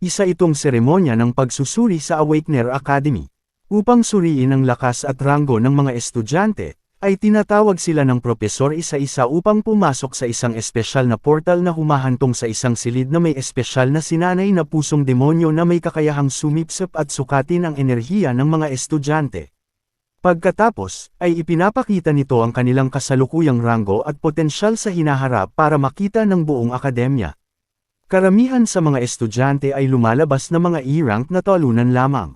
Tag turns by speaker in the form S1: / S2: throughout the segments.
S1: Isa itong seremonya ng pagsusuri sa Awakener Academy. Upang suriin ang lakas at ranggo ng mga estudyante, ay tinatawag sila ng propesor isa-isa upang pumasok sa isang espesyal na portal na humahantong sa isang silid na may espesyal na sinanay na pusong demonyo na may kakayahang sumipsip at sukatin ang enerhiya ng mga estudyante. Pagkatapos, ay ipinapakita nito ang kanilang kasalukuyang ranggo at potensyal sa hinaharap para makita ng buong akademya. Karamihan sa mga estudyante ay lumalabas na mga E-rank na talunan lamang.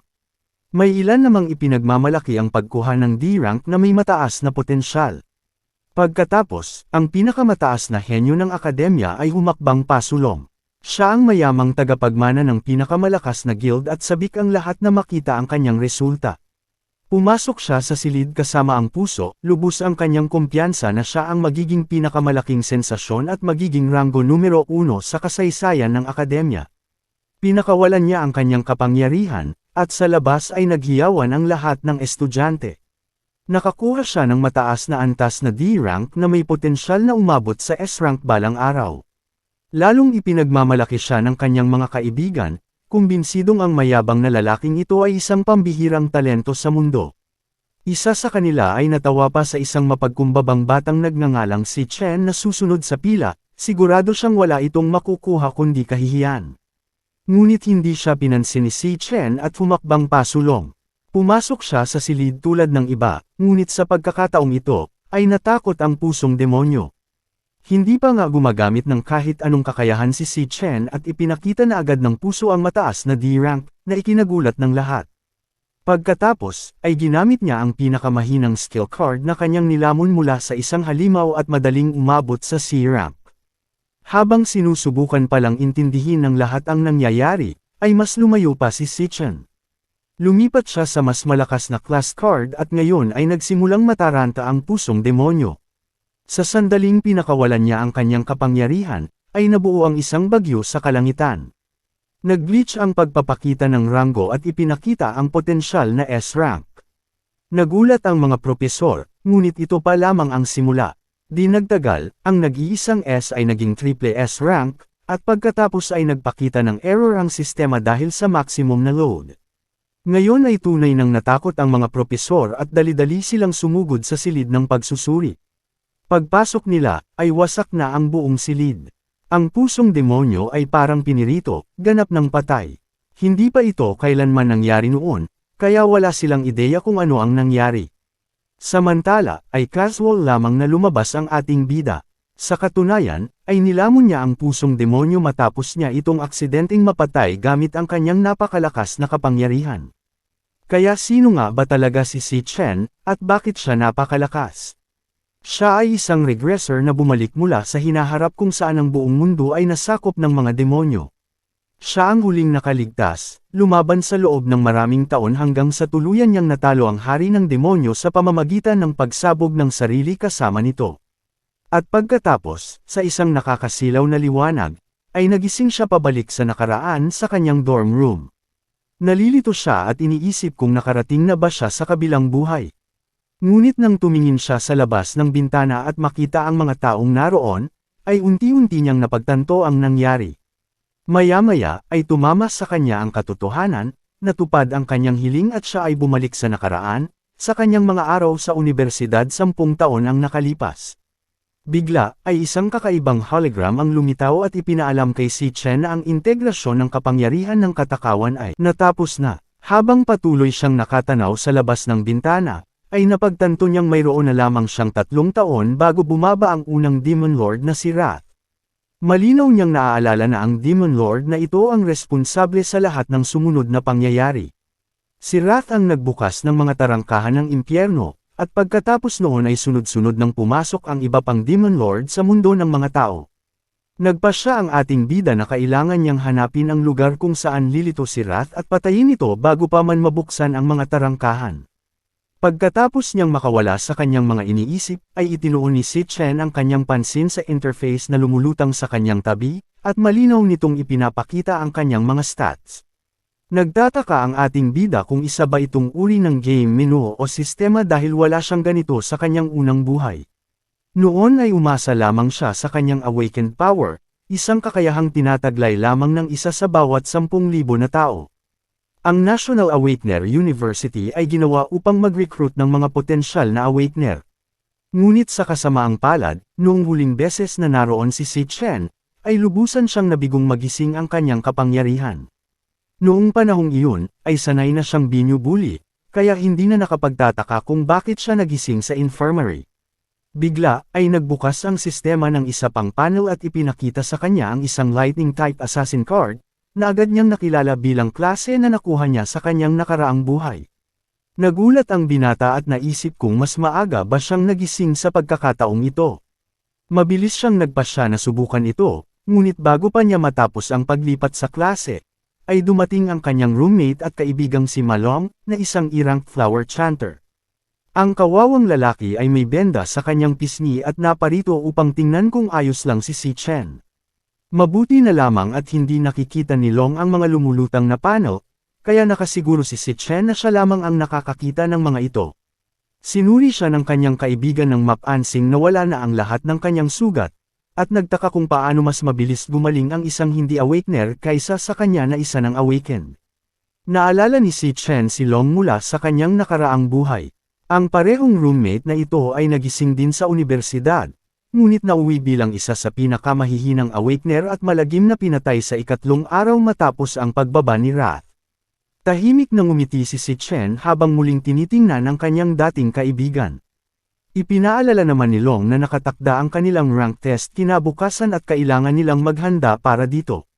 S1: May ilan namang ipinagmamalaki ang pagkuha ng D-rank na may mataas na potensyal. Pagkatapos, ang pinakamataas na henyo ng akademya ay humakbang pasulong. Siya ang mayamang tagapagmana ng pinakamalakas na guild at sabik ang lahat na makita ang kanyang resulta. Pumasok siya sa silid kasama ang puso, lubos ang kanyang kumpiyansa na siya ang magiging pinakamalaking sensasyon at magiging ranggo numero 1 sa kasaysayan ng akademya. Pinakawalan niya ang kanyang kapangyarihan, at sa labas ay naghiyawan ang lahat ng estudyante. Nakakuha siya ng mataas na antas na D-rank na may potensyal na umabot sa S-rank balang araw. Lalong ipinagmamalaki siya ng kanyang mga kaibigan, kumbinsidong ang mayabang na lalaking ito ay isang pambihirang talento sa mundo. Isa sa kanila ay natawa pa sa isang mapagkumbabang batang nagngangalang si Chen na susunod sa pila, sigurado siyang wala itong makukuha kundi kahihiyan. Ngunit hindi siya pinansin ni si Chen at humakbang pasulong. Pumasok siya sa silid tulad ng iba, ngunit sa pagkakataong ito, ay natakot ang pusong demonyo. Hindi pa nga gumagamit ng kahit anong kakayahan si Chen at ipinakita na agad ng puso ang mataas na D-rank, na ikinagulat ng lahat. Pagkatapos, ay ginamit niya ang pinakamahinang skill card na kanyang nilamon mula sa isang halimaw at madaling umabot sa C-rank. Habang sinusubukan palang intindihin ng lahat ang nangyayari, ay mas lumayo pa si Chen. Lumipat siya sa mas malakas na class card at ngayon ay nagsimulang mataranta ang pusong demonyo. Sa sandaling pinakawalan niya ang kanyang kapangyarihan, ay nabuo ang isang bagyo sa kalangitan. Nag-glitch ang pagpapakita ng ranggo at ipinakita ang potensyal na S-rank. Nagulat ang mga propesor, ngunit ito pa lamang ang simula. Di nagtagal, ang nag-iisang S ay naging triple S rank, at pagkatapos ay nagpakita ng error ang sistema dahil sa maximum na load. Ngayon ay tunay nang natakot ang mga propesor at dali-dali silang sumugod sa silid ng pagsusuri. Pagpasok nila, ay wasak na ang buong silid. Ang pusong demonyo ay parang pinirito, ganap ng patay. Hindi pa ito kailanman nangyari noon, kaya wala silang ideya kung ano ang nangyari. Samantala, ay casual lamang na lumabas ang ating bida. Sa katunayan, ay nilamon niya ang pusong demonyo matapos niya itong aksidenteng mapatay gamit ang kanyang napakalakas na kapangyarihan. Kaya sino nga ba talaga si Chen, at bakit siya napakalakas? Siya ay isang regressor na bumalik mula sa hinaharap kung saan ang buong mundo ay nasakop ng mga demonyo. Siya ang huling nakaligtas, lumaban sa loob ng maraming taon hanggang sa tuluyan niyang natalo ang hari ng demonyo sa pamamagitan ng pagsabog ng sarili kasama nito. At pagkatapos, sa isang nakakasilaw na liwanag, ay nagising siya pabalik sa nakaraan sa kanyang dorm room. Nalilito siya at iniisip kung nakarating na ba siya sa kabilang buhay. Ngunit nang tumingin siya sa labas ng bintana at makita ang mga taong naroon, ay unti-unti niyang napagtanto ang nangyari. Maya-maya, ay tumama sa kanya ang katotohanan, natupad ang kanyang hiling at siya ay bumalik sa nakaraan, sa kanyang mga araw sa unibersidad 10 taon ang nakalipas. Bigla, ay isang kakaibang hologram ang lumitaw at ipinaalam kay si Chen na ang integrasyon ng kapangyarihan ng katakawan ay natapos na. Habang patuloy siyang nakatanaw sa labas ng bintana, ay napagtanto niyang mayroon na lamang siyang 3 taon bago bumaba ang unang Demon Lord na si Wrath. Malinaw niyang naaalala na ang Demon Lord na ito ang responsable sa lahat ng sumunod na pangyayari. Si Wrath ang nagbukas ng mga tarangkahan ng impyerno, at pagkatapos noon ay sunod-sunod nang pumasok ang iba pang Demon Lord sa mundo ng mga tao. Nagpasya ang ating bida na kailangan niyang hanapin ang lugar kung saan lilito si Wrath at patayin ito bago pa man mabuksan ang mga tarangkahan. Pagkatapos niyang makawala sa kanyang mga iniisip, ay itinuon ni si Chen ang kanyang pansin sa interface na lumulutang sa kanyang tabi, at malinaw nitong ipinapakita ang kanyang mga stats. Nagtataka ang ating bida kung isa ba itong uri ng game menu o sistema dahil wala siyang ganito sa kanyang unang buhay. Noon ay umasa lamang siya sa kanyang awakened power, isang kakayahang tinataglay lamang ng isa sa bawat 10,000 na tao. Ang National Awakener University ay ginawa upang mag-recruit ng mga potensyal na Awakener. Ngunit sa kasamaang palad, noong huling beses na naroon si Chen, ay lubusan siyang nabigong magising ang kanyang kapangyarihan. Noong panahong iyon, ay sanay na siyang binubuli, kaya hindi na nakapagtataka kung bakit siya nagising sa infirmary. Bigla, ay nagbukas ang sistema ng isa pang panel at ipinakita sa kanya ang isang lightning-type assassin card, na agad niyang nakilala bilang klase na nakuha niya sa kanyang nakaraang buhay. Nagulat ang binata at naisip kung mas maaga ba siyang nagising sa pagkakataong ito. Mabilis siyang nagpasya na subukan ito, ngunit bago pa niya matapos ang paglipat sa klase, ay dumating ang kanyang roommate at kaibigang si Malong, na isang E-rank flower chanter. Ang kawawang lalaki ay may benda sa kanyang pisngi at naparito upang tingnan kung ayos lang si Chen. Mabuti na lamang at hindi nakikita ni Long ang mga lumulutang na panel, kaya nakasiguro si Chen na siya lamang ang nakakakita ng mga ito. Sinuri siya ng kanyang kaibigan ng mapansing na wala na ang lahat ng kanyang sugat, at nagtaka kung paano mas mabilis gumaling ang isang hindi awakener kaysa sa kanya na isa ng awaken. Naalala ni Chen si Long mula sa kanyang nakaraang buhay. Ang parehong roommate na ito ay nagising din sa universidad, ngunit nauwi bilang isa sa pinakamahihinang awakener at malagim na pinatay sa ikatlong araw matapos ang pagbaba ni Wrath. Tahimik na ngumiti si Chen habang muling tinitingnan ang kanyang dating kaibigan. Ipinaalala naman ni Long na nakatakda ang kanilang rank test kinabukasan at kailangan nilang maghanda para dito.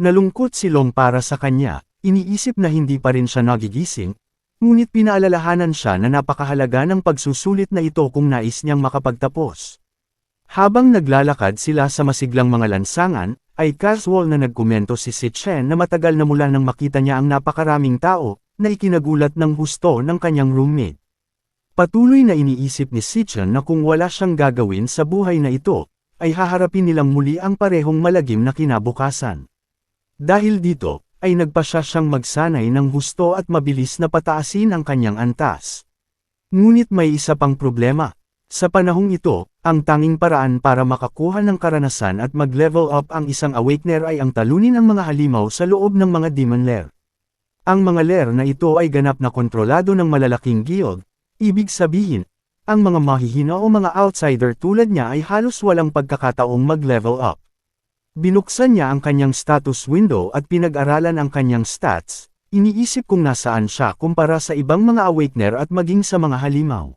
S1: Nalungkot si Long para sa kanya, iniisip na hindi pa rin siya nagigising, ngunit pinaalalahanan siya na napakahalaga ng pagsusulit na ito kung nais niyang makapagtapos. Habang naglalakad sila sa masiglang mga lansangan, ay casual na nagkomento si Chen na matagal na mula nang makita niya ang napakaraming tao, na ikinagulat ng husto ng kanyang roommate. Patuloy na iniisip ni Chen na kung wala siyang gagawin sa buhay na ito, ay haharapin nilang muli ang parehong malagim na kinabukasan. Dahil dito, ay nagpasya siyang magsanay ng husto at mabilis na pataasin ang kanyang antas. Ngunit may isa pang problema. Sa panahong ito, ang tanging paraan para makakuha ng karanasan at mag-level up ang isang awakener ay ang talunin ang mga halimaw sa loob ng mga demon lair. Ang mga lair na ito ay ganap na kontrolado ng malalaking guild, ibig sabihin, ang mga mahihina o mga outsider tulad niya ay halos walang pagkakataong mag-level up. Binuksan niya ang kanyang status window at pinag-aralan ang kanyang stats, iniisip kung nasaan siya kumpara sa ibang mga awakener at maging sa mga halimaw.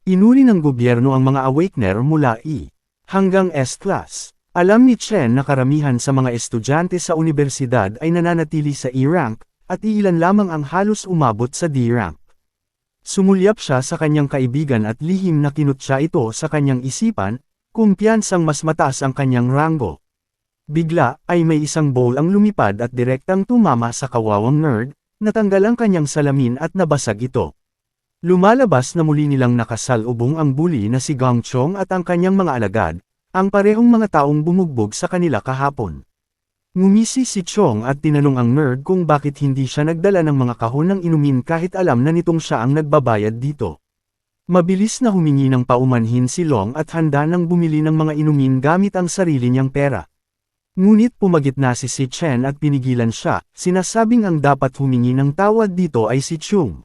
S1: Inuri ng gobyerno ang mga awakener mula E hanggang S-class. Alam ni Chen na karamihan sa mga estudyante sa universidad ay nananatili sa E-rank, at iilan lamang ang halos umabot sa D-rank. Sumulyap siya sa kanyang kaibigan at lihim na kinutya ito sa kanyang isipan, kumpiyansang mas mataas ang kanyang ranggo. Bigla, ay may isang bowl ang lumipad at direktang tumama sa kawawang nerd, natanggal ang kanyang salamin at nabasag ito. Lumalabas na muli nilang nakasalubong ang bully na si Gong Chong at ang kanyang mga alagad, ang parehong mga taong bumugbog sa kanila kahapon. Ngumisi si Chong at tinanong ang nerd kung bakit hindi siya nagdala ng mga kahon ng inumin kahit alam na nitong siya ang nagbabayad dito. Mabilis na humingi ng paumanhin si Long at handa nang bumili ng mga inumin gamit ang sarili niyang pera. Ngunit pumagitna si Chen at pinigilan siya, sinasabing ang dapat humingi ng tawad dito ay si Chung.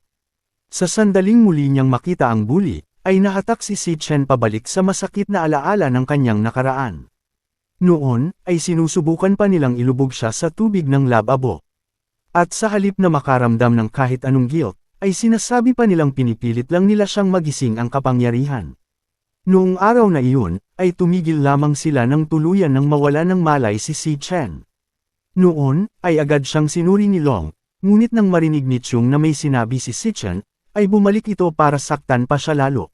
S1: Sa sandaling muli niyang makita ang bully, ay nahatak si Chen pabalik sa masakit na alaala ng kanyang nakaraan. Noon, ay sinusubukan pa nilang ilubog siya sa tubig ng lababo. At sa halip na makaramdam ng kahit anong guilt, ay sinasabi pa nilang pinipilit lang nila siyang magising ang kapangyarihan. Noong araw na iyon, ay tumigil lamang sila ng tuluyan nang mawala ng malay si Chen. Noon, ay agad siyang sinuri ni Long, ngunit nang marinig ni Chung na may sinabi si Chen, ay bumalik ito para saktan pa siya lalo.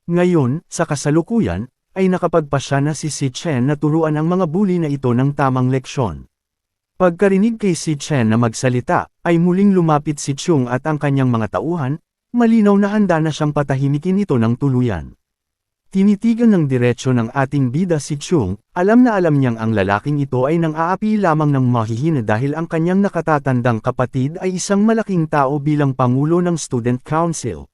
S1: Ngayon, sa kasalukuyan, ay nakapagpasya na si Chen na turuan ang mga bully na ito ng tamang leksyon. Pagkarinig kay Chen na magsalita, ay muling lumapit si Chung at ang kanyang mga tauhan, malinaw na handa na siyang patahimikin ito ng tuluyan. Tinitigan ng diretsyo ng ating bida si Chung, alam na alam niyang ang lalaking ito ay nang-aapi lamang ng mahihina dahil ang kanyang nakatatandang kapatid ay isang malaking tao bilang pangulo ng student council.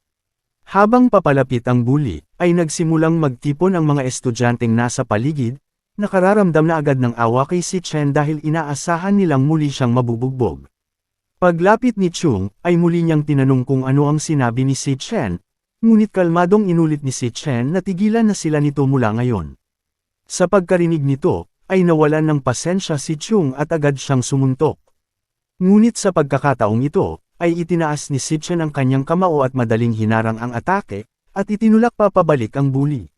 S1: Habang papalapit ang bully, ay nagsimulang magtipon ang mga estudyanteng nasa paligid, nakararamdam na agad ng awa kay si Chen dahil inaasahan nilang muli siyang mabubugbog. Paglapit ni Chung, ay muli niyang tinanong kung ano ang sinabi ni si Chen, ngunit kalmadong inulit ni si Chen na tigilan na sila nito mula ngayon. Sa pagkarinig nito, ay nawalan ng pasensya si Chung at agad siyang sumuntok. Ngunit sa pagkakataong ito, ay itinaas ni si Chen ang kanyang kamao at madaling hinarang ang atake, at itinulak pa pabalik ang bully.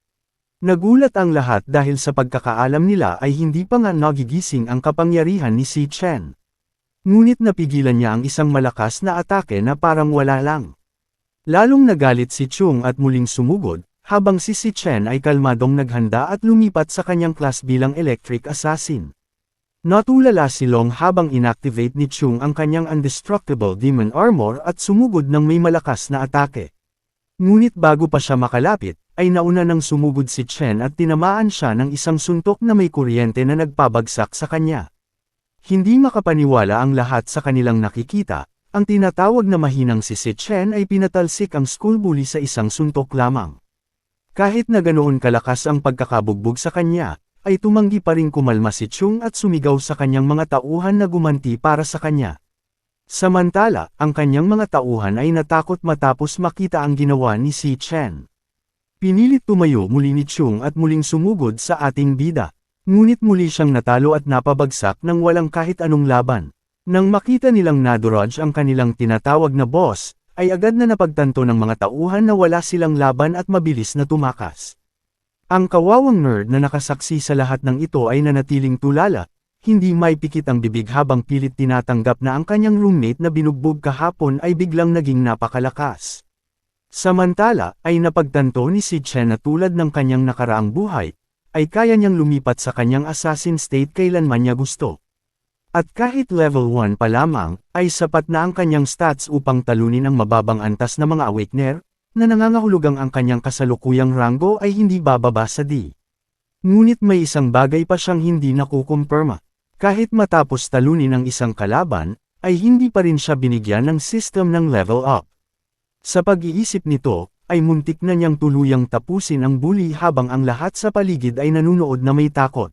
S1: Nagulat ang lahat dahil sa pagkakaalam nila ay hindi pa nga nagigising ang kapangyarihan ni si Chen. Ngunit napigilan niya ang isang malakas na atake na parang wala lang. Lalong nagalit si Chung at muling sumugod, habang si Chen ay kalmadong naghanda at lumipat sa kanyang class bilang electric assassin. Natulala si Long habang inactivate ni Chung ang kanyang indestructible demon armor at sumugod ng may malakas na atake. Ngunit bago pa siya makalapit, ay nauna nang sumugod si Chen at tinamaan siya ng isang suntok na may kuryente na nagpabagsak sa kanya. Hindi makapaniwala ang lahat sa kanilang nakikita, ang tinatawag na mahinang si Chen ay pinatalsik ang school bully sa isang suntok lamang. Kahit na ganoon kalakas ang pagkakabugbog sa kanya, ay tumanggi pa rin kumalma si Chung at sumigaw sa kanyang mga tauhan na gumanti para sa kanya. Samantala, ang kanyang mga tauhan ay natakot matapos makita ang ginawa ni si Chen. Pinilit tumayo muli ni Chung at muling sumugod sa ating bida. Ngunit muli siyang natalo at napabagsak ng walang kahit anong laban. Nang makita nilang nadodge ang kanilang tinatawag na boss, ay agad na napagtanto ng mga tauhan na wala silang laban at mabilis na tumakas. Ang kawawang nerd na nakasaksi sa lahat ng ito ay nanatiling tulala, hindi may pikit ang bibig habang pilit tinatanggap na ang kanyang roommate na binugbog kahapon ay biglang naging napakalakas. Samantala, ay napagtanto ni si Chen na tulad ng kanyang nakaraang buhay, ay kaya niyang lumipat sa kanyang assassin state kailanman niya gusto. At kahit level 1 pa lamang, ay sapat na ang kanyang stats upang talunin ang mababang antas na mga awakener, na nangangahulugang ang kanyang kasalukuyang ranggo ay hindi bababa sa D. Ngunit may isang bagay pa siyang hindi nakukumpirma. Kahit matapos talunin ang isang kalaban, ay hindi pa rin siya binigyan ng system ng level up. Sa pag-iisip nito, ay muntik na niyang tuluyang tapusin ang bully habang ang lahat sa paligid ay nanunood na may takot.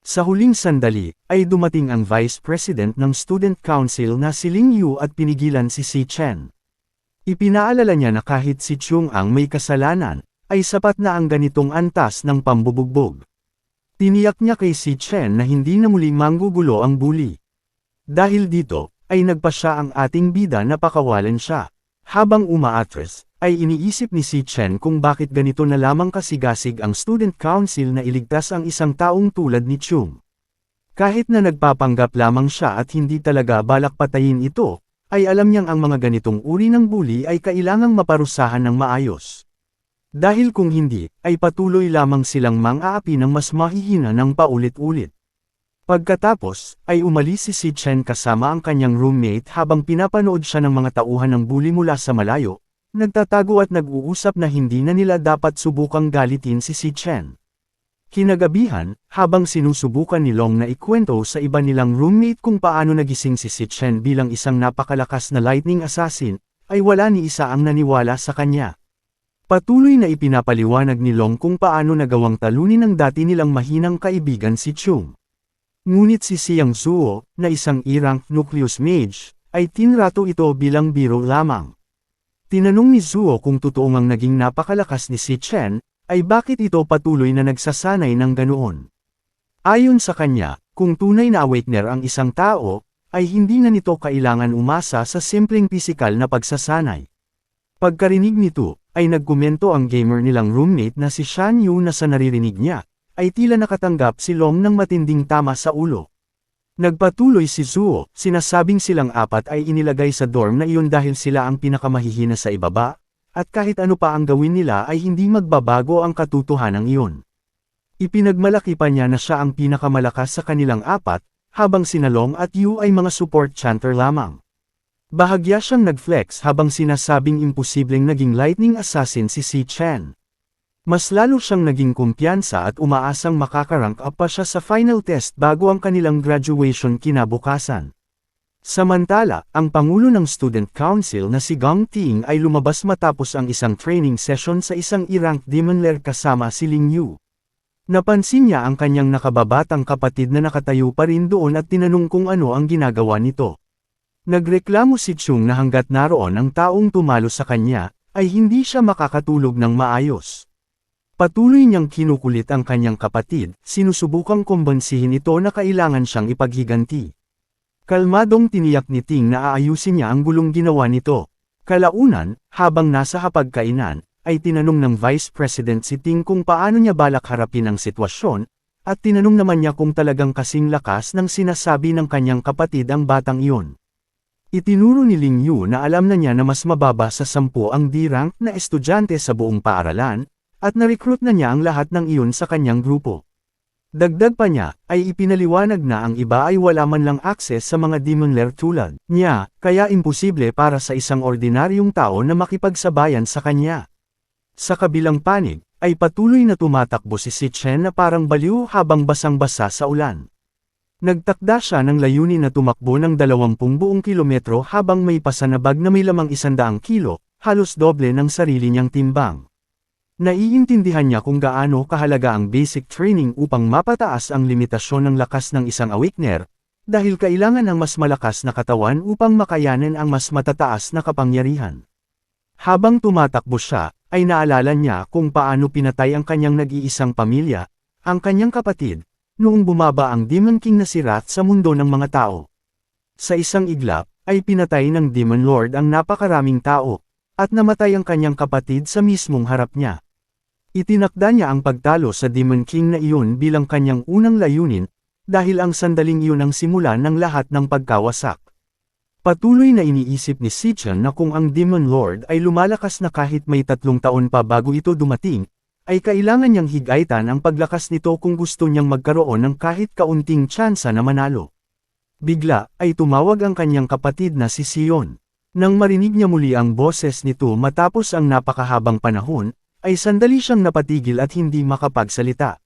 S1: Sa huling sandali, ay dumating ang Vice President ng Student Council na si Ling Yu at pinigilan si Chen. Ipinaalala niya na kahit si Chung ang may kasalanan, ay sapat na ang ganitong antas ng pambubugbog. Tiniyak niya kay si Chen na hindi na muli manggugulo ang bully. Dahil dito, ay nagpa siya ang ating bida na pakawalan siya. Habang umaatres, ay iniisip ni si Chen kung bakit ganito na lamang kasigasig ang Student Council na iligtas ang isang taong tulad ni Chung. Kahit na nagpapanggap lamang siya at hindi talaga balak patayin ito, ay alam niyang ang mga ganitong uri ng bully ay kailangang maparusahan ng maayos. Dahil kung hindi, ay patuloy lamang silang mang-aapi ng mas mahihina ng paulit-ulit. Pagkatapos, ay umalis si Chen kasama ang kanyang roommate habang pinapanood siya ng mga tauhan ng bully mula sa malayo, nagtatago at nag-uusap na hindi na nila dapat subukang galitin si Chen. Kinagabihan, habang sinusubukan ni Long na ikwento sa iba nilang roommate kung paano nagising si Chen bilang isang napakalakas na lightning assassin, ay wala ni isa ang naniwala sa kanya. Patuloy na ipinapaliwanag ni Long kung paano nagawang talunin ng dati nilang mahinang kaibigan si Chung. Ngunit si Xiang Zuo, na isang E-rank Nucleus Mage, ay tinrato ito bilang biro lamang. Tinanong ni Zuo kung totoong ang naging napakalakas ni si Chen, ay bakit ito patuloy na nagsasanay ng ganoon. Ayon sa kanya, kung tunay na awakener ang isang tao, ay hindi na nito kailangan umasa sa simpleng pisikal na pagsasanay. Pagkarinig nito, ay nagkomento ang gamer nilang roommate na si Shan Yu na sa naririnig niya, ay tila nakatanggap si Long ng matinding tama sa ulo. Nagpatuloy si Zuo, sinasabing silang apat ay inilagay sa dorm na iyon dahil sila ang pinakamahihina sa ibaba, at kahit ano pa ang gawin nila ay hindi magbabago ang katotohanan iyon. Ipinagmalaki pa niya na siya ang pinakamalakas sa kanilang apat, habang sina Long at Yu ay mga support chanter lamang. Bahagya siyang nag-flex habang sinasabing imposibleng naging lightning assassin si Chen. Mas lalo siyang naging kumpiyansa at umaasang makakarank up pa siya sa final test bago ang kanilang graduation kinabukasan. Samantala, ang Pangulo ng Student Council na si Gang Ting ay lumabas matapos ang isang training session sa isang E-rank Demon Lair kasama si Ling Yu. Napansin niya ang kanyang nakababatang kapatid na nakatayo pa rin doon at tinanong kung ano ang ginagawa nito. Nagreklamo si Chung na hanggat naroon ang taong tumalo sa kanya, ay hindi siya makakatulog ng maayos. Patuloy niyang kinukulit ang kanyang kapatid, sinusubukang kumbansihin ito na kailangan siyang ipaghiganti. Kalmadong tiniyak ni Ting na aayusin niya ang gulong ginawa nito. Kalaunan, habang nasa hapagkainan, ay tinanong ng Vice President si Ting kung paano niya balak harapin ang sitwasyon, at tinanong naman niya kung talagang kasing lakas ng sinasabi ng kanyang kapatid ang batang iyon. Itinuro ni Ling Yu na alam na niya na mas mababa sa 10 ang D-rank na estudyante sa buong paaralan, at na-recruit na niya ang lahat ng iyon sa kanyang grupo. Dagdag pa niya, ay ipinaliwanag na ang iba ay wala man lang access sa mga demon lair tulad niya, kaya imposible para sa isang ordinaryong tao na makipagsabayan sa kanya. Sa kabilang panig, ay patuloy na tumatakbo si Chen na parang baliw habang basang-basa sa ulan. Nagtakda siya ng layunin na tumakbo ng 20 buong kilometro habang may pasanabag na may lamang 100 kilo, halos doble ng sarili niyang timbang. Naiintindihan niya kung gaano kahalaga ang basic training upang mapataas ang limitasyon ng lakas ng isang awakener, dahil kailangan ng mas malakas na katawan upang makayanan ang mas matataas na kapangyarihan. Habang tumatakbo siya, ay naalala niya kung paano pinatay ang kanyang nag-iisang pamilya, ang kanyang kapatid, noong bumaba ang Demon King na si Wrath sa mundo ng mga tao. Sa isang iglap, ay pinatay ng Demon Lord ang napakaraming tao, at namatay ang kanyang kapatid sa mismong harap niya. Itinakda niya ang pagtalo sa Demon King na iyon bilang kanyang unang layunin, dahil ang sandaling iyon ang simula ng lahat ng pagkawasak. Patuloy na iniisip ni Chen na kung ang Demon Lord ay lumalakas na kahit may 3 taon pa bago ito dumating, ay kailangan niyang higaitan ang paglakas nito kung gusto niyang magkaroon ng kahit kaunting tsansa na manalo. Bigla, ay tumawag ang kanyang kapatid na si Sion. Nang marinig niya muli ang boses nito matapos ang napakahabang panahon, ay sandali siyang napatigil at hindi makapagsalita.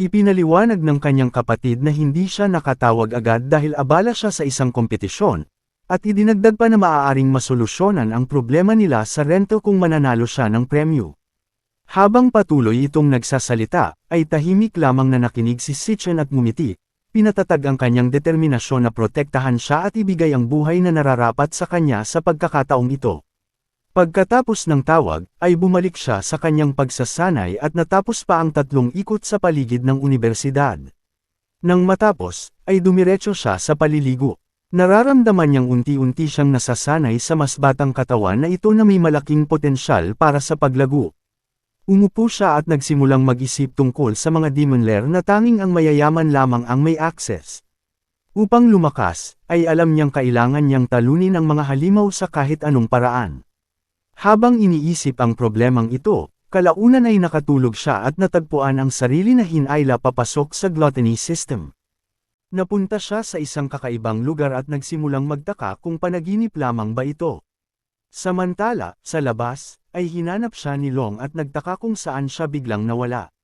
S1: Ipinaliwanag ng kanyang kapatid na hindi siya nakatawag agad dahil abala siya sa isang kompetisyon, at idinagdag pa na maaaring masolusyonan ang problema nila sa rento kung mananalo siya ng premyo. Habang patuloy itong nagsasalita, ay tahimik lamang na nakinig si Chen at ngumiti, pinatatag ang kanyang determinasyon na protektahan siya at ibigay ang buhay na nararapat sa kanya sa pagkakataong ito. Pagkatapos ng tawag, ay bumalik siya sa kanyang pagsasanay at natapos pa ang 3 ikot sa paligid ng unibersidad. Nang matapos, ay dumiretso siya sa paliligo. Nararamdaman niyang unti-unti siyang nasasanay sa mas batang katawan na ito na may malaking potensyal para sa paglago. Umupo siya at nagsimulang mag-isip tungkol sa mga demon lair na tanging ang mayayaman lamang ang may access. Upang lumakas, ay alam niyang kailangan niyang talunin ang mga halimaw sa kahit anong paraan. Habang iniisip ang problemang ito, kalaunan ay nakatulog siya at natagpuan ang sarili na hinayla papasok sa gluttony system. Napunta siya sa isang kakaibang lugar at nagsimulang magtaka kung panaginip lamang ba ito. Samantala, sa labas, ay hinanap siya ni Long at nagtaka kung saan siya biglang nawala.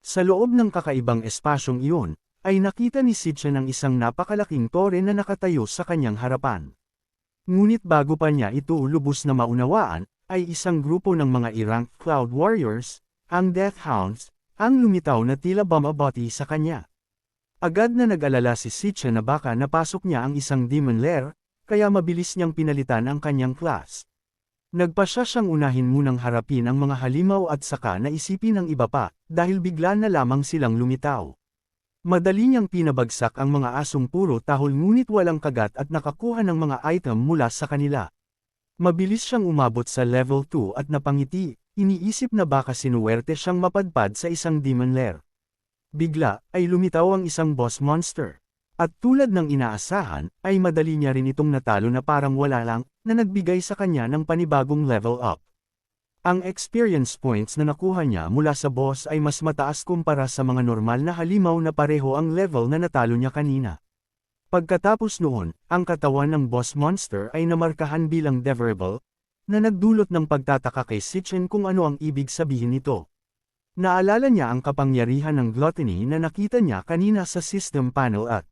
S1: Sa loob ng kakaibang espasyong iyon, ay nakita ni Chen ang isang napakalaking tore na nakatayo sa kanyang harapan. Ngunit bago pa niya ito lubos na maunawaan, ay isang grupo ng mga i-ranked Cloud Warriors, ang Death Hounds, ang lumitaw na tila bumabati sa kanya. Agad na nag-alala si Chen na baka napasok niya ang isang demon lair, kaya mabilis niyang pinalitan ang kanyang class. Nagpasya siyang unahin munang harapin ang mga halimaw at saka naisipin ang iba pa, dahil bigla na lamang silang lumitaw. Madali niyang pinabagsak ang mga asong puro tahol ngunit walang kagat at nakakuha ng mga item mula sa kanila. Mabilis siyang umabot sa level 2 at napangiti, iniisip na baka sinuwerte siyang mapadpad sa isang demon lair. Bigla, ay lumitaw ang isang boss monster. At tulad ng inaasahan, ay madali niya rin itong natalo na parang wala lang, na nagbigay sa kanya ng panibagong level up. Ang experience points na nakuha niya mula sa boss ay mas mataas kumpara sa mga normal na halimaw na pareho ang level na natalo niya kanina. Pagkatapos noon, ang katawan ng boss monster ay namarkahan bilang deverable, na nagdulot ng pagtataka kay Chen kung ano ang ibig sabihin nito. Naalala niya ang kapangyarihan ng gluttony na nakita niya kanina sa system panel at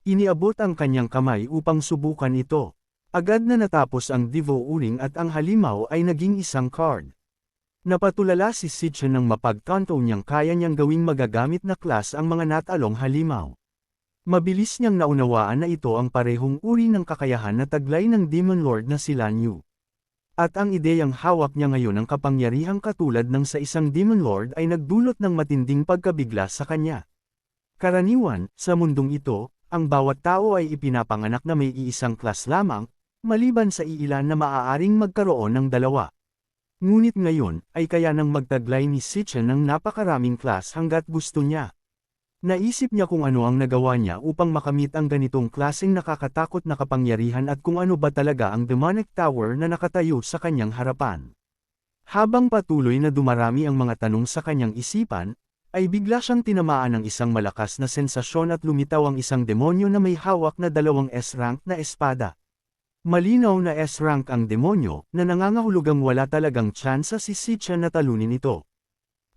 S1: iniabot ang kanyang kamay upang subukan ito. Agad na natapos ang Devo Uring at ang halimaw ay naging isang card. Napatulala si Sitchin nang mapagtanto niyang kaya niyang gawing magagamit na klas ang mga natalong halimaw. Mabilis niyang naunawaan na ito ang parehong uri ng kakayahan na taglay ng Demon Lord na si Lan Yu. At ang ideyang hawak niya ngayon ang kapangyarihang katulad ng sa isang Demon Lord ay nagdulot ng matinding pagkabigla sa kanya. Karaniwan, sa mundong ito, ang bawat tao ay ipinapanganak na may iisang klas lamang, maliban sa iilan na maaaring magkaroon ng dalawa. Ngunit ngayon, ay kaya nang magtaglay ni Sitchin ng napakaraming klas hanggat gusto niya. Naisip niya kung ano ang nagawa niya upang makamit ang ganitong klaseng nakakatakot na kapangyarihan at kung ano ba talaga ang demonic tower na nakatayo sa kanyang harapan. Habang patuloy na dumarami ang mga tanong sa kanyang isipan, ay bigla siyang tinamaan ng isang malakas na sensasyon at lumitaw ang isang demonyo na may hawak na 2 S-rank na espada. Malinaw na S-rank ang demonyo, na nangangahulugang wala talagang tsansa si Sitchin na talunin ito.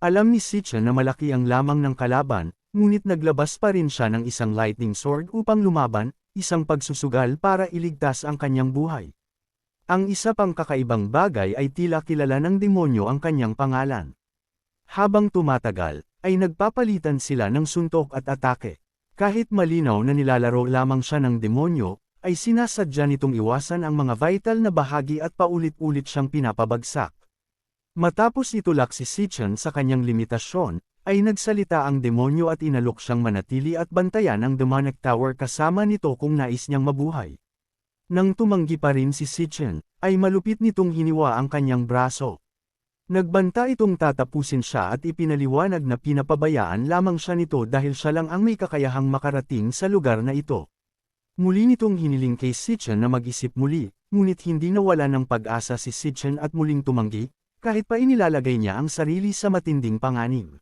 S1: Alam ni Sitchin na malaki ang lamang ng kalaban, ngunit naglabas pa rin siya ng isang lightning sword upang lumaban, isang pagsusugal para iligtas ang kanyang buhay. Ang isa pang kakaibang bagay ay tila kilala ng demonyo ang kanyang pangalan. Habang tumatagal, ay nagpapalitan sila ng suntok at atake. Kahit malinaw na nilalaro lamang siya ng demonyo, ay sinasadya nitong iwasan ang mga vital na bahagi at paulit-ulit siyang pinapabagsak. Matapos itulak si Sitchin sa kanyang limitasyon, ay nagsalita ang demonyo at inalok siyang manatili at bantayan ang demonic tower kasama nito kung nais niyang mabuhay. Nang tumanggi pa rin si Sitchin, ay malupit nitong hiniwa ang kanyang braso. Nagbanta itong tatapusin siya at ipinaliwanag na pinapabayaan lamang siya nito dahil siya lang ang may kakayahang makarating sa lugar na ito. Muli nitong hiniling kay Sitchin na mag-isip muli, ngunit hindi nawala ng pag-asa si Sitchin at muling tumanggi, kahit pa inilalagay niya ang sarili sa matinding panganib.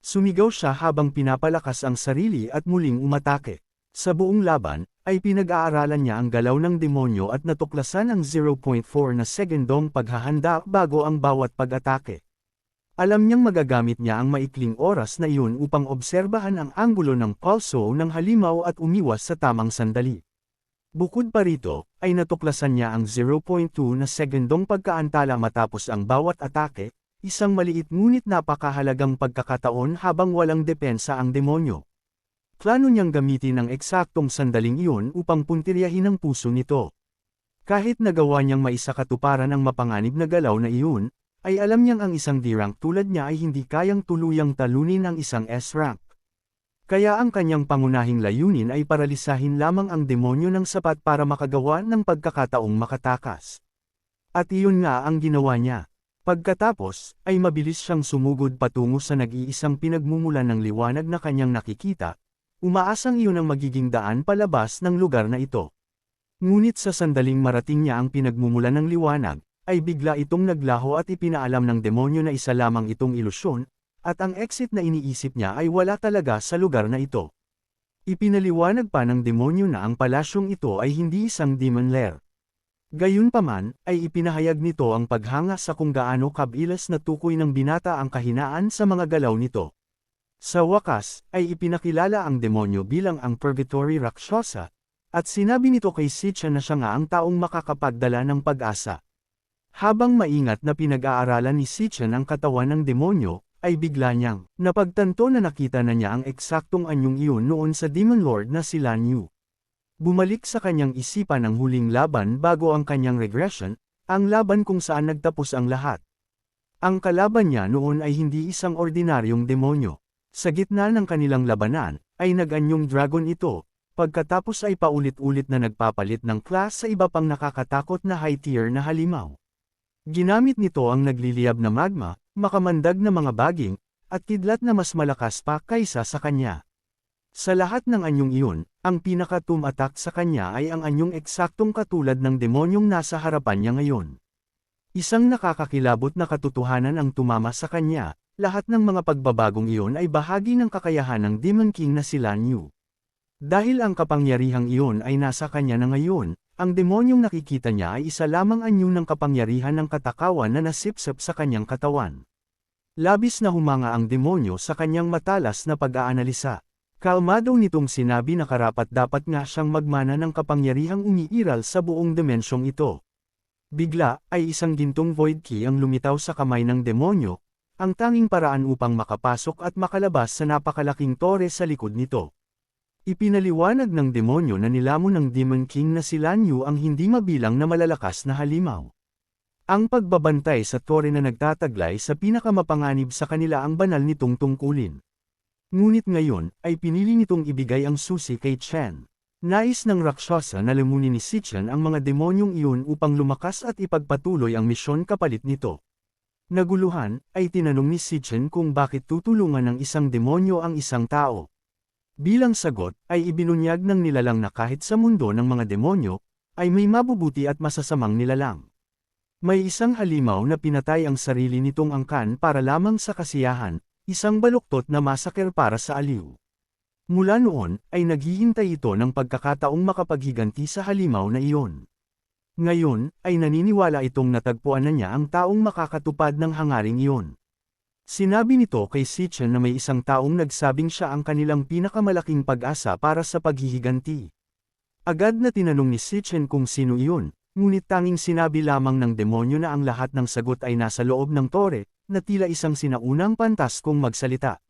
S1: Sumigaw siya habang pinapalakas ang sarili at muling umatake. Sa buong laban, ay pinag-aaralan niya ang galaw ng demonyo at natuklasan ang 0.4 na segundong paghahanda bago ang bawat pag-atake. Alam niyang magagamit niya ang maikling oras na iyon upang obserbahan ang anggulo ng pulso ng halimaw at umiwas sa tamang sandali. Bukod pa rito, ay natuklasan niya ang 0.2 na segundong pagkaantala matapos ang bawat atake, isang maliit ngunit napakahalagang pagkakataon habang walang depensa ang demonyo. Plano niyang gamitin ang eksaktong sandaling iyon upang puntiryahin ang puso nito. Kahit nagawa niyang maisakatuparan ang mapanganib na galaw na iyon, ay alam niyang ang isang D-rank tulad niya ay hindi kayang tuluyang talunin ang isang S-rank. Kaya ang kanyang pangunahing layunin ay paralisahin lamang ang demonyo ng sapat para makagawa ng pagkakataong makatakas. At iyon nga ang ginawa niya. Pagkatapos, ay mabilis siyang sumugod patungo sa nag-iisang pinagmumulan ng liwanag na kanyang nakikita, umaasang iyon ang magiging daan palabas ng lugar na ito. Ngunit sa sandaling marating niya ang pinagmumulan ng liwanag, ay bigla itong naglaho at ipinaalam ng demonyo na isa lamang itong ilusyon, at ang exit na iniisip niya ay wala talaga sa lugar na ito. Ipinaliwanag pa ng demonyo na ang palasyong ito ay hindi isang demon lair. Gayunpaman, ay ipinahayag nito ang paghanga sa kung gaano kabilas na tukoy ng binata ang kahinaan sa mga galaw nito. Sa wakas, ay ipinakilala ang demonyo bilang ang Purgatory Rakshasa, at sinabi nito kay Sitchin na siya nga ang taong makakapagdala ng pag-asa. Habang maingat na pinag-aaralan ni Sitchin ang katawan ng demonyo, ay bigla niyang napagtanto na nakita na niya ang eksaktong anyong iyon noon sa Demon Lord na si Lan Yu. Bumalik sa kanyang isipan ang huling laban bago ang kanyang regression, ang laban kung saan nagtapos ang lahat. Ang kalaban niya noon ay hindi isang ordinaryong demonyo. Sa gitna ng kanilang labanan, ay nag-anyong dragon ito, pagkatapos ay paulit-ulit na nagpapalit ng class sa iba pang nakakatakot na high-tier na halimaw. Ginamit nito ang nagliliyab na magma, makamandag na mga baging, at kidlat na mas malakas pa kaysa sa kanya. Sa lahat ng anyong iyon, ang pinaka-tumatak sa kanya ay ang anyong eksaktong katulad ng demonyong nasa harapan niya ngayon. Isang nakakakilabot na katotohanan ang tumama sa kanya, lahat ng mga pagbabagong iyon ay bahagi ng kakayahan ng Demon King na si Lan Yu. Dahil ang kapangyarihang iyon ay nasa kanya na ngayon, ang demonyong nakikita niya ay isa lamang anyo ng kapangyarihan ng katakawan na nasipsip sa kanyang katawan. Labis na humanga ang demonyo sa kanyang matalas na pag-aanalisa. Kalmado nitong sinabi na karapat-dapat nga siyang magmana ng kapangyarihang umiiral sa buong dimensyong ito. Bigla, ay isang gintong void key ang lumitaw sa kamay ng demonyo, ang tanging paraan upang makapasok at makalabas sa napakalaking tore sa likod nito. Ipinaliwanag ng demonyo na nilamon ng Demon King na si Lan Yu ang hindi mabilang na malalakas na halimaw. Ang pagbabantay sa tore na nagtataglay sa pinakamapanganib sa kanila ang banal nitong tungkulin. Ngunit ngayon, ay pinili nitong ibigay ang susi kay Chen. Nais ng Rakshasa na lamunin ni si Chen ang mga demonyong iyon upang lumakas at ipagpatuloy ang misyon kapalit nito. Naguluhan, ay tinanong ni si Chen kung bakit tutulungan ng isang demonyo ang isang tao. Bilang sagot, ay ibinunyag ng nilalang na kahit sa mundo ng mga demonyo, ay may mabubuti at masasamang nilalang. May isang halimaw na pinatay ang sarili nitong angkan para lamang sa kasiyahan, isang baluktot na masaker para sa aliw. Mula noon, ay naghihintay ito ng pagkakataong makapaghiganti sa halimaw na iyon. Ngayon, ay naniniwala itong natagpuan na niya ang taong makakatupad ng hangaring iyon. Sinabi nito kay si Chen na may isang taong nagsabing siya ang kanilang pinakamalaking pag-asa para sa paghihiganti. Agad na tinanong ni si Chen kung sino iyon, ngunit tanging sinabi lamang ng demonyo na ang lahat ng sagot ay nasa loob ng tore, na tila isang sinaunang pantas kung magsalita.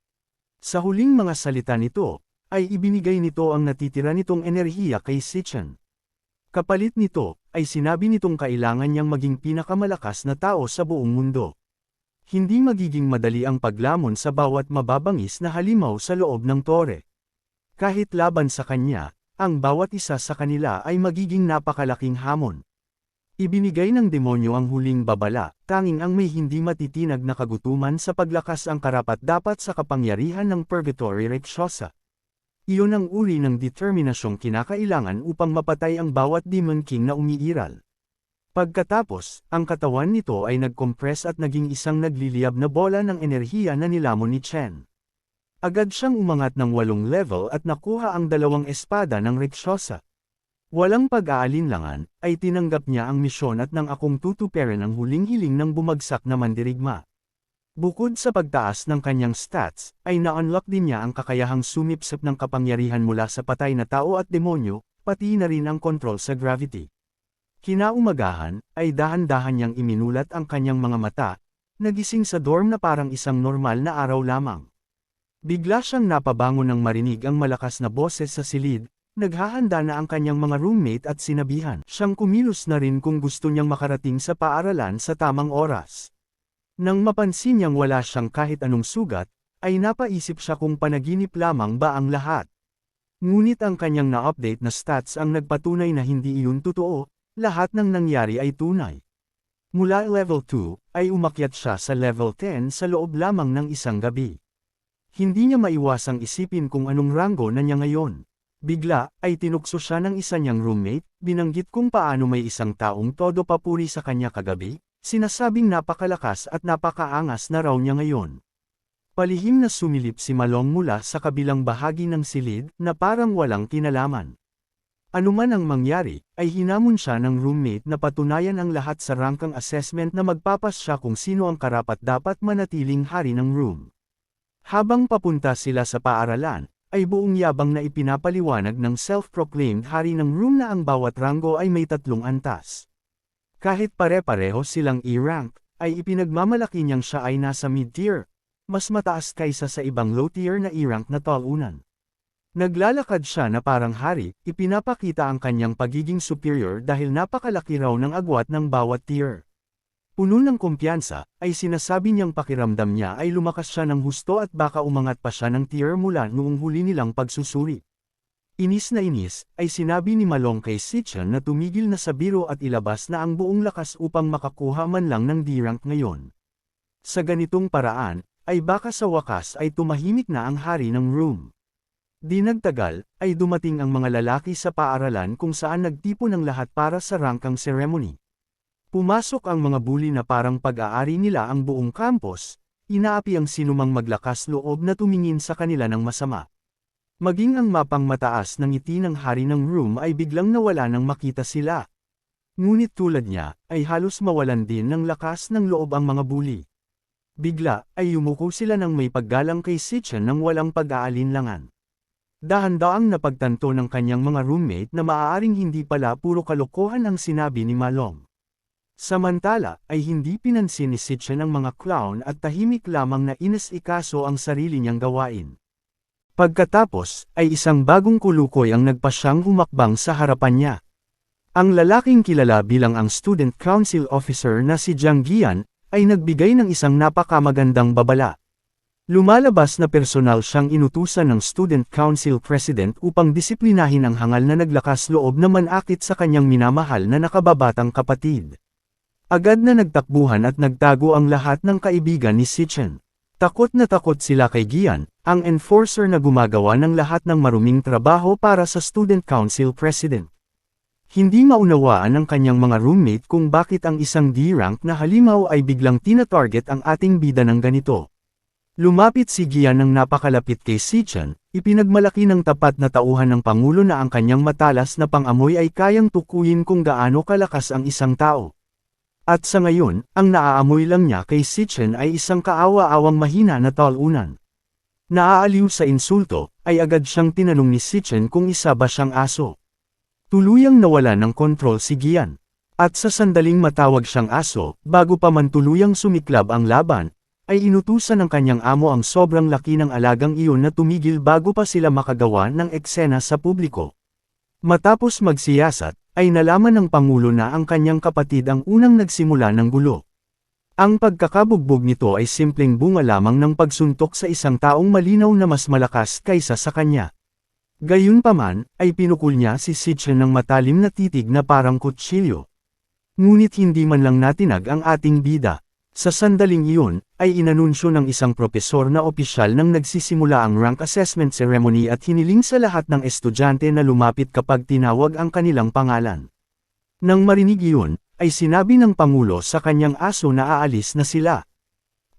S1: Sa huling mga salita nito, ay ibinigay nito ang natitira nitong enerhiya kay si Chen. Kapalit nito, ay sinabi nitong kailangan niyang maging pinakamalakas na tao sa buong mundo. Hindi magiging madali ang paglamon sa bawat mababangis na halimaw sa loob ng tore. Kahit laban sa kanya, ang bawat isa sa kanila ay magiging napakalaking hamon. Ibinigay ng demonyo ang huling babala, tanging ang may hindi matitinag na kagutuman sa paglakas ang karapat-dapat sa kapangyarihan ng Purgatory Rakshasa. Iyon ang uri ng determinasyong kinakailangan upang mapatay ang bawat Demon King na umiiral. Pagkatapos, ang katawan nito ay nag-compress at naging isang nagliliyab na bola ng enerhiya na nilamon ni Chen. Agad siyang umangat ng 8 level at nakuha ang 2 espada ng Rakshasa. Walang pag-aalinlangan, ay tinanggap niya ang misyon at nang akong tutuperin ang huling hiling ng bumagsak na mandirigma. Bukod sa pagtaas ng kanyang stats, ay na-unlock din niya ang kakayahang sumipsip ng kapangyarihan mula sa patay na tao at demonyo, pati na rin ang kontrol sa gravity. Kinaumagahan, ay dahan-dahan niyang iminulat ang kanyang mga mata, nagising sa dorm na parang isang normal na araw lamang. Bigla siyang napabangon nang marinig ang malakas na boses sa silid, naghahanda na ang kanyang mga roommate at sinabihan siyang kumilos na rin kung gusto niyang makarating sa paaralan sa tamang oras. Nang mapansin niyang wala siyang kahit anong sugat, ay napaisip siya kung panaginip lamang ba ang lahat. Ngunit ang kanyang na-update na stats ang nagpatunay na hindi iyon totoo, lahat ng nangyari ay tunay. Mula level 2, ay umakyat siya sa level 10 sa loob lamang ng isang gabi. Hindi niya maiwasang isipin kung anong ranggo na niya ngayon. Bigla, ay tinukso siya ng isa niyang roommate, binanggit kung paano may isang taong todo papuri sa kanya kagabi. Sinasabing napakalakas at napakaangas na raw niya ngayon. Palihim na sumilip si Malong mula sa kabilang bahagi ng silid na parang walang kinalaman. Anuman ang mangyari, ay hinamon siya ng roommate na patunayan ang lahat sa rangkang assessment na magpapas siya kung sino ang karapat-dapat manatiling hari ng room. Habang papunta sila sa paaralan, ay buong yabang na ipinapaliwanag ng self-proclaimed hari ng room na ang bawat ranggo ay may 3 antas. Kahit pare-pareho silang E-rank, ay ipinagmamalaki niyang siya ay nasa mid-tier, mas mataas kaysa sa ibang low-tier na E-rank na talunan. Naglalakad siya na parang hari, ipinapakita ang kanyang pagiging superior dahil napakalaki raw ng agwat ng bawat tier. Puno ng kumpiyansa, ay sinasabi niyang pakiramdam niya ay lumakas siya ng husto at baka umangat pa siya ng tier mula noong huli nilang pagsusuri. Inis na inis, ay sinabi ni Malong kay si Chen na tumigil na sa biro at ilabas na ang buong lakas upang makakuha man lang ng D-rank ngayon. Sa ganitong paraan, ay baka sa wakas ay tumahimik na ang hari ng room. Di nagtagal, ay dumating ang mga lalaki sa paaralan kung saan nagtipon ang lahat para sa rangkang ceremony. Pumasok ang mga bully na parang pag-aari nila ang buong campus, inaapi ang sinumang maglakas loob na tumingin sa kanila ng masama. Maging ang mapang mataas ng ngiti ng hari ng room ay biglang nawala nang makita sila. Ngunit tulad niya, ay halos mawalan din ng lakas ng loob ang mga bully. Bigla, ay yumuko sila ng may paggalang kay si Chen nang walang pag-aalinlangan. Dahan-daang napagtanto ng kanyang mga roommate na maaaring hindi pala puro kalokohan ang sinabi ni Malong. Samantala, ay hindi pinansin ni Sitchin ang mga clown at tahimik lamang na inas-ikaso ang sarili niyang gawain. Pagkatapos, ay isang bagong kulukoy ang nagpasyang humakbang sa harapan niya. Ang lalaking kilala bilang ang Student Council Officer na si Jiang Gian, ay nagbigay ng isang napakamagandang babala. Lumalabas na personal siyang inutusan ng Student Council President upang disiplinahin ang hangal na naglakas loob na manakit sa kanyang minamahal na nakababatang kapatid. Agad na nagtakbuhan at nagtago ang lahat ng kaibigan ni Sitchin. Takot na takot sila kay Gian, ang enforcer na gumagawa ng lahat ng maruming trabaho para sa Student Council President. Hindi maunawaan ng kanyang mga roommate kung bakit ang isang D-rank na halimaw ay biglang tina-target ang ating bida ng ganito. Lumapit si Gian ng napakalapit kay Sitchin, ipinagmalaki ng tapat na tauhan ng Pangulo na ang kanyang matalas na pang-amoy ay kayang tukuyin kung gaano kalakas ang isang tao. At sa ngayon, ang naaamoy lang niya kay Sitchin ay isang kaawa-awang mahina na talunan. Naaaliw sa insulto, ay agad siyang tinanong ni Sitchin kung isa ba siyang aso. Tuluyang nawala ng kontrol si Gian. At sa sandaling matawag siyang aso, bago pa man tuluyang sumiklab ang laban, ay inutusan ng kanyang amo ang sobrang laki ng alagang iyon na tumigil bago pa sila makagawa ng eksena sa publiko. Matapos magsiyasat, ay nalaman ng Pangulo na ang kanyang kapatid ang unang nagsimula ng gulo. Ang pagkakabugbog nito ay simpleng bunga lamang ng pagsuntok sa isang taong malinaw na mas malakas kaysa sa kanya. Gayunpaman, ay pinukul niya si Sitchin ng matalim na titig na parang kutsilyo. Ngunit hindi man lang natinag ang ating bida. Sa sandaling iyon, ay inanunsyo ng isang propesor na opisyal nang nagsisimula ang rank assessment ceremony at hiniling sa lahat ng estudyante na lumapit kapag tinawag ang kanilang pangalan. Nang marinig iyon, ay sinabi ng Pangulo sa kanyang aso na aalis na sila.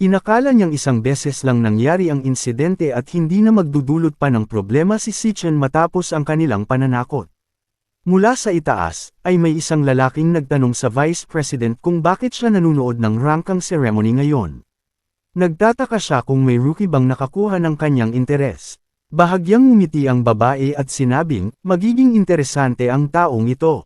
S1: Inakala niyang isang beses lang nangyari ang insidente at hindi na magdudulot pa ng problema si Sitchin matapos ang kanilang pananakot. Mula sa itaas, ay may isang lalaking nagtanong sa Vice President kung bakit siya nanunood ng ranking ceremony ngayon. Nagtataka siya kung may rookie bang nakakuha ng kanyang interes. Bahagyang ngumiti ang babae at sinabing, magiging interesante ang taong ito.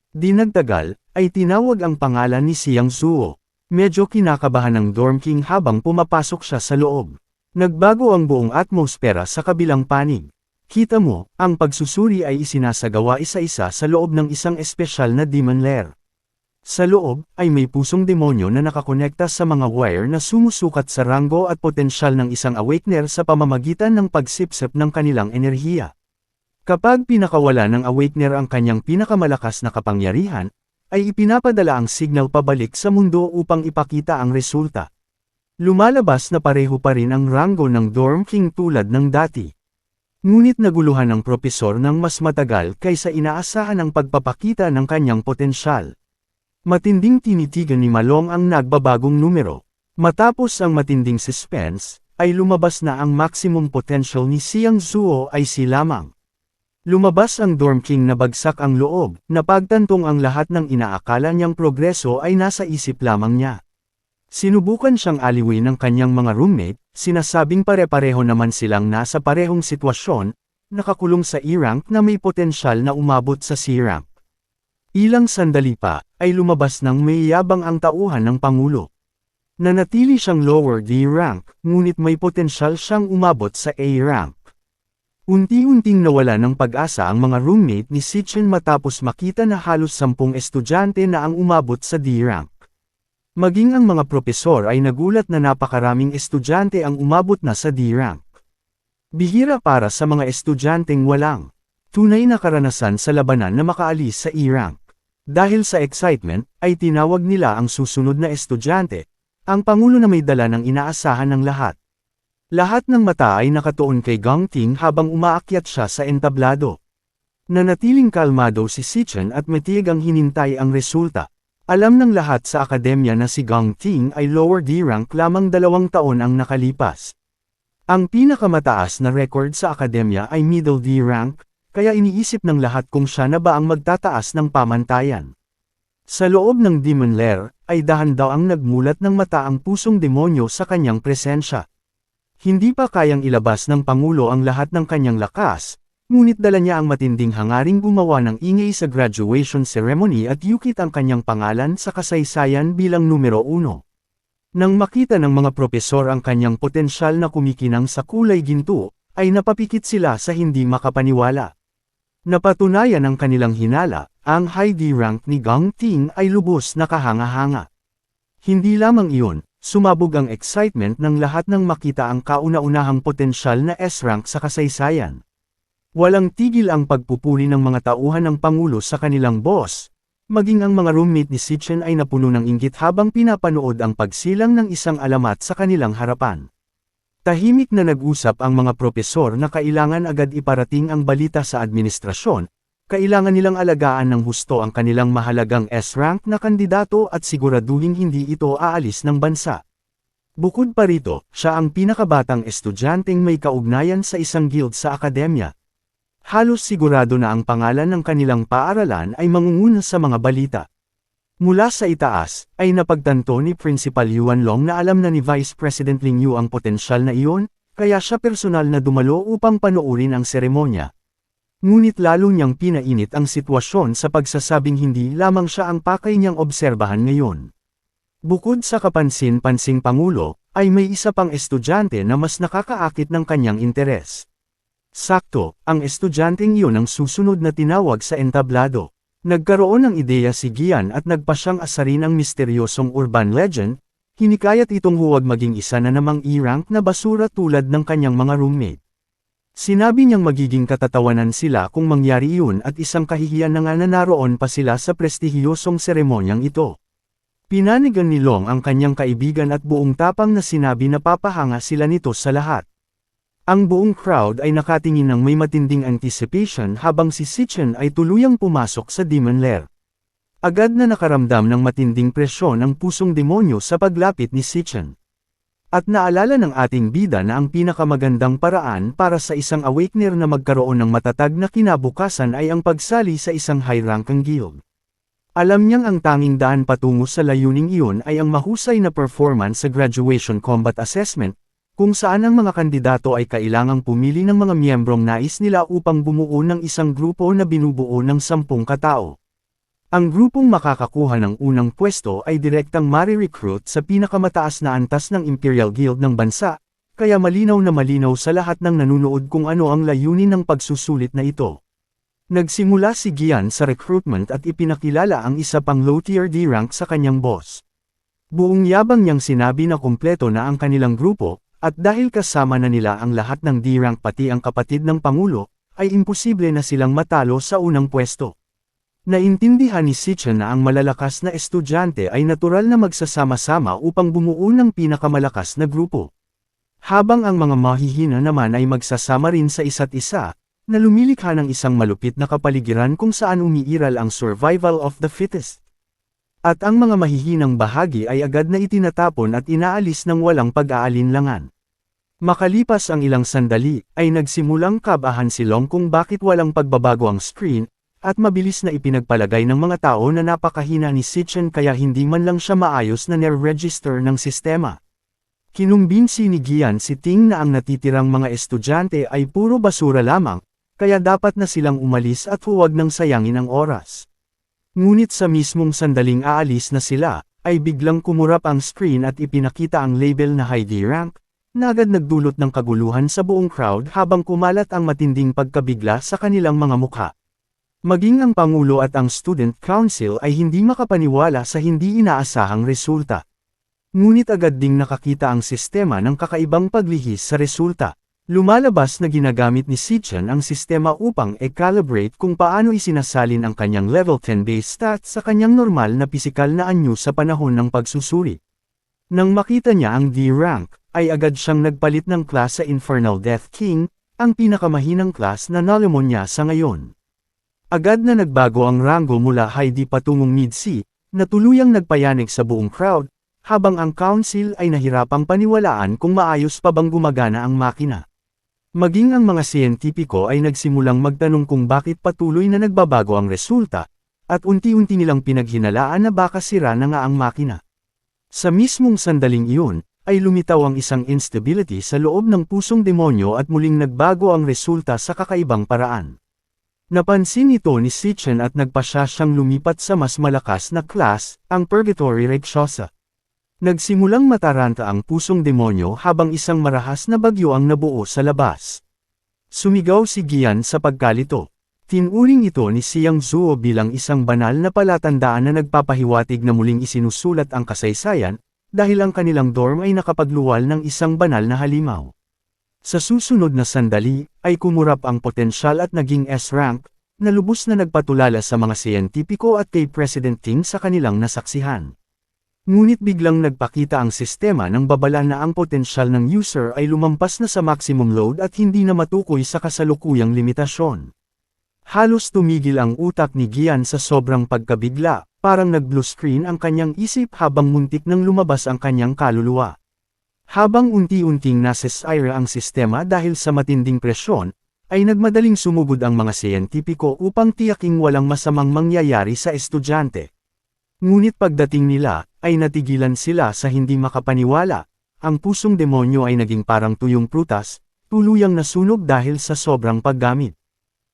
S1: Di nagtagal, ay tinawag ang pangalan ni Xiang Zuo. Medyo kinakabahan ng dorm king habang pumapasok siya sa loob. Nagbago ang buong atmosfera sa kabilang panig. Kita mo, ang pagsusuri ay isinasagawa isa-isa sa loob ng isang espesyal na demon lair. Sa loob, ay may pusong demonyo na nakakonekta sa mga wire na sumusukat sa ranggo at potensyal ng isang awakener sa pamamagitan ng pagsipsip ng kanilang enerhiya. Kapag pinakawala ng awakener ang kanyang pinakamalakas na kapangyarihan, ay ipinapadala ang signal pabalik sa mundo upang ipakita ang resulta. Lumalabas na pareho pa rin ang ranggo ng Dorm King tulad ng dati. Ngunit naguluhan ng propesor ng mas matagal kaysa inaasahan ang pagpapakita ng kanyang potensyal. Matinding tinitigan ni Malong ang nagbabagong numero. Matapos ang matinding suspense, ay lumabas na ang maximum potential ni Xiang Zuo ay si lamang. Lumabas ang Dorm King na bagsak ang loob, napagtantong ang lahat ng inaakala niyang progreso ay nasa isip lamang niya. Sinubukan siyang aliwin ng kanyang mga roommate, sinasabing pare-pareho naman silang nasa parehong sitwasyon, nakakulong sa E-rank na may potensyal na umabot sa C-rank. Ilang sandali pa, ay lumabas ng may yabang ang tauhan ng Pangulo. Nanatili siyang lower D-rank, ngunit may potensyal siyang umabot sa A-rank. Unti-unting nawala ng pag-asa ang mga roommate ni Sitchin matapos makita na halos 10 estudyante na ang umabot sa D-rank. Maging ang mga propesor ay nagulat na napakaraming estudyante ang umabot na sa D-rank. Bihira para sa mga estudyanteng walang tunay na karanasan sa labanan na makaalis sa E-rank. Dahil sa excitement, ay tinawag nila ang susunod na estudyante, ang Pangulo na may dala ng inaasahan ng lahat. Lahat ng mata ay nakatuon kay Gang Ting habang umaakyat siya sa entablado. Nanatiling kalmado si Sitchin at matiyag ang hinintay ang resulta. Alam ng lahat sa akademya na si Gang Ting ay lower D-rank lamang 2 taon ang nakalipas. Ang pinakamataas na record sa akademya ay middle D-rank, kaya iniisip ng lahat kung siya na ba ang magtataas ng pamantayan. Sa loob ng Demon Lair, ay dahan-daw ang nagmulat ng mata ang pusong demonyo sa kanyang presensya. Hindi pa kayang ilabas ng Pangulo ang lahat ng kanyang lakas, Ngunit dala niya ang matinding hangaring gumawa ng ingay sa graduation ceremony at yukit ang kanyang pangalan sa kasaysayan bilang numero 1. Nang makita ng mga propesor ang kanyang potensyal na kumikinang sa kulay ginto, ay napapikit sila sa hindi makapaniwala. Napatunayan ng kanilang hinala, ang high D rank ni Gang Ting ay lubos na kahanga-hanga. Hindi lamang iyon, sumabog ang excitement ng lahat nang makita ang kauna-unahang potensyal na S rank sa kasaysayan. Walang tigil ang pagpupuri ng mga tauhan ng Pangulo sa kanilang boss, maging ang mga roommate ni Si Chen ay napuno ng inggit habang pinapanood ang pagsilang ng isang alamat sa kanilang harapan. Tahimik na nag-usap ang mga propesor na kailangan agad iparating ang balita sa administrasyon, kailangan nilang alagaan ng husto ang kanilang mahalagang S-rank na kandidato at siguraduhin hindi ito aalis ng bansa. Bukod pa rito, siya ang pinakabatang estudyanteng may kaugnayan sa isang guild sa akademya. Halos sigurado na ang pangalan ng kanilang paaralan ay mangunguna sa mga balita. Mula sa itaas, ay napagtanto ni Principal Yuan Long na alam na ni Vice President Ling Yu ang potensyal na iyon, kaya siya personal na dumalo upang panoorin ang seremonya. Ngunit lalo niyang pinainit ang sitwasyon sa pagsasabing hindi lamang siya ang pakay niyang obserbahan ngayon. Bukod sa kapansin-pansing Pangulo, ay may isa pang estudyante na mas nakakaakit ng kanyang interes. Sakto, ang estudyanteng iyon ang susunod na tinawag sa entablado. Nagkaroon ng ideya si Gian at nagpa siyang asarin ang misteryosong urban legend, hinikayat itong huwag maging isa na namang E-rank na basura tulad ng kanyang mga roommate. Sinabi niyang magiging katatawanan sila kung mangyari iyon at isang kahihiyan na nga na naroon pa sila sa prestihiyosong seremonyang ito. Pinanigan ni Long ang kanyang kaibigan at buong tapang na sinabi na papahanga sila nito sa lahat. Ang buong crowd ay nakatingin ng may matinding anticipation habang si Si Chen ay tuluyang pumasok sa Demon Lair. Agad na nakaramdam ng matinding presyon ang pusong demonyo sa paglapit ni Si Chen. At naalala ng ating bida na ang pinakamagandang paraan para sa isang awakener na magkaroon ng matatag na kinabukasan ay ang pagsali sa isang high-ranking guild. Alam niyang ang tanging daan patungo sa layuning iyon ay ang mahusay na performance sa graduation combat assessment, kung saan ang mga kandidato ay kailangang pumili ng mga miyembrong nais nila upang bumuo ng isang grupo na binubuo ng 10 katao. Ang grupong makakakuha ng unang pwesto ay direktang mare-recruit sa pinakamataas na antas ng Imperial Guild ng bansa, kaya malinaw na malinaw sa lahat ng nanunood kung ano ang layunin ng pagsusulit na ito. Nagsimula si Gian sa recruitment at ipinakilala ang isa pang low-tier D rank sa kanyang boss. Buong yabang niyang sinabi na kumpleto na ang kanilang grupo, at dahil kasama na nila ang lahat ng D-rank pati ang kapatid ng Pangulo, ay imposible na silang matalo sa unang pwesto. Naintindihan ni Si Chen na ang malalakas na estudyante ay natural na magsasama-sama upang bumuo ng pinakamalakas na grupo. Habang ang mga mahihina naman ay magsasama rin sa isa't isa, na lumilikha ng isang malupit na kapaligiran kung saan umiiral ang survival of the fittest. At ang mga mahihinang bahagi ay agad na itinatapon at inaalis ng walang pag-aalinlangan. Makalipas ang ilang sandali, ay nagsimulang kabahan si Long kung bakit walang pagbabago ang screen, at mabilis na ipinagpalagay ng mga tao na napakahina ni Si Chen kaya hindi man lang siya maayos na nire-register ng sistema. Kinumbinsi ni Gian si Ting na ang natitirang mga estudyante ay puro basura lamang, kaya dapat na silang umalis at huwag nang sayangin ang oras. Ngunit sa mismong sandaling aalis na sila, ay biglang kumurap ang screen at ipinakita ang label na high D rank, na agad nagdulot ng kaguluhan sa buong crowd habang kumalat ang matinding pagkabigla sa kanilang mga mukha. Maging ang Pangulo at ang Student Council ay hindi makapaniwala sa hindi inaasahang resulta. Ngunit agad ding nakakita ang sistema ng kakaibang paglihis sa resulta. Lumalabas na ginagamit ni Si Chen ang sistema upang e-calibrate kung paano isinasalin ang kanyang level 10 base stats sa kanyang normal na pisikal na anyo sa panahon ng pagsusuri. Nang makita niya ang D-rank, ay agad siyang nagpalit ng class sa Infernal Death King, ang pinakamahinang class na nalamon niya sa ngayon. Agad na nagbago ang rango mula High D patungong Mid C, na tuluyang nagpayanig sa buong crowd, habang ang council ay nahirapang paniwalaan kung maayos pa bang gumagana ang makina. Maging ang mga siyentipiko ay nagsimulang magtanong kung bakit patuloy na nagbabago ang resulta, at unti-unti nilang pinaghinalaan na baka sira na nga ang makina. Sa mismong sandaling iyon, ay lumitaw ang isang instability sa loob ng pusong demonyo at muling nagbago ang resulta sa kakaibang paraan. Napansin ito ni Sitchin at nagpasya siyang lumipat sa mas malakas na class, ang Purgatory Rakshasa. Nagsimulang mataranta ang pusong demonyo habang isang marahas na bagyo ang nabuo sa labas. Sumigaw si Gian sa pagkalito. Tinuring ito ni Siang Zuo bilang isang banal na palatandaan na nagpapahiwatig na muling isinusulat ang kasaysayan, dahil ang kanilang dorm ay nakapagluwal ng isang banal na halimaw. Sa susunod na sandali, ay kumurap ang potensyal at naging S-rank, na lubos na nagpatulala sa mga siyentipiko at kay President Ting sa kanilang nasaksihan. Ngunit biglang nagpakita ang sistema ng babala na ang potensyal ng user ay lumampas na sa maximum load at hindi na matukoy sa kasalukuyang limitasyon. Halos tumigil ang utak ni Gian sa sobrang pagkabigla, parang nag-blue screen ang kanyang isip habang muntik nang lumabas ang kanyang kaluluwa. Habang unti-unting nasesira ang sistema dahil sa matinding presyon, ay nagmadaling sumugod ang mga siyentipiko upang tiyaking walang masamang mangyayari sa estudyante. Ngunit pagdating nila, ay natigilan sila sa hindi makapaniwala. Ang pusong demonyo ay naging parang tuyong prutas, tuluyang nasunog dahil sa sobrang paggamit.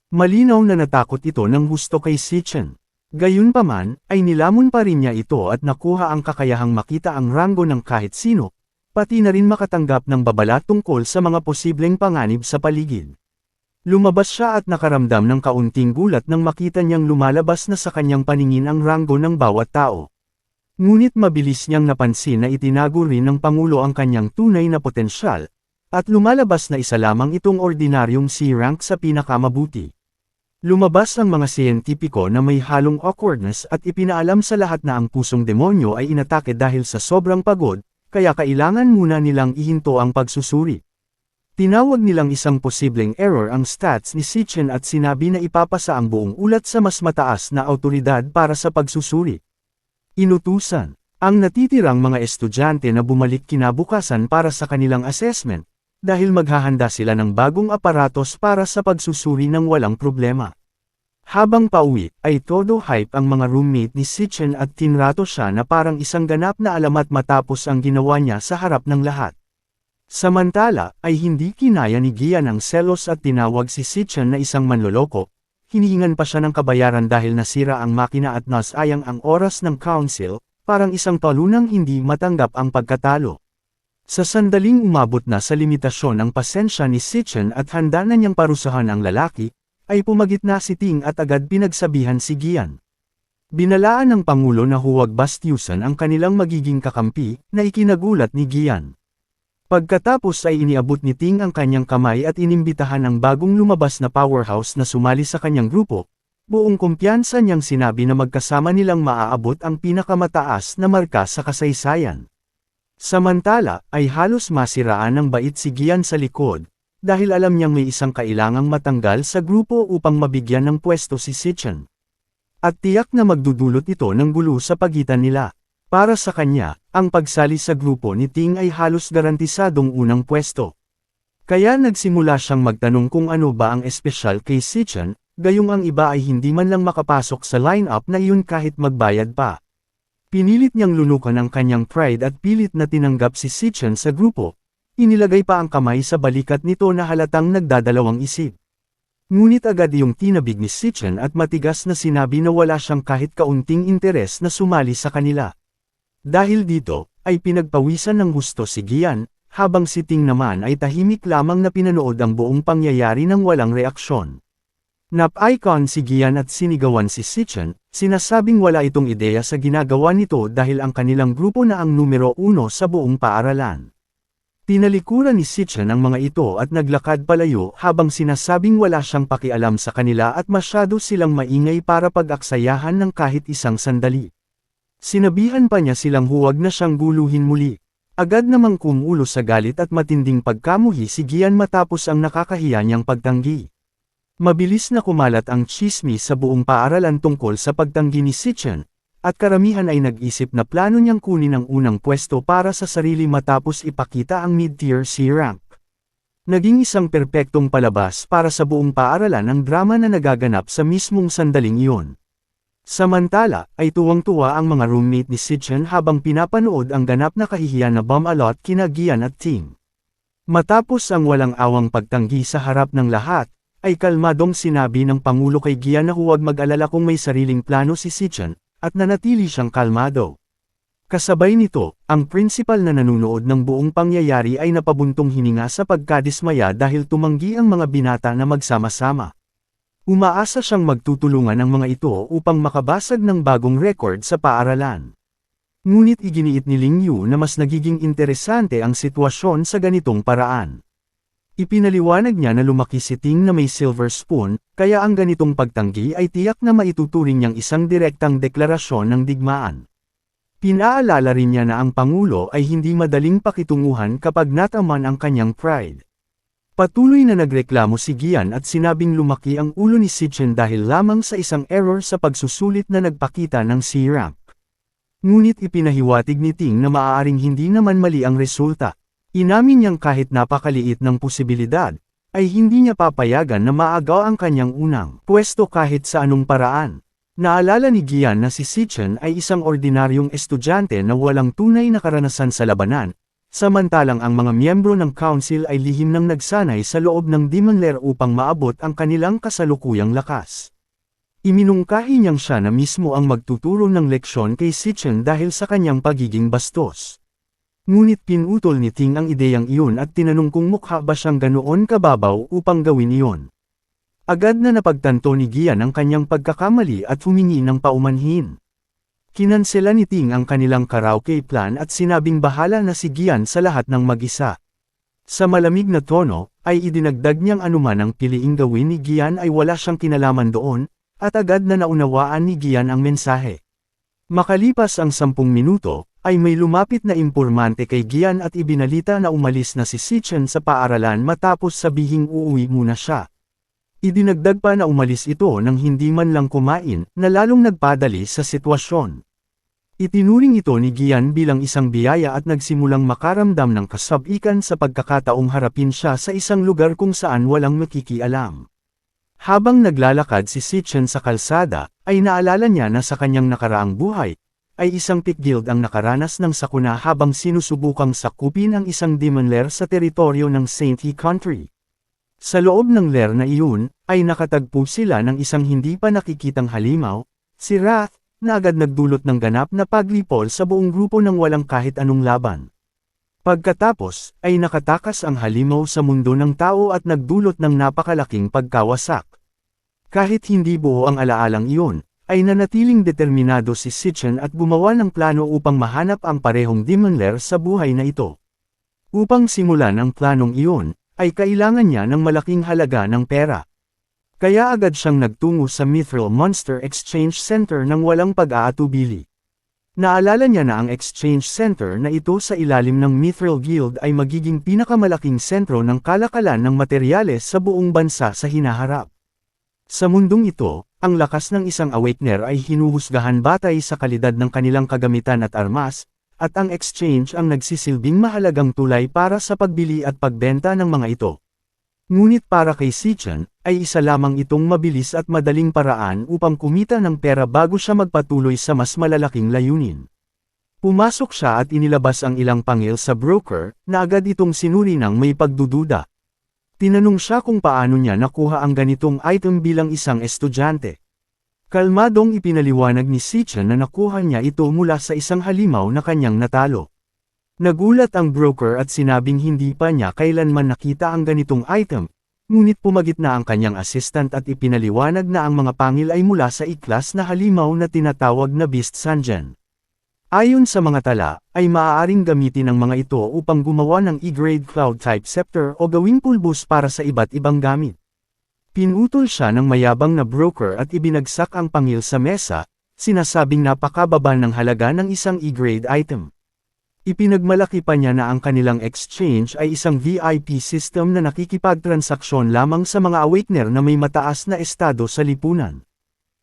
S1: Malinaw na natakot ito ng husto kay Sitchin. Gayunpaman, ay nilamon pa rin niya ito at nakuha ang kakayahang makita ang ranggo ng kahit sino, pati na rin makatanggap ng babala tungkol sa mga posibleng panganib sa paligid. Lumabas siya at nakaramdam ng kaunting gulat nang makita niyang lumalabas na sa kanyang paningin ang ranggo ng bawat tao. Ngunit mabilis niyang napansin na itinago rin ng Pangulo ang kanyang tunay na potensyal, at lumalabas na isa lamang itong ordinaryong C-rank sa pinakamabuti. Lumabas ang mga siyentipiko na may halong awkwardness at ipinaalam sa lahat na ang pusong demonyo ay inatake dahil sa sobrang pagod, kaya kailangan muna nilang ihinto ang pagsusuri. Tinawag nilang isang posibleng error ang stats ni Sitchin at sinabi na ipapasa ang buong ulat sa mas mataas na awtoridad para sa pagsusuri. Inutusan ang natitirang mga estudyante na bumalik kinabukasan para sa kanilang assessment, dahil maghahanda sila ng bagong aparatos para sa pagsusuri ng walang problema. Habang pauwi, ay todo hype ang mga roommate ni Sitchin at tinrato siya na parang isang ganap na alamat matapos ang ginawa niya sa harap ng lahat. Samantala, ay hindi kinaya ni Gian ang selos at tinawag si Sitchin na isang manloloko, hinihingan pa siya ng kabayaran dahil nasira ang makina at nasayang ang oras ng council, parang isang talunang hindi matanggap ang pagkatalo. Sa sandaling umabot na sa limitasyon ang pasensya ni Sitchin at handa na niyang parusahan ang lalaki, ay pumagitna si Ting at agad pinagsabihan si Gian. Binalaan ng Pangulo na huwag bastyusan ang kanilang magiging kakampi, na ikinagulat ni Gian. Pagkatapos ay iniabot ni Ting ang kanyang kamay at inimbitahan ang bagong lumabas na powerhouse na sumali sa kanyang grupo, buong kumpiyansa niyang sinabi na magkasama nilang maaabot ang pinakamataas na marka sa kasaysayan. Samantala, ay halos masiraan ng bait si Gian sa likod, dahil alam niyang may isang kailangang matanggal sa grupo upang mabigyan ng pwesto si Sitchin. At tiyak na magdudulot ito ng gulo sa pagitan nila. Para sa kanya, ang pagsali sa grupo ni Ting ay halos garantisadong unang pwesto. Kaya nagsimula siyang magtanong kung ano ba ang espesyal kay Sitchin, gayong ang iba ay hindi man lang makapasok sa lineup na iyon kahit magbayad pa. Pinilit niyang lunukan ang kanyang pride at pilit na tinanggap si Sitchin sa grupo. Inilagay pa ang kamay sa balikat nito na halatang nagdadalawang isip. Ngunit agad iyong tinabig ni Sitchin at matigas na sinabi na wala siyang kahit kaunting interes na sumali sa kanila. Dahil dito, ay pinagpawisan ng gusto si Gian, habang si Ting naman ay tahimik lamang na pinanood ang buong pangyayari ng walang reaksyon. Nap-icon si Gian at sinigawan si Sitchin, sinasabing wala itong ideya sa ginagawa nito dahil ang kanilang grupo na ang numero 1 sa buong paaralan. Tinalikuran ni Sitchin ang mga ito at naglakad palayo habang sinasabing wala siyang pakialam sa kanila at masyado silang maingay para pag-aksayahan ng kahit isang sandali. Sinabihan pa niya silang huwag na siyang guluhin muli. Agad namang kumulo sa galit at matinding pagkamuhi si Gian matapos ang nakakahiya niyang pagtanggi. Mabilis na kumalat ang tsismis sa buong paaralan tungkol sa pagtanggi ni Sitchin, at karamihan ay nag-isip na plano niyang kunin ang unang pwesto para sa sarili matapos ipakita ang mid-tier C rank. Naging isang perpektong palabas para sa buong paaralan ang drama na nagaganap sa mismong sandaling iyon. Samantala, ay tuwang-tuwa ang mga roommate ni Sitchin habang pinapanood ang ganap na kahihiyan na bomb-alot kina Gian at Ting. Matapos ang walang awang pagtanggi sa harap ng lahat, ay kalmadong sinabi ng Pangulo kay Gian na huwag mag-alala kung may sariling plano si Sitchin, at nanatili siyang kalmado. Kasabay nito, ang principal na nanunood ng buong pangyayari ay napabuntong hininga sa pagkadismaya dahil tumanggi ang mga binata na magsama-sama. Umaasa siyang magtutulungan ang mga ito upang makabasag ng bagong record sa paaralan. Ngunit iginiit ni Ling Yu na mas nagiging interesante ang sitwasyon sa ganitong paraan. Ipinaliwanag niya na lumaki si Ting na may silver spoon, kaya ang ganitong pagtanggi ay tiyak na maituturing niyang isang direktang deklarasyon ng digmaan. Pinaalala rin niya na ang Pangulo ay hindi madaling pakitunguhan kapag nataman ang kanyang pride. Patuloy na nagreklamo si Gian at sinabing lumaki ang ulo ni Sitchin dahil lamang sa isang error sa pagsusulit na nagpakita ng C-rank. Ngunit ipinahiwatig ni Ting na maaaring hindi naman mali ang resulta. Inamin niyang kahit napakaliit ng posibilidad, ay hindi niya papayagan na maagaw ang kanyang unang pwesto kahit sa anong paraan. Naalala ni Gian na si Sitchin ay isang ordinaryong estudyante na walang tunay na karanasan sa labanan, samantalang ang mga miyembro ng council ay lihim nang nagsanay sa loob ng Demon Lair upang maabot ang kanilang kasalukuyang lakas. Iminungkahi niyang siya na mismo ang magtuturo ng leksyon kay Sitchin dahil sa kanyang pagiging bastos. Ngunit pinutol ni Ting ang ideyang iyon at tinanong kung mukha ba siyang ganoon kababaw upang gawin iyon. Agad na napagtanto ni Gian ang kanyang pagkakamali at humingi ng paumanhin. Kinansela ni Ting ang kanilang karaoke plan at sinabing bahala na si Gian sa lahat ng mag-isa. Sa malamig na tono, ay idinagdag niyang anuman ang piliing gawin ni Gian ay wala siyang kinalaman doon, at agad na naunawaan ni Gian ang mensahe. Makalipas ang 10 minuto, ay may lumapit na impormante kay Gian at ibinalita na umalis na si Sitchin sa paaralan matapos sabihing uuwi muna siya. Idinagdag pa na umalis ito nang hindi man lang kumain, na lalong nagpadali sa sitwasyon. Itinuring ito ni Gian bilang isang biyaya at nagsimulang makaramdam ng kasabikan sa pagkakataong harapin siya sa isang lugar kung saan walang makikialam. Habang naglalakad si Sitchin sa kalsada, ay naalala niya na sa kanyang nakaraang buhay, ay isang pit guild ang nakaranas ng sakuna habang sinusubukang sakupin ang isang demon lair sa teritoryo ng Saint He Country. Sa loob ng lair na iyon, ay nakatagpo sila ng isang hindi pa nakikitang halimaw, si Wrath, na agad nagdulot ng ganap na paglipol sa buong grupo ng walang kahit anong laban. Pagkatapos, ay nakatakas ang halimaw sa mundo ng tao at nagdulot ng napakalaking pagkawasak. Kahit hindi buo ang alaalang iyon, ay nanatiling determinado si Sitchin at gumawa ng plano upang mahanap ang parehong demon lair sa buhay na ito. Upang simulan ang planong iyon, ay kailangan niya ng malaking halaga ng pera. Kaya agad siyang nagtungo sa Mithril Monster Exchange Center nang walang pag-aatubili. Naalala niya na ang Exchange Center na ito sa ilalim ng Mithril Guild ay magiging pinakamalaking sentro ng kalakalan ng materyales sa buong bansa sa hinaharap. Sa mundong ito, ang lakas ng isang Awakener ay hinuhusgahan batay sa kalidad ng kanilang kagamitan at armas, at ang exchange ang nagsisilbing mahalagang tulay para sa pagbili at pagbenta ng mga ito. Ngunit para kay Sitchin, ay isa lamang itong mabilis at madaling paraan upang kumita ng pera bago siya magpatuloy sa mas malalaking layunin. Pumasok siya at inilabas ang ilang pangil sa broker, na agad itong sinuri ng may pagdududa. Tinanong siya kung paano niya nakuha ang ganitong item bilang isang estudyante. Kalmadong ipinaliwanag ni Sitchin na nakuha niya ito mula sa isang halimaw na kanyang natalo. Nagulat ang broker at sinabing hindi pa niya kailanman nakita ang ganitong item, ngunit pumagitna ang kanyang assistant at ipinaliwanag na ang mga pangil ay mula sa iklas na halimaw na tinatawag na Beast Sanjan. Ayon sa mga tala, ay maaaring gamitin ang mga ito upang gumawa ng E-grade Cloud-type scepter o gawing pulbos para sa iba't ibang gamit. Pinutol siya ng mayabang na broker at ibinagsak ang pangil sa mesa, sinasabing napakababa ng halaga ng isang E-grade item. Ipinagmalaki pa niya na ang kanilang exchange ay isang VIP system na nakikipagtransaksyon lamang sa mga Awakener na may mataas na estado sa lipunan.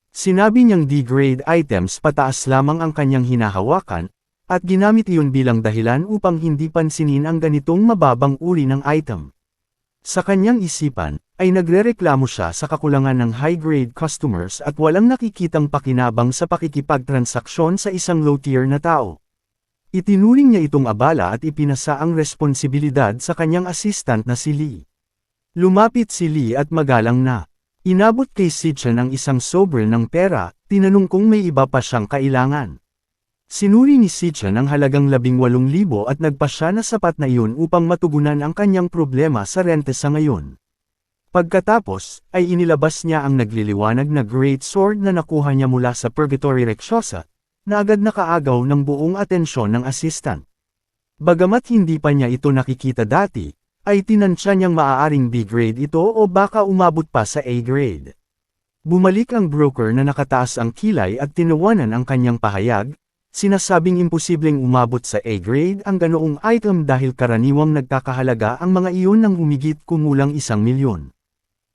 S1: Sinabi niyang D-grade items pataas lamang ang kanyang hinahawakan, at ginamit iyon bilang dahilan upang hindi pansinin ang ganitong mababang uri ng item. Sa kanyang isipan, ay nagrereklamo siya sa kakulangan ng high-grade customers at walang nakikitang pakinabang sa pakikipagtransaksyon sa isang low-tier na tao. Itinuring niya itong abala at ipinasa ang responsibilidad sa kanyang assistant na si Lee. Lumapit si Lee at magalang na. Inabot kay Sichan ang isang sobre ng pera, tinanong kung may iba pa siyang kailangan. Sinuri ni Sichan ang halagang 18,000 at nagpasya na sapat na iyon upang matugunan ang kanyang problema sa rente sa ngayon. Pagkatapos, ay inilabas niya ang nagliliwanag na great sword na nakuha niya mula sa Purgatory Reksosa, na agad nakaagaw ng buong atensyon ng assistant. Bagamat hindi pa niya ito nakikita dati, ay tinansya niyang maaaring B-grade ito o baka umabot pa sa A-grade. Bumalik ang broker na nakataas ang kilay at tinawanan ang kanyang pahayag, sinasabing imposibleng umabot sa A-grade ang ganoong item dahil karaniwang nagkakahalaga ang mga iyon ng humigit kumulang 1,000,000.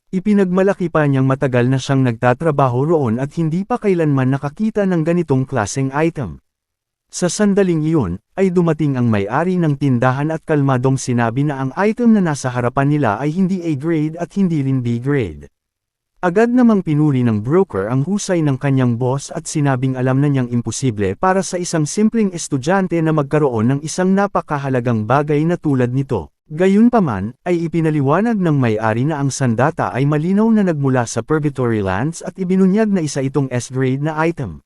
S1: Ipinagmalaki pa niyang matagal na siyang nagtatrabaho roon at hindi pa kailanman nakakita ng ganitong klaseng item. Sa sandaling iyon, ay dumating ang may-ari ng tindahan at kalmadong sinabi na ang item na nasa harapan nila ay hindi A-grade at hindi rin B-grade. Agad namang pinuri ng broker ang husay ng kanyang boss at sinabing alam na niyang imposible para sa isang simpleng estudyante na magkaroon ng isang napakahalagang bagay na tulad nito. Gayunpaman, ay ipinaliwanag ng may-ari na ang sandata ay malinaw na nagmula sa Purgatory Lands at ibinunyag na isa itong S-grade na item.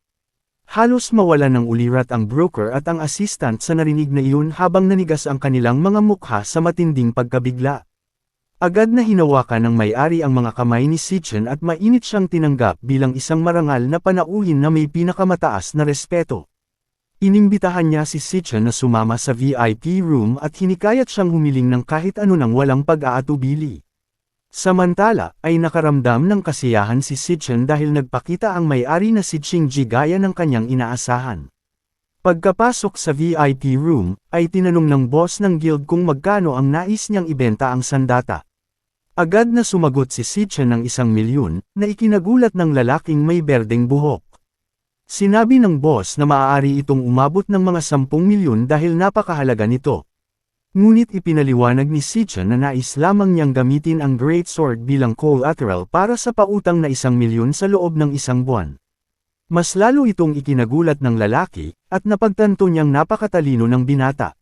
S1: Halos mawala ng ulirat ang broker at ang assistant sa narinig na iyon habang nanigas ang kanilang mga mukha sa matinding pagkabigla. Agad na hinawakan ng may-ari ang mga kamay ni Sichan at mainit siyang tinanggap bilang isang marangal na panauhin na may pinakamataas na respeto. Inimbitahan niya si Sichan na sumama sa VIP room at hinikayat siyang humiling ng kahit ano nang walang pag-aatubili. Samantala, ay nakaramdam ng kasiyahan si Sichan dahil nagpakita ang may-ari na si Chingji gaya ng kanyang inaasahan. Pagkapasok sa VIP room, ay tinanong ng boss ng guild kung magkano ang nais niyang ibenta ang sandata. Agad na sumagot si Sichan ng 1,000,000, na ikinagulat ng lalaking may berdeng buhok. Sinabi ng boss na maaari itong umabot ng mga 10,000,000 dahil napakahalaga nito. Ngunit ipinaliwanag ni Sichan na nais lamang niyang gamitin ang Great Sword bilang collateral para sa pautang na 1,000,000 sa loob ng isang buwan. Mas lalo itong ikinagulat ng lalaki, at napagtanto niyang napakatalino ng binata.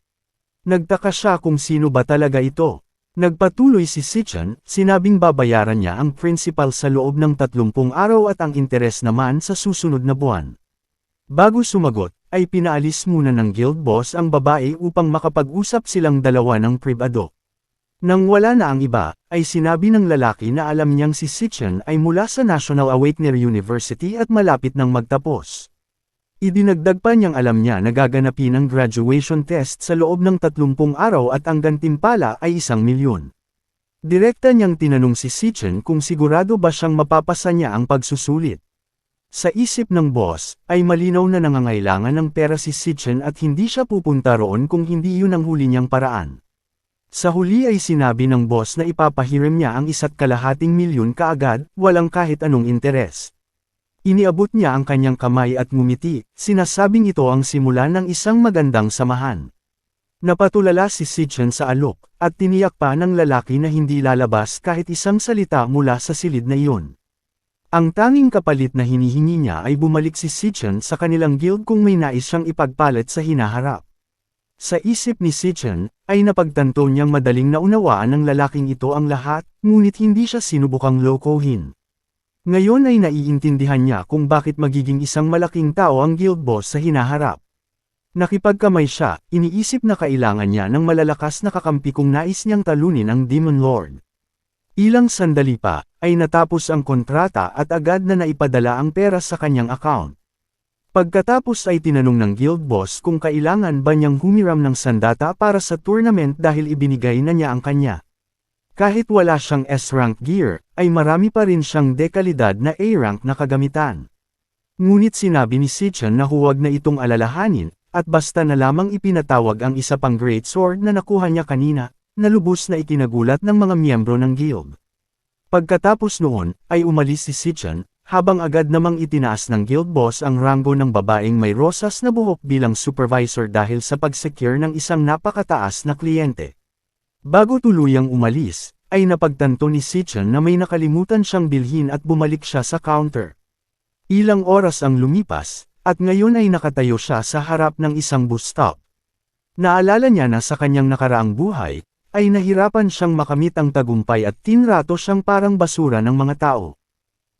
S1: Nagtaka siya kung sino ba talaga ito. Nagpatuloy si Sichan, sinabing babayaran niya ang principal sa loob ng 30 araw at ang interes naman sa susunod na buwan. Bago sumagot, ay pinaalis muna ng guild boss ang babae upang makapag-usap silang dalawa ng pribado. Nang wala na ang iba, ay sinabi ng lalaki na alam niyang si Sichan ay mula sa National Awakener University at malapit nang magtapos. Idinagdag pa niyang alam niya na gaganapin ang graduation test sa loob ng 30 araw at ang gantimpala ay 1,000,000. Direkta niyang tinanong si Sichan kung sigurado ba siyang mapapasa niya ang pagsusulit. Sa isip ng boss, ay malinaw na nangangailangan ng pera si Sichan at hindi siya pupunta roon kung hindi yun ang huli niyang paraan. Sa huli ay sinabi ng boss na ipapahiram niya ang 1,250,000 kaagad, walang kahit anong interes. Iniabot niya ang kanyang kamay at ngumiti, sinasabing ito ang simula ng isang magandang samahan. Napatulala si Sichan sa alok, at tiniyak pa ng lalaki na hindi lalabas kahit isang salita mula sa silid na iyon. Ang tanging kapalit na hinihingi niya ay bumalik si Sichan sa kanilang guild kung may nais siyang ipagpalit sa hinaharap. Sa isip ni Sichan, ay napagtanto niyang madaling naunawaan ng lalaking ito ang lahat, ngunit hindi siya sinubukang lokohin. Ngayon ay naiintindihan niya kung bakit magiging isang malaking tao ang guild boss sa hinaharap. Nakipagkamay siya, iniisip na kailangan niya ng malalakas na kakampi kung nais niyang talunin ang Demon Lord. Ilang sandali pa, ay natapos ang kontrata at agad na naipadala ang pera sa kanyang account. Pagkatapos ay tinanong ng guild boss kung kailangan ba niyang humiram ng sandata para sa tournament dahil ibinigay na niya ang kanya. Kahit wala siyang S-rank gear, ay marami pa rin siyang dekalidad na A-rank na kagamitan. Ngunit sinabi ni Sichan na huwag na itong alalahanin, at basta na lamang ipinatawag ang isa pang great sword na nakuha niya kanina, na lubos na ikinagulat ng mga miyembro ng guild. Pagkatapos noon, ay umalis si Sichan, habang agad namang itinaas ng guild boss ang ranggo ng babaeng may rosas na buhok bilang supervisor dahil sa pag-secure ng isang napakataas na kliyente. Bago tuluyang umalis, ay napagtanto ni Sichan na may nakalimutan siyang bilhin at bumalik siya sa counter. Ilang oras ang lumipas, at ngayon ay nakatayo siya sa harap ng isang bus stop. Naalala niya na sa kanyang nakaraang buhay, ay nahirapan siyang makamit ang tagumpay at tinrato siyang parang basura ng mga tao.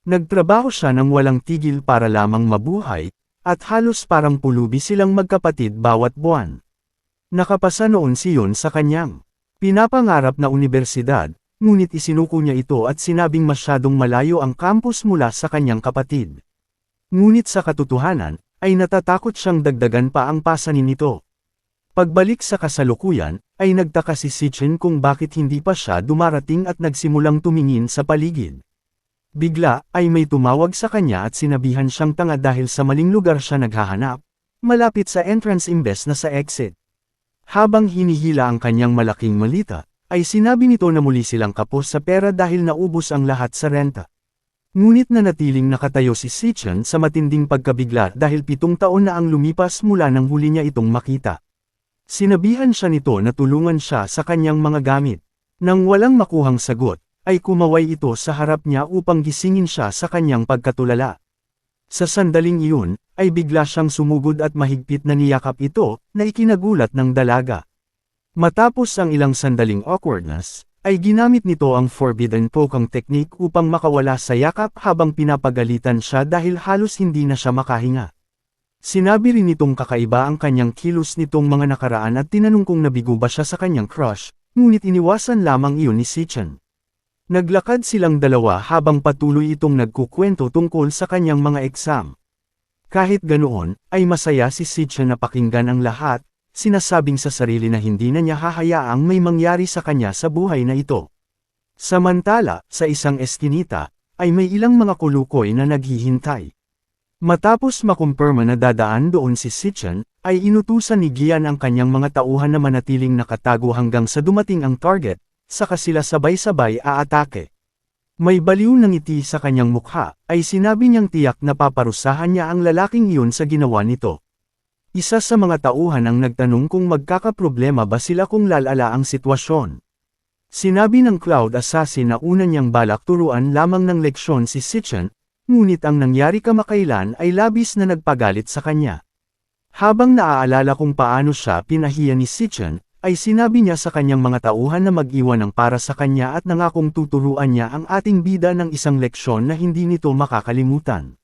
S1: Nagtrabaho siya ng walang tigil para lamang mabuhay, at halos parang pulubi silang magkapatid bawat buwan. Nakapasa noon si Yon sa kanyang pinapangarap na unibersidad, ngunit isinuko niya ito at sinabing masyadong malayo ang campus mula sa kanyang kapatid. Ngunit sa katotohanan, ay natatakot siyang dagdagan pa ang pasanin nito. Pagbalik sa kasalukuyan, ay nagtaka si Sichan kung bakit hindi pa siya dumarating at nagsimulang tumingin sa paligid. Bigla, ay may tumawag sa kanya at sinabihan siyang tanga dahil sa maling lugar siya naghahanap, malapit sa entrance imbes na sa exit. Habang hinihila ang kanyang malaking malita, ay sinabi nito na muli silang kapos sa pera dahil naubos ang lahat sa renta. Ngunit nanatiling nakatayo si Sichan sa matinding pagkabigla dahil 7 taon na ang lumipas mula nang huli niya itong makita. Sinabihan siya nito na tulungan siya sa kanyang mga gamit. Nang walang makuhang sagot, ay kumaway ito sa harap niya upang gisingin siya sa kanyang pagkatulala. Sa sandaling iyon, ay bigla siyang sumugod at mahigpit na niyakap ito, na ikinagulat ng dalaga. Matapos ang ilang sandaling awkwardness, ay ginamit nito ang forbidden pokang technique upang makawala sa yakap habang pinapagalitan siya dahil halos hindi na siya makahinga. Sinabi rin nitong kakaiba ang kanyang kilos nitong mga nakaraan at tinanong kung nabigo ba siya sa kanyang crush, ngunit iniwasan lamang iyon ni Sichan. Naglakad silang dalawa habang patuloy itong nagkukwento tungkol sa kanyang mga exam. Kahit ganoon, ay masaya si Sichan na pakinggan ang lahat, sinasabing sa sarili na hindi na niya hahayaang may mangyari sa kanya sa buhay na ito. Samantala, sa isang eskinita, ay may ilang mga kulukoy na naghihintay. Matapos makumpirma na dadaan doon si Sichan, ay inutusan ni Gian ang kanyang mga tauhan na manatiling nakatago hanggang sa dumating ang target, saka sila sabay-sabay aatake. May baliw na ngiti sa kanyang mukha, ay sinabi niyang tiyak na paparusahan niya ang lalaking iyon sa ginawa nito. Isa sa mga tauhan ang nagtanong kung magkakaproblema ba sila kung lalala ang sitwasyon. Sinabi ng Cloud Assassin na una niyang balak turuan lamang ng leksyon si Sichan, ngunit ang nangyari kamakailan ay labis na nagpagalit sa kanya. Habang naaalala kung paano siya pinahiya ni Sichan, ay sinabi niya sa kanyang mga tauhan na mag-iwan ng para sa kanya at nangakong tuturuan niya ang ating bida ng isang leksyon na hindi nito makakalimutan.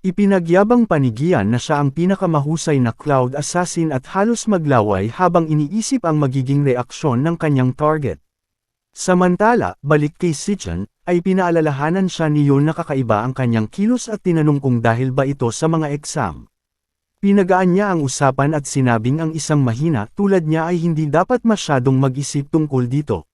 S1: Ipinagyabang pa ni Gian na siya ang pinakamahusay na Cloud Assassin at halos maglaway habang iniisip ang magiging reaksyon ng kanyang target. Samantala, balik kay Sichan, ay pinaalalahanan siya ni Yon na kakaiba ang kanyang kilos at tinanong kung dahil ba ito sa mga exam. Pinagaan niya ang usapan at sinabing ang isang mahina tulad niya ay hindi dapat masyadong mag-isip tungkol dito.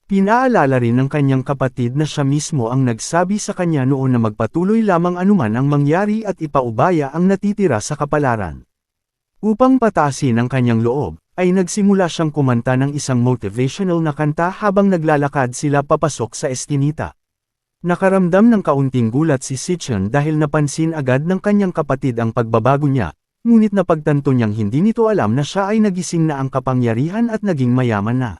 S1: Pinaalala rin ng kanyang kapatid na siya mismo ang nagsabi sa kanya noon na magpatuloy lamang anuman ang mangyari at ipaubaya ang natitira sa kapalaran. Upang pataasin ang kanyang loob, ay nagsimula siyang kumanta ng isang motivational na kanta habang naglalakad sila papasok sa eskinita. Nakaramdam ng kaunting gulat si Sichan dahil napansin agad ng kanyang kapatid ang pagbabago niya, ngunit napagtanto niyang hindi nito alam na siya ay nagising na ang kapangyarihan at naging mayaman na.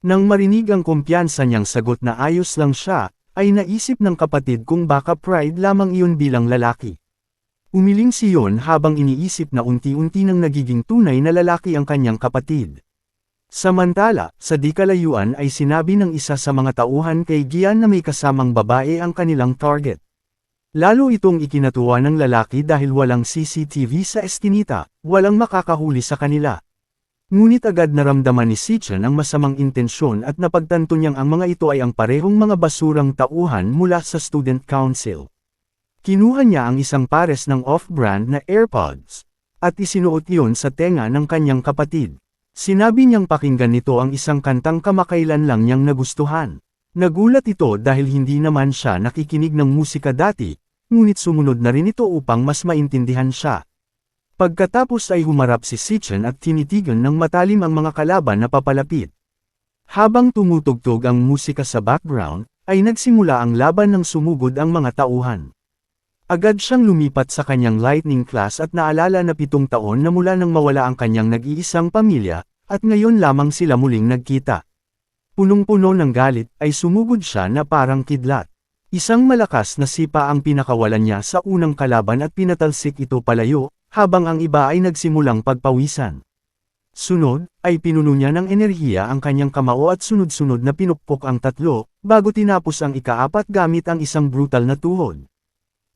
S1: Nang marinig ang kumpiyansa niyang sagot na ayos lang siya, ay naisip ng kapatid kung baka pride lamang iyon bilang lalaki. Umiling si Yon habang iniisip na unti-unti nang nagiging tunay na lalaki ang kanyang kapatid. Samantala, sa di kalayuan ay sinabi ng isa sa mga tauhan kay Gian na may kasamang babae ang kanilang target. Lalo itong ikinatuwa ng lalaki dahil walang CCTV sa eskinita, walang makakahuli sa kanila. Ngunit agad naramdaman ni Sichan ang masamang intensyon at napagtanto niyang ang mga ito ay ang parehong mga basurang tauhan mula sa Student Council. Kinuha niya ang isang pares ng off-brand na AirPods, at isinuot iyon sa tenga ng kanyang kapatid. Sinabi niyang pakinggan nito ang isang kantang kamakailan lang niyang nagustuhan. Nagulat ito dahil hindi naman siya nakikinig ng musika dati, ngunit sumunod na rin ito upang mas maintindihan siya. Pagkatapos ay humarap si Sichan at tinitigan ng matalim ang mga kalaban na papalapit. Habang tumutugtog ang musika sa background, ay nagsimula ang laban ng sumugod ang mga tauhan. Agad siyang lumipat sa kanyang lightning class at naalala na 7 taon na mula nang mawala ang kanyang nag-iisang pamilya, at ngayon lamang sila muling nagkita. Punong-puno ng galit ay sumugod siya na parang kidlat. Isang malakas na sipa ang pinakawalan niya sa unang kalaban at pinatalsik ito palayo, habang ang iba ay nagsimulang pagpawisan. Sunod, ay pinuno niya ng enerhiya ang kanyang kamao at sunod-sunod na pinukpok ang tatlo, bago tinapos ang ikaapat gamit ang isang brutal na tuhod.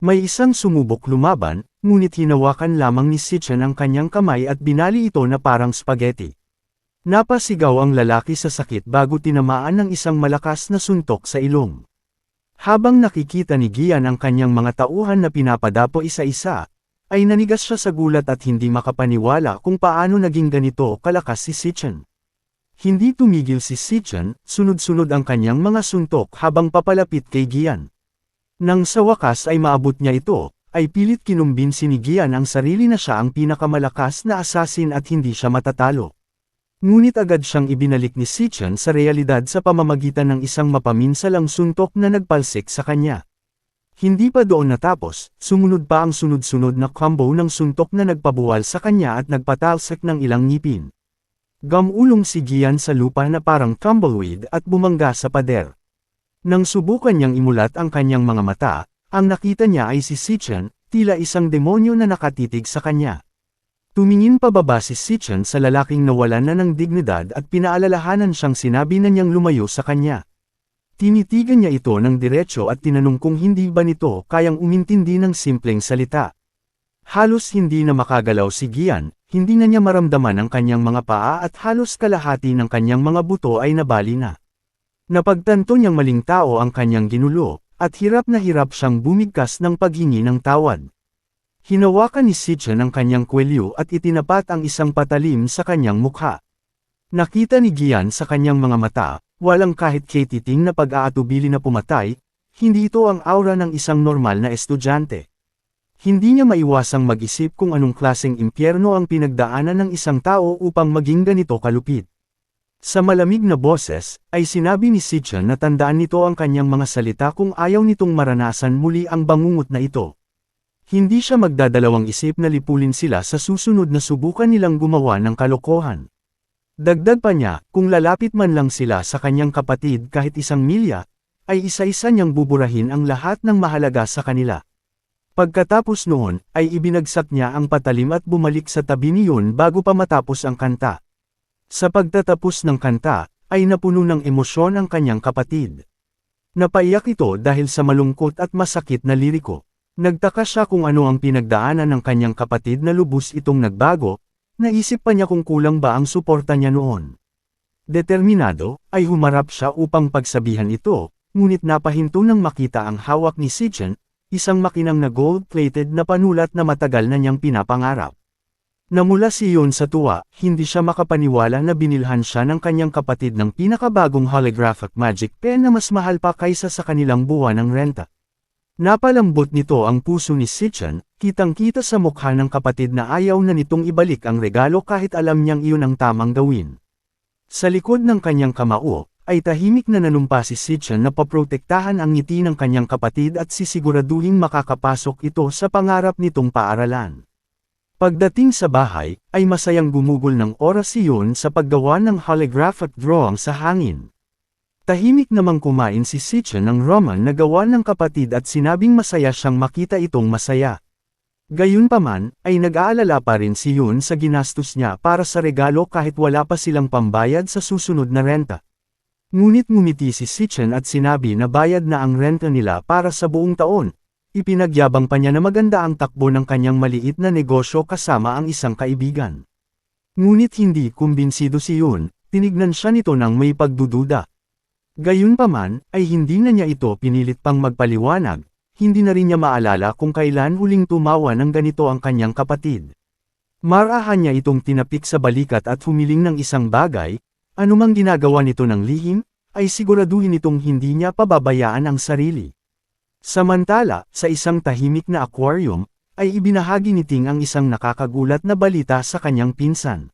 S1: May isang sumubok lumaban, ngunit hinawakan lamang ni Sitchin ang kanyang kamay at binali ito na parang spaghetti. Napasigaw ang lalaki sa sakit bago tinamaan ng isang malakas na suntok sa ilong. Habang nakikita ni Gian ang kanyang mga tauhan na pinapadapo isa-isa, ay nanigas siya sa gulat at hindi makapaniwala kung paano naging ganito kalakas si Sitchin. Hindi tumigil si Sitchin, sunod-sunod ang kanyang mga suntok habang papalapit kay Gian. Nang sa wakas ay maabot niya ito, ay pilit kinumbinsi ni Gian ang sarili na siya ang pinakamalakas na assassin at hindi siya matatalo. Ngunit agad siyang ibinalik ni Sitchin sa realidad sa pamamagitan ng isang mapaminsalang suntok na nagpalsik sa kanya. Hindi pa doon natapos, sumunod pa ang sunod-sunod na combo ng suntok na nagpabuwal sa kanya at nagpatalsik ng ilang ngipin. Gamulong si Gian sa lupa na parang tumbleweed at bumangga sa pader. Nang subukan niyang imulat ang kanyang mga mata, ang nakita niya ay si Sitchin, tila isang demonyo na nakatitig sa kanya. Tumingin pababa si Sitchin sa lalaking nawalan na ng dignidad at pinaalalahanan siyang sinabi na niyang lumayo sa kanya. Tinitigan niya ito ng diretso at tinanong kung hindi ba nito kayang umintindi ng simpleng salita. Halos hindi na makagalaw si Gian, hindi na niya maramdaman ang kanyang mga paa at halos kalahati ng kanyang mga buto ay nabali na. Napagtanto niyang maling tao ang kanyang ginulo, at hirap na hirap siyang bumigkas ng paghingi ng tawad. Hinawakan ni Sitchin ang kanyang kwelyo at itinapat ang isang patalim sa kanyang mukha. Nakita ni Gian sa kanyang mga mata, walang kahit katiting na pag-aatubili na pumatay, hindi ito ang aura ng isang normal na estudyante. Hindi niya maiwasang mag-isip kung anong klaseng impyerno ang pinagdaanan ng isang tao upang maging ganito kalupit. Sa malamig na boses, ay sinabi ni Sitchin na tandaan nito ang kanyang mga salita kung ayaw nitong maranasan muli ang bangungot na ito. Hindi siya magdadalawang isip na lipulin sila sa susunod na subukan nilang gumawa ng kalokohan. Dagdag pa niya, kung lalapit man lang sila sa kanyang kapatid kahit 1 milya, ay isa-isa niyang buburahin ang lahat ng mahalaga sa kanila. Pagkatapos noon, ay ibinagsak niya ang patalim at bumalik sa tabi niyon bago pa matapos ang kanta. Sa pagtatapos ng kanta, ay napuno ng emosyon ang kanyang kapatid. Napaiyak ito dahil sa malungkot at masakit na liriko. Nagtaka siya kung ano ang pinagdaanan ng kanyang kapatid na lubos itong nagbago, naisip pa niya kung kulang ba ang suporta niya noon. Determinado, ay humarap siya upang pagsabihan ito, ngunit napahinto nang makita ang hawak ni Sitchin, isang makinang na gold-plated na panulat na matagal na niyang pinapangarap. Namula si Yon sa tuwa, hindi siya makapaniwala na binilhan siya ng kanyang kapatid ng pinakabagong holographic magic pen na mas mahal pa kaysa sa kanilang buwan ng renta. Napalambot nito ang puso ni Sitchin, kitang-kita sa mukha ng kapatid na ayaw na nitong ibalik ang regalo kahit alam niyang iyon ang tamang gawin. Sa likod ng kanyang kamao, ay tahimik na nanumpa si Sitchin na paprotektahan ang ngiti ng kanyang kapatid at sisiguraduhing makakapasok ito sa pangarap nitong paaralan. Pagdating sa bahay, ay masayang gumugol ng oras iyon sa paggawa ng holographic drawing sa hangin. Tahimik namang kumain si Sitchin ng ramen na gawa ng kapatid at sinabing masaya siyang makita itong masaya. Gayunpaman, ay nag-aalala pa rin si Yun sa ginastos niya para sa regalo kahit wala pa silang pambayad sa susunod na renta. Ngunit ngumiti si Sitchin at sinabi na bayad na ang renta nila para sa buong taon. Ipinagyabang pa niya na maganda ang takbo ng kanyang maliit na negosyo kasama ang isang kaibigan. Ngunit hindi kumbinsido si Yun, tinignan siya nito ng may pagdududa. Gayunpaman, ay hindi na niya ito pinilit pang magpaliwanag, hindi na rin niya maalala kung kailan huling tumawa ng ganito ang kanyang kapatid. Marahan niya itong tinapik sa balikat at humiling ng isang bagay, anumang ginagawa nito ng lihim, ay siguraduhin itong hindi niya pababayaan ang sarili. Samantala, sa isang tahimik na aquarium, ay ibinahagi ni Ting ang isang nakakagulat na balita sa kanyang pinsan.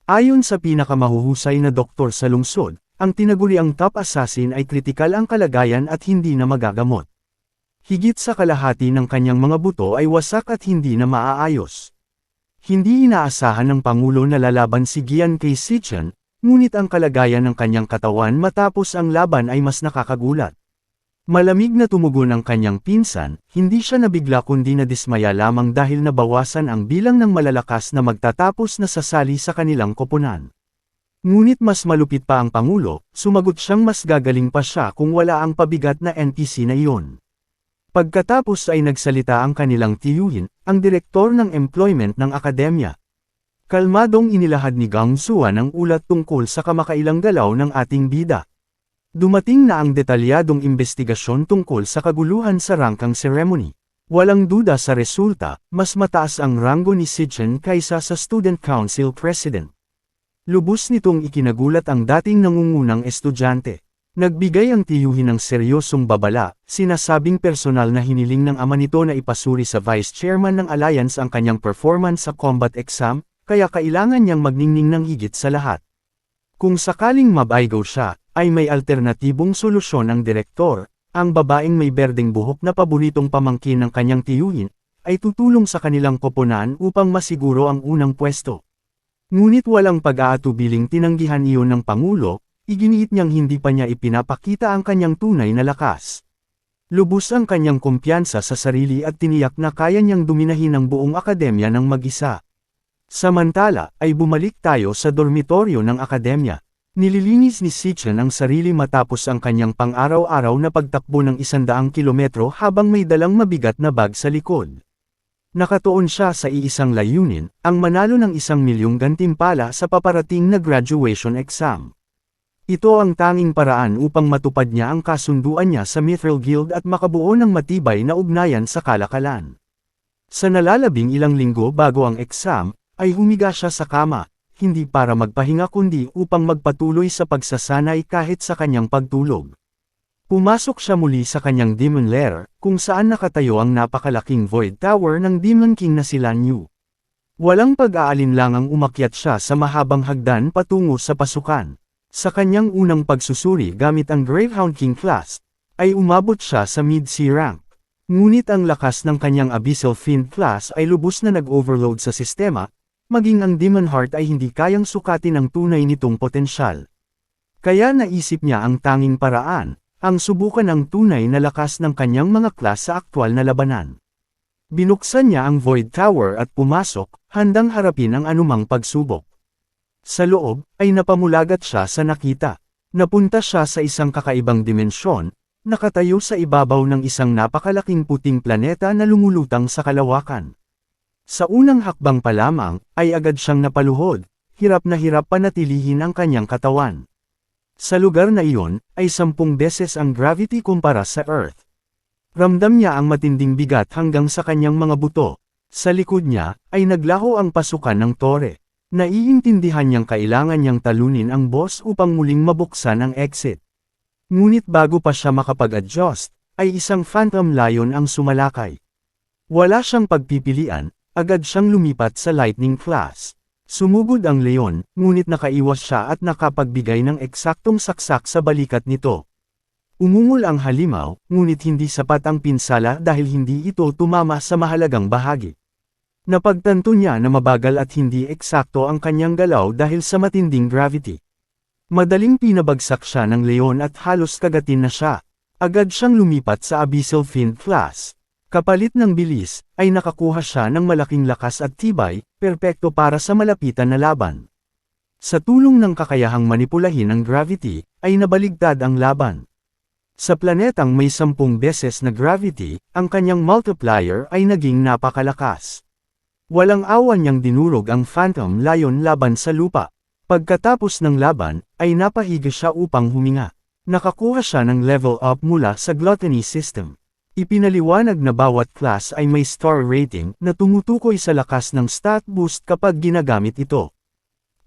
S1: Ayon sa pinakamahuhusay na doktor sa lungsod, ang tinaguriang top assassin ay kritikal ang kalagayan at hindi na magagamot. Higit sa kalahati ng kanyang mga buto ay wasak at hindi na maaayos. Hindi inaasahan ng Pangulo na lalaban si Gian kay Sitchin, ngunit ang kalagayan ng kanyang katawan matapos ang laban ay mas nakakagulat. Malamig na tumugon ang kanyang pinsan, hindi siya nabigla kundi nadismaya lamang dahil nabawasan ang bilang ng malalakas na magtatapos na sasali sa kanilang koponan. Ngunit mas malupit pa ang Pangulo, sumagot siyang mas gagaling pa siya kung wala ang pabigat na NPC na iyon. Pagkatapos ay nagsalita ang kanilang tiyuhin, ang direktor ng employment ng akademya. Kalmadong inilahad ni Gang Zuan ang ulat tungkol sa kamakailang galaw ng ating bida. Dumating na ang detalyadong investigasyon tungkol sa kaguluhan sa rangkang ceremony. Walang duda sa resulta, mas mataas ang ranggo ni Si Chen kaysa sa Student Council President. Lubos nitong ikinagulat ang dating nangungunang estudyante. Nagbigay ang tiyuhin ng seryosong babala, sinasabing personal na hiniling ng ama nito na ipasuri sa Vice Chairman ng Alliance ang kanyang performance sa combat exam, kaya kailangan niyang magningning ng higit sa lahat. Kung sakaling mabaigaw siya, ay may alternatibong solusyon ang direktor, ang babaeng may berdeng buhok na paboritong pamangkin ng kanyang tiyuhin, ay tutulong sa kanilang koponan upang masiguro ang unang pwesto. Ngunit walang pag-aatubiling tinanggihan iyon ng Pangulo, iginiit niyang hindi pa niya ipinapakita ang kanyang tunay na lakas. Lubos ang kanyang kumpiyansa sa sarili at tiniyak na kaya niyang duminahin ang buong akademya ng mag-isa. Samantala, ay bumalik tayo sa dormitoryo ng akademya. Nililinis ni Si Chen ang sarili matapos ang kanyang pang-araw-araw na pagtakbo ng 100 kilometro habang may dalang mabigat na bag sa likod. Nakatuon siya sa iisang layunin, ang manalo ng 1,000,000 gantimpala sa paparating na graduation exam. Ito ang tanging paraan upang matupad niya ang kasunduan niya sa Mithril Guild at makabuo ng matibay na ugnayan sa kalakalan. Sa nalalabing ilang linggo bago ang exam, ay humiga siya sa kama, hindi para magpahinga kundi upang magpatuloy sa pagsasanay kahit sa kanyang pagtulog. Pumasok siya muli sa kanyang Demon Lair, kung saan nakatayo ang napakalaking Void Tower ng Demon King na si Lan Yu. Walang pag-aalinlangang umakyat siya sa mahabang hagdan patungo sa pasukan. Sa kanyang unang pagsusuri gamit ang Gravehound King class, ay umabot siya sa mid-sea rank. Ngunit ang lakas ng kanyang Abyssal Fiend class ay lubos na nag-overload sa sistema, maging ang Demon Heart ay hindi kayang sukatin ang tunay nitong potensyal. Kaya naisip niya ang tanging paraan, ang subukan ang tunay na lakas ng kanyang mga klas sa aktwal na labanan. Binuksan niya ang Void Tower at pumasok, handang harapin ang anumang pagsubok. Sa loob, ay napamulagat siya sa nakita. Napunta siya sa isang kakaibang dimensyon, nakatayo sa ibabaw ng isang napakalaking puting planeta na lumulutang sa kalawakan. Sa unang hakbang pa lamang, ay agad siyang napaluhod, hirap na hirap panatilihin ang kanyang katawan. Sa lugar na iyon, ay 10 beses ang gravity kumpara sa Earth. Ramdam niya ang matinding bigat hanggang sa kanyang mga buto. Sa likod niya, ay naglaho ang pasukan ng tore. Naiintindihan niyang kailangan niyang talunin ang boss upang muling mabuksan ang exit. Ngunit bago pa siya makapag-adjust, ay isang Phantom Lion ang sumalakay. Wala siyang pagpipilian, agad siyang lumipat sa Lightning class. Sumugod ang leon, ngunit nakaiwas siya at nakapagbigay ng eksaktong saksak sa balikat nito. Umungol ang halimaw, ngunit hindi sapat ang pinsala dahil hindi ito tumama sa mahalagang bahagi. Napagtanto niya na mabagal at hindi eksakto ang kanyang galaw dahil sa matinding gravity. Madaling pinabagsak siya ng leon at halos kagatin na siya. Agad siyang lumipat sa Abyssal Fiend class. Kapalit ng bilis, ay nakakuha siya ng malaking lakas at tibay, perpekto para sa malapitan na laban. Sa tulong ng kakayahang manipulahin ang gravity, ay nabaligtad ang laban. Sa planetang may 10 beses na gravity, ang kanyang multiplier ay naging napakalakas. Walang awan niyang dinurog ang Phantom Lion laban sa lupa. Pagkatapos ng laban, ay napahiga siya upang huminga. Nakakuha siya ng level up mula sa Gluttony System. Ipinaliwanag na bawat class ay may star rating na tumutukoy sa lakas ng stat boost kapag ginagamit ito.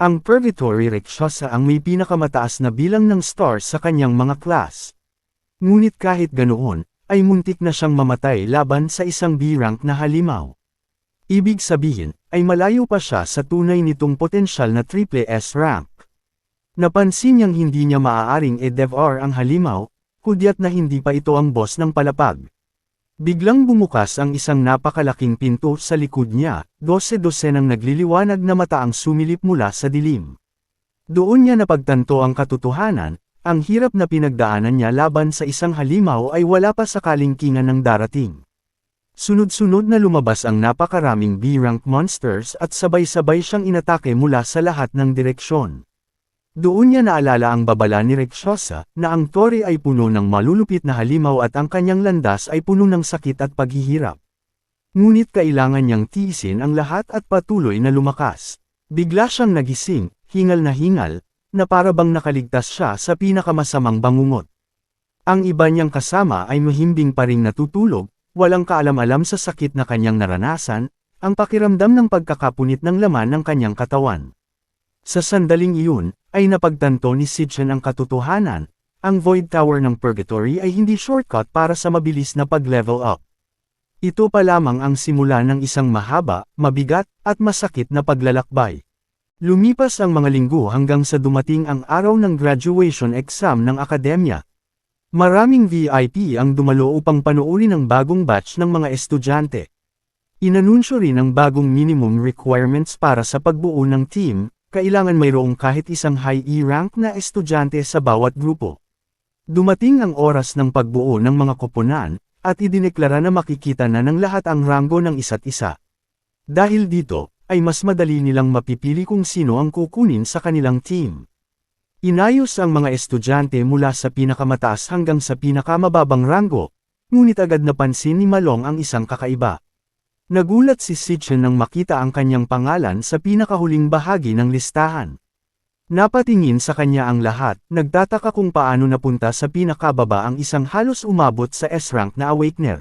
S1: Ang Purgatory Rakshasa ang may pinakamataas na bilang ng stars sa kanyang mga class. Ngunit kahit ganoon, ay muntik na siyang mamatay laban sa isang B-rank na halimaw. Ibig sabihin, ay malayo pa siya sa tunay nitong potensyal na triple S rank. Napansin niyang hindi niya maaaring e-devour ang halimaw, kudyat na hindi pa ito ang boss ng palapag. Biglang bumukas ang isang napakalaking pinto sa likod niya, 12 dosenang nagliliwanag na mata ang sumilip mula sa dilim. Doon niya napagtanto ang katotohanan, ang hirap na pinagdaanan niya laban sa isang halimaw ay wala pa sa kalingkingan ng darating. Sunod-sunod na lumabas ang napakaraming B-rank monsters at sabay-sabay siyang inatake mula sa lahat ng direksyon. Doon niya naalala ang babala ni Reksiosa, na ang tore ay puno ng malulupit na halimaw at ang kanyang landas ay puno ng sakit at paghihirap. Ngunit kailangan niyang tiisin ang lahat at patuloy na lumakas. Bigla siyang nagising, hingal, na para bang nakaligtas siya sa pinakamasamang bangungot. Ang iba niyang kasama ay mahimbing pa ring natutulog, walang kaalam-alam sa sakit na kanyang naranasan, ang pakiramdam ng pagkakapunit ng laman ng kanyang katawan. Sa sandaling iyon, ay napagtanto ni Sitchin ang katotohanan, ang Void Tower ng Purgatory ay hindi shortcut para sa mabilis na pag-level up. Ito pa lamang ang simula ng isang mahaba, mabigat, at masakit na paglalakbay. Lumipas ang mga linggo hanggang sa dumating ang araw ng graduation exam ng akademya. Maraming VIP ang dumalo upang panoorin ang bagong batch ng mga estudyante. Inanunsyo rin ang bagong minimum requirements para sa pagbuo ng team, kailangan mayroong kahit isang high E-rank na estudyante sa bawat grupo. Dumating ang oras ng pagbuo ng mga koponan, at idineklara na makikita na ng lahat ang ranggo ng isa't isa. Dahil dito, ay mas madali nilang mapipili kung sino ang kukunin sa kanilang team. Inayos ang mga estudyante mula sa pinakamataas hanggang sa pinakamababang ranggo, ngunit agad napansin ni Malong ang isang kakaiba. Nagulat si Sitchin nang makita ang kanyang pangalan sa pinakahuling bahagi ng listahan. Napatingin sa kanya ang lahat, nagtataka kung paano napunta sa pinakababa ang isang halos umabot sa S-rank na Awakener.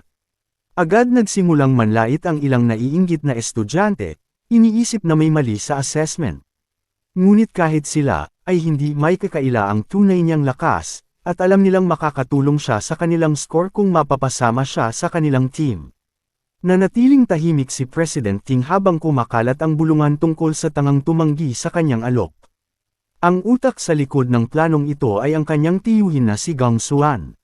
S1: Agad nagsimulang manlait ang ilang naiinggit na estudyante, iniisip na may mali sa assessment. Ngunit kahit sila, ay hindi may kakaila ang tunay niyang lakas, at alam nilang makakatulong siya sa kanilang score kung mapapasama siya sa kanilang team. Nanatiling tahimik si President Ting habang kumakalat ang bulungan tungkol sa tangang tumanggi sa kanyang alok. Ang utak sa likod ng planong ito ay ang kanyang tiyuhin na si Gang Xuan.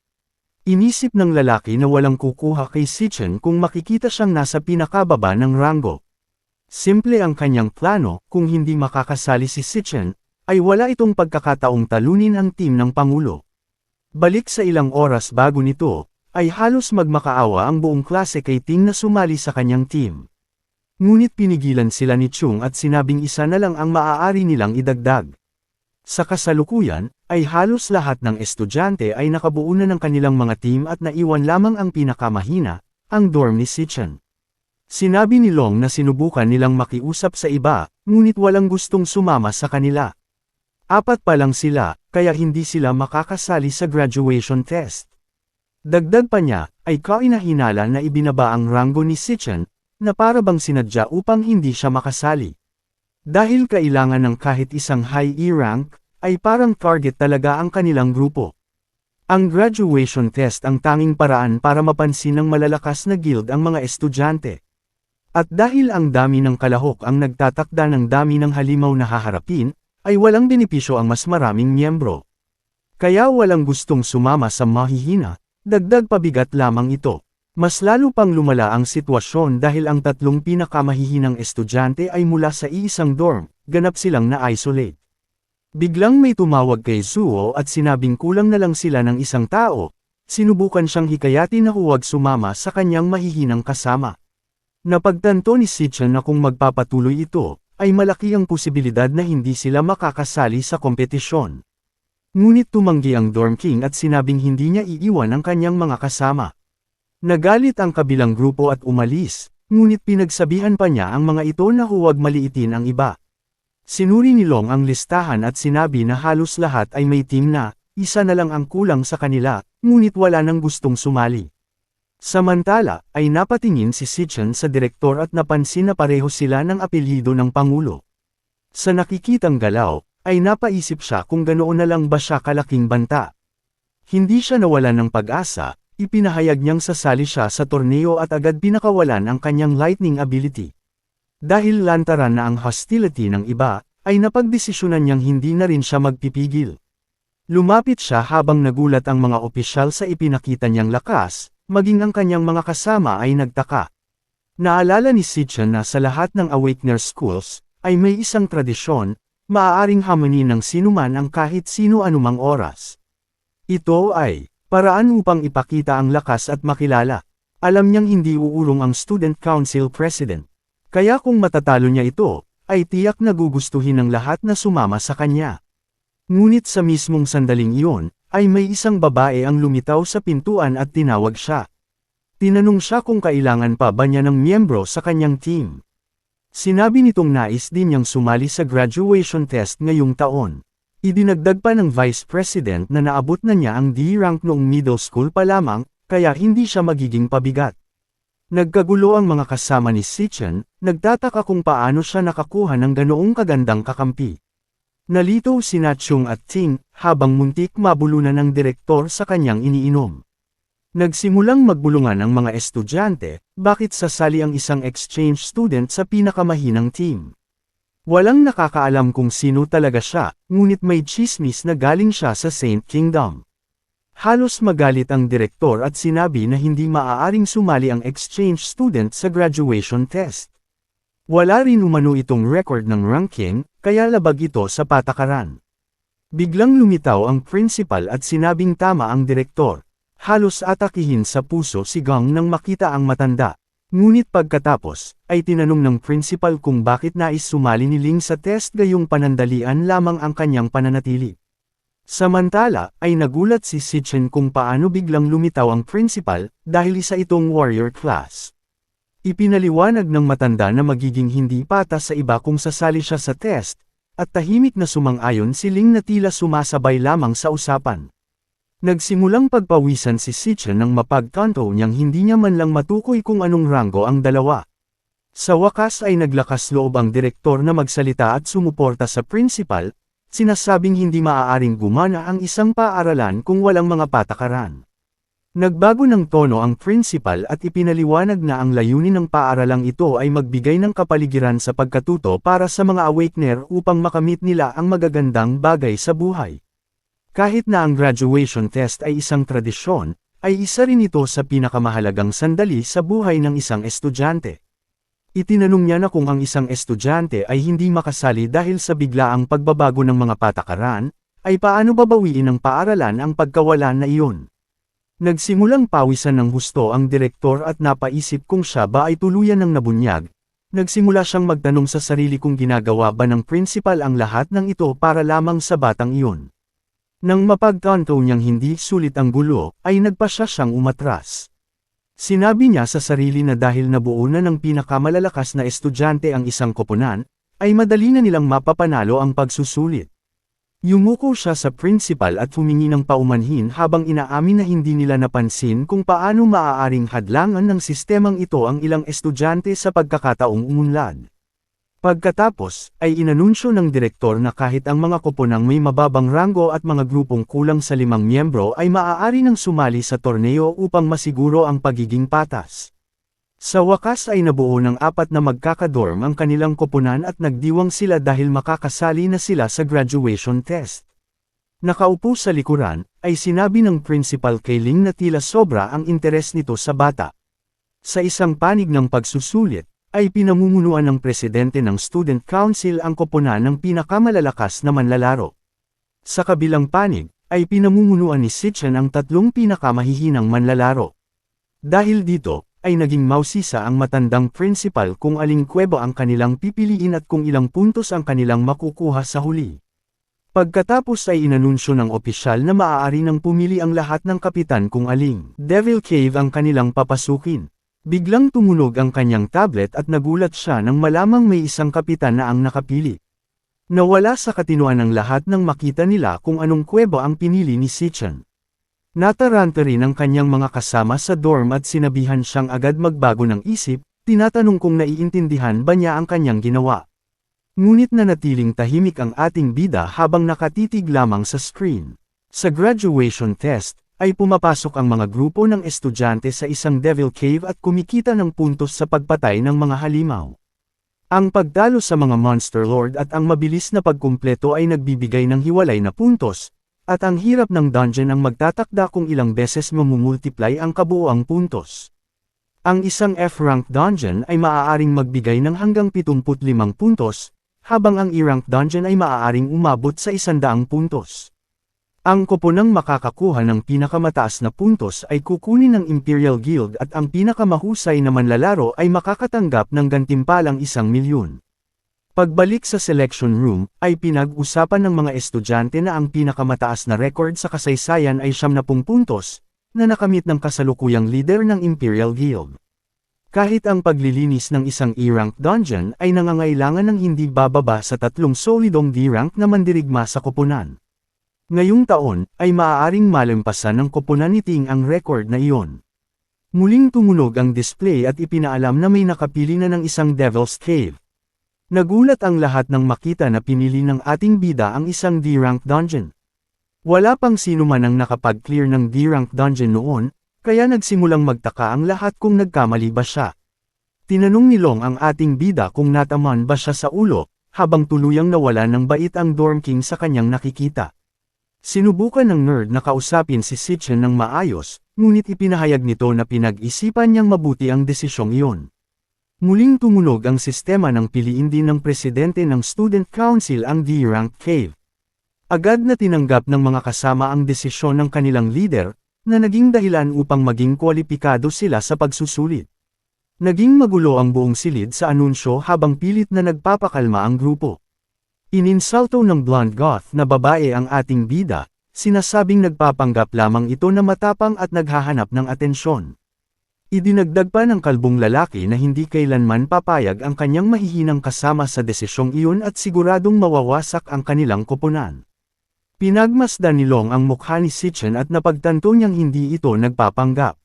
S1: Inisip ng lalaki na walang kukuha kay Sitchin kung makikita siyang nasa pinakababa ng ranggo. Simple ang kanyang plano, kung hindi makakasali si Sitchin, ay wala itong pagkakataong talunin ang team ng Pangulo. Balik sa ilang oras bago nito, ay halos magmakaawa ang buong klase kay Ting na sumali sa kanyang team. Ngunit pinigilan sila ni Chung at sinabing isa na lang ang maaari nilang idagdag. Sa kasalukuyan, ay halos lahat ng estudyante ay nakabuo na ng kanilang mga team at naiwan lamang ang pinakamahina, ang dorm ni Sitchin. Sinabi ni Long na sinubukan nilang makiusap sa iba, ngunit walang gustong sumama sa kanila. 4 pa lang sila, kaya hindi sila makakasali sa graduation test. Dagdag pa niya, ay kainahinala na ibinaba ang ranggo ni Sitchin, na para bang sinadya upang hindi siya makasali. Dahil kailangan ng kahit isang high E-rank, ay parang target talaga ang kanilang grupo. Ang graduation test ang tanging paraan para mapansin ng malalakas na guild ang mga estudyante. At dahil ang dami ng kalahok ang nagtatakda ng dami ng halimaw na haharapin, ay walang benepisyo ang mas maraming miyembro. Kaya walang gustong sumama sa mahihina, dagdag pabigat lamang ito. Mas lalo pang lumala ang sitwasyon dahil ang 3 pinakamahihinang estudyante ay mula sa iisang dorm, ganap silang na-isolate. Biglang may tumawag kay Zuo at sinabing kulang na lang sila ng isang tao, sinubukan siyang hikayatin na huwag sumama sa kanyang mahihinang kasama. Napagtanto ni Sitchin na kung magpapatuloy ito, ay malaki ang posibilidad na hindi sila makakasali sa kompetisyon. Ngunit tumanggi ang dorm king at sinabing hindi niya iiwan ang kanyang mga kasama. Nagalit ang kabilang grupo at umalis, ngunit pinagsabihan pa niya ang mga ito na huwag maliitin ang iba. Sinuri ni Long ang listahan at sinabi na halos lahat ay may team na, isa na lang ang kulang sa kanila, ngunit wala nang gustong sumali. Samantala, ay napatingin si Sitchin sa direktor at napansin na pareho sila ng apelyido ng Pangulo. Sa nakikitang galaw, ay napaisip siya kung ganoon na lang ba siya kalaking banta. Hindi siya nawalan ng pag-asa, ipinahayag niyang sasali siya sa torneo at agad pinakawalan ang kanyang lightning ability. Dahil lantaran na ang hostility ng iba, ay napagdesisyonan niyang hindi na rin siya magpipigil. Lumapit siya habang nagulat ang mga opisyal sa ipinakita niyang lakas, maging ang kanyang mga kasama ay nagtaka. Naalala ni Sitchin na sa lahat ng Awakener schools, ay may isang tradisyon, maaaring hamunin ng sinuman ang kahit sino anumang oras. Ito ay paraan upang ipakita ang lakas at makilala. Alam niyang hindi uurong ang Student Council President. Kaya kung matatalo niya ito, ay tiyak na gugustuhin ng lahat na sumama sa kanya. Ngunit sa mismong sandaling iyon, ay may isang babae ang lumitaw sa pintuan at tinawag siya. Tinanong siya kung kailangan pa ba niya ng miyembro sa kanyang team. Sinabi nitong nais din niyang sumali sa graduation test ngayong taon. Idinagdag pa ng Vice President na naabot na niya ang D-rank noong middle school pa lamang, kaya hindi siya magiging pabigat. Nagkagulo ang mga kasama ni Sichen, nagtataka kung paano siya nakakuha ng ganoong kagandang kakampi. Nalito sina Chung at Ting, habang muntik mabulunan ng direktor sa kanyang iniinom. Nagsimulang magbulungan ang mga estudyante, bakit sasali ang isang exchange student sa pinakamahinang team. Walang nakakaalam kung sino talaga siya, ngunit may chismis na galing siya sa Saint Kingdom. Halos magalit ang direktor at sinabi na hindi maaaring sumali ang exchange student sa graduation test. Wala rin umano itong record ng ranking, kaya labag ito sa patakaran. Biglang lumitaw ang principal at sinabing tama ang direktor. Halos atakihin sa puso si Gang nang makita ang matanda. Ngunit pagkatapos, ay tinanong ng principal kung bakit nais sumali ni Ling sa test gayong panandalian lamang ang kanyang pananatili. Samantala, ay nagulat si Sichen kung paano biglang lumitaw ang principal, dahil isa itong warrior class. Ipinaliwanag ng matanda na magiging hindi patas sa iba kung sasali siya sa test, at tahimik na sumang-ayon si Ling na tila sumasabay lamang sa usapan. Nagsimulang pagpawisan si Sichen nang mapagtanto niyang hindi niya man lang matukoy kung anong ranggo ang dalawa. Sa wakas ay naglakas loob ang direktor na magsalita at sumuporta sa principal, sinasabing hindi maaaring gumana ang isang paaralan kung walang mga patakaran. Nagbago ng tono ang principal at ipinaliwanag na ang layunin ng paaralang ito ay magbigay ng kapaligiran sa pagkatuto para sa mga awakener upang makamit nila ang magagandang bagay sa buhay. Kahit na ang graduation test ay isang tradisyon, ay isa rin ito sa pinakamahalagang sandali sa buhay ng isang estudyante. Itinanong niya na kung ang isang estudyante ay hindi makasali dahil sa biglaang pagbabago ng mga patakaran, ay paano babawiin ng paaralan ang pagkawalan na iyon. Nagsimulang pawisan ng husto ang direktor at napaisip kung siya ba ay tuluyan ng nabunyag. Nagsimula siyang magtanong sa sarili kung ginagawa ba ng principal ang lahat ng ito para lamang sa batang iyon. Nang mapagtanto niyang hindi sulit ang gulo, ay nagpasya siyang umatras. Sinabi niya sa sarili na dahil nabuo na ng pinakamalalakas na estudyante ang isang koponan, ay madali na nilang mapapanalo ang pagsusulit. Yumuko siya sa principal at humingi ng paumanhin habang inaamin na hindi nila napansin kung paano maaaring hadlangan ng sistemang ito ang ilang estudyante sa pagkakataong umunlad. Pagkatapos, ay inanunsyo ng direktor na kahit ang mga koponang may mababang ranggo at mga grupong kulang sa 5 miyembro ay maaari nang sumali sa torneo upang masiguro ang pagiging patas. Sa wakas ay nabuo ng 4 na magkakadorm ang kanilang koponan at nagdiwang sila dahil makakasali na sila sa graduation test. Nakaupo sa likuran, ay sinabi ng principal kay Ling na tila sobra ang interes nito sa bata. Sa isang panig ng pagsusulit, ay pinamumunuan ng presidente ng Student Council ang koponan ng pinakamalalakas na manlalaro. Sa kabilang panig, ay pinamumunuan ni Sichen ang 3 pinakamahihinang manlalaro. Dahil dito, ay naging mausisa ang matandang principal kung aling kuweba ang kanilang pipiliin at kung ilang puntos ang kanilang makukuha sa huli. Pagkatapos ay inanunsyo ng opisyal na maaari nang pumili ang lahat ng kapitan kung aling Devil Cave ang kanilang papasukin. Biglang tumunog ang kanyang tablet at nagulat siya nang malamang may isang kapitan na ang nakapili. Nawala sa katinuan ng lahat nang makita nila kung anong kuweba ang pinili ni Sichen. Nataranta rin ang kanyang mga kasama sa dorm at sinabihan siyang agad magbago ng isip, tinatanong kung naiintindihan ba niya ang kanyang ginawa. Ngunit nanatiling tahimik ang ating bida habang nakatitig lamang sa screen. Sa graduation test, ay pumapasok ang mga grupo ng estudyante sa isang Devil Cave at kumikita ng puntos sa pagpatay ng mga halimaw. Ang pagtalo sa mga Monster Lord at ang mabilis na pagkumpleto ay nagbibigay ng hiwalay na puntos, at ang hirap ng dungeon ang magtatakda kung ilang beses mamumultiply ang kabuoang puntos. Ang isang F-rank dungeon ay maaaring magbigay ng hanggang 75 puntos, habang ang E-rank dungeon ay maaaring umabot sa 100 puntos. Ang koponang makakakuha ng pinakamataas na puntos ay kukunin ng Imperial Guild at ang pinakamahusay na manlalaro ay makakatanggap ng gantimpalang 1,000,000. Pagbalik sa selection room, ay pinag-usapan ng mga estudyante na ang pinakamataas na record sa kasaysayan ay 70 puntos, na nakamit ng kasalukuyang leader ng Imperial Guild. Kahit ang paglilinis ng isang E-rank dungeon ay nangangailangan ng hindi bababa sa 3 solidong D-rank na mandirigma sa koponan. Ngayong taon, ay maaaring malampasan ng koponan ni Ting ang record na iyon. Muling tumunog ang display at ipinaalam na may nakapili na ng isang Devil's Cave. Nagulat ang lahat nang makita na pinili ng ating bida ang isang D-rank dungeon. Wala pang sino man ang nakapag-clear ng D-rank dungeon noon, kaya nagsimulang magtaka ang lahat kung nagkamali ba siya. Tinanong ni Long ang ating bida kung nataman ba siya sa ulo, habang tuluyang nawala ng bait ang Dorm King sa kanyang nakikita. Sinubukan ng nerd na kausapin si Sitchin ng maayos, ngunit ipinahayag nito na pinag-isipan niyang mabuti ang desisyong iyon. Muling tumunog ang sistema ng piliin din ng presidente ng Student Council ang D-rank cave. Agad na tinanggap ng mga kasama ang desisyon ng kanilang leader, na naging dahilan upang maging kwalipikado sila sa pagsusulit. Naging magulo ang buong silid sa anunsyo habang pilit na nagpapakalma ang grupo. Ininsulto ng blonde goth na babae ang ating bida, sinasabing nagpapanggap lamang ito na matapang at naghahanap ng atensyon. Idinagdag pa ng kalbong lalaki na hindi kailanman papayag ang kanyang mahihinang kasama sa desisyong iyon at siguradong mawawasak ang kanilang koponan. Pinagmasdan ni Long ang mukha ni Sitchin at napagtanto niyang hindi ito nagpapanggap.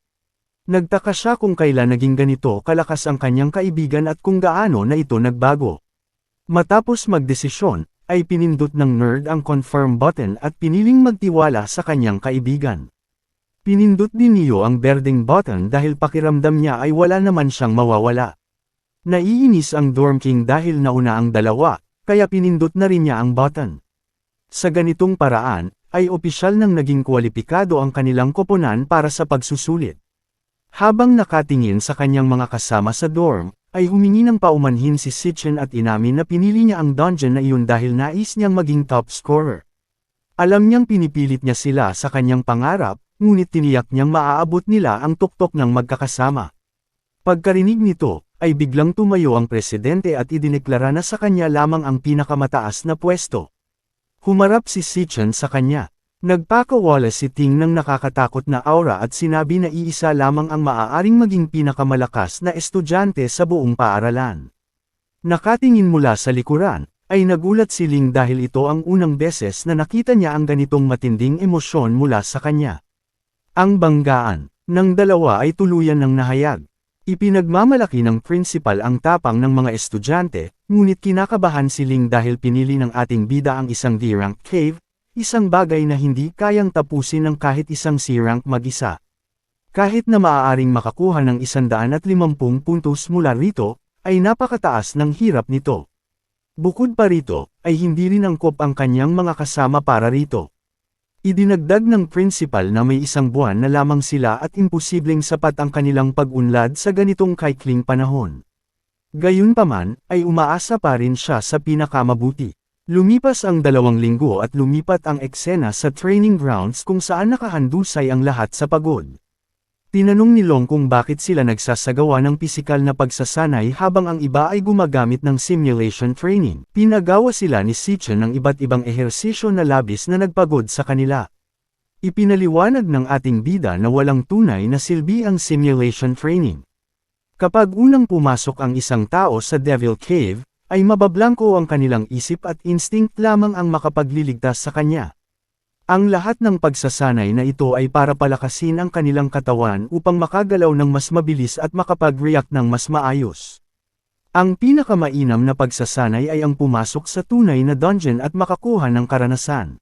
S1: Nagtaka siya kung kailan naging ganito kalakas ang kanyang kaibigan at kung gaano na ito nagbago. Matapos magdesisyon, ay pinindot ng nerd ang confirm button at piniling magtiwala sa kanyang kaibigan. Pinindot din niyo ang berdeng button dahil pakiramdam niya ay wala naman siyang mawawala. Naiinis ang Dorm King dahil nauna ang dalawa, kaya pinindot na rin niya ang button. Sa ganitong paraan, ay opisyal nang naging kwalipikado ang kanilang koponan para sa pagsusulit. Habang nakatingin sa kanyang mga kasama sa dorm, ay humingi ng paumanhin si Sitchin at inamin na pinili niya ang dungeon na iyon dahil nais niyang maging top scorer. Alam niyang pinipilit niya sila sa kanyang pangarap, ngunit tiniyak niyang maaabot nila ang tuktok ng magkakasama. Pagkarinig nito, ay biglang tumayo ang presidente at idineklara na sa kanya lamang ang pinakamataas na pwesto. Humarap si Sitchin sa kanya. Nagpakawala si Ting ng nakakatakot na aura at sinabi na iisa lamang ang maaaring maging pinakamalakas na estudyante sa buong paaralan. Nakatingin mula sa likuran, ay nagulat si Ling dahil ito ang unang beses na nakita niya ang ganitong matinding emosyon mula sa kanya. Ang banggaan ng dalawa ay tuluyan ng nahayag. Ipinagmamalaki ng principal ang tapang ng mga estudyante, ngunit kinakabahan si Ling dahil pinili ng ating bida ang isang D-rank cave, isang bagay na hindi kayang tapusin ng kahit isang C-rank mag-isa. Kahit na maaaring makakuha ng 150 puntos mula rito, ay napakataas ng hirap nito. Bukod pa rito, ay hindi rin angkop ang kanyang mga kasama para rito. Idinagdag ng principal na may 1 buwan na lamang sila at imposibleng sapat ang kanilang pag-unlad sa ganitong kaikling panahon. Gayunpaman, ay umaasa pa rin siya sa pinakamabuti. Lumipas ang 2 linggo at lumipat ang eksena sa training grounds kung saan nakahandusay ang lahat sa pagod. Tinanong ni Long kung bakit sila nagsasagawa ng pisikal na pagsasanay habang ang iba ay gumagamit ng simulation training. Pinagawa sila ni Sitchin ng iba't ibang ehersisyo na labis na nagpagod sa kanila. Ipinaliwanag ng ating bida na walang tunay na silbi ang simulation training. Kapag unang pumasok ang isang tao sa Devil Cave, ay mabablangko ang kanilang isip at instinct lamang ang makapagliligtas sa kanya. Ang lahat ng pagsasanay na ito ay para palakasin ang kanilang katawan upang makagalaw ng mas mabilis at makapag-react ng mas maayos. Ang pinakamainam na pagsasanay ay ang pumasok sa tunay na dungeon at makakuha ng karanasan.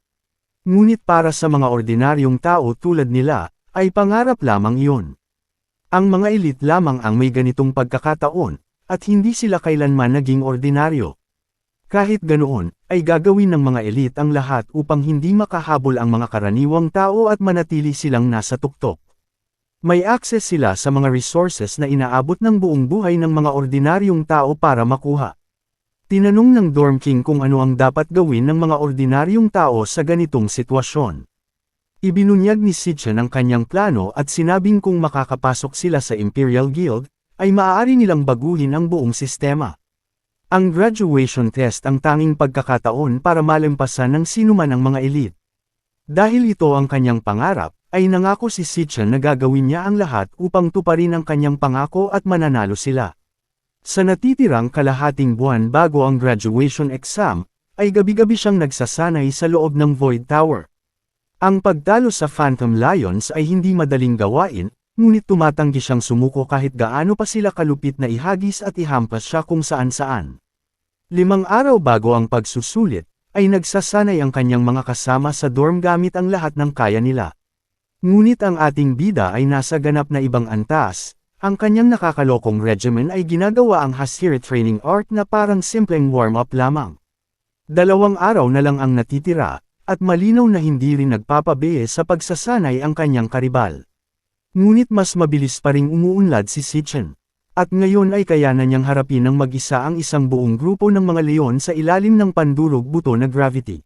S1: Ngunit para sa mga ordinaryong tao tulad nila, ay pangarap lamang iyon. Ang mga elite lamang ang may ganitong pagkakataon, at hindi sila kailanman naging ordinaryo. Kahit ganoon, ay gagawin ng mga elite ang lahat upang hindi makahabol ang mga karaniwang tao at manatili silang nasa tuktok. May access sila sa mga resources na inaabot ng buong buhay ng mga ordinaryong tao para makuha. Tinanong ng Dorm King kung ano ang dapat gawin ng mga ordinaryong tao sa ganitong sitwasyon. Ibinunyag ni Sitchin ang kanyang plano at sinabing kung makakapasok sila sa Imperial Guild, ay maaari nilang baguhin ang buong sistema. Ang graduation test ang tanging pagkakataon para malampasan ng sinuman ang mga elite. Dahil ito ang kanyang pangarap, ay nangako si Sitchin na gagawin niya ang lahat upang tuparin ang kanyang pangako at mananalo sila. Sa natitirang kalahating buwan bago ang graduation exam, ay gabi-gabi siyang nagsasanay sa loob ng Void Tower. Ang pagtalo sa Phantom Lions ay hindi madaling gawain, ngunit tumatanggi siyang sumuko kahit gaano pa sila kalupit na ihagis at ihampas siya kung saan-saan. 5 araw bago ang pagsusulit, ay nagsasanay ang kanyang mga kasama sa dorm gamit ang lahat ng kaya nila. Ngunit ang ating bida ay nasa ganap na ibang antas. Ang kanyang nakakalokong regimen ay ginagawa ang Hasir training art na parang simpleng warm-up lamang. 2 araw na lang ang natitira, at malinaw na hindi rin nagpapabiye sa pagsasanay ang kanyang karibal. Ngunit mas mabilis pa ring umuunlad si Sitchin. At ngayon ay kaya na niyang harapin ng mag-isa ang isang buong grupo ng mga leon sa ilalim ng pandurog buto na gravity.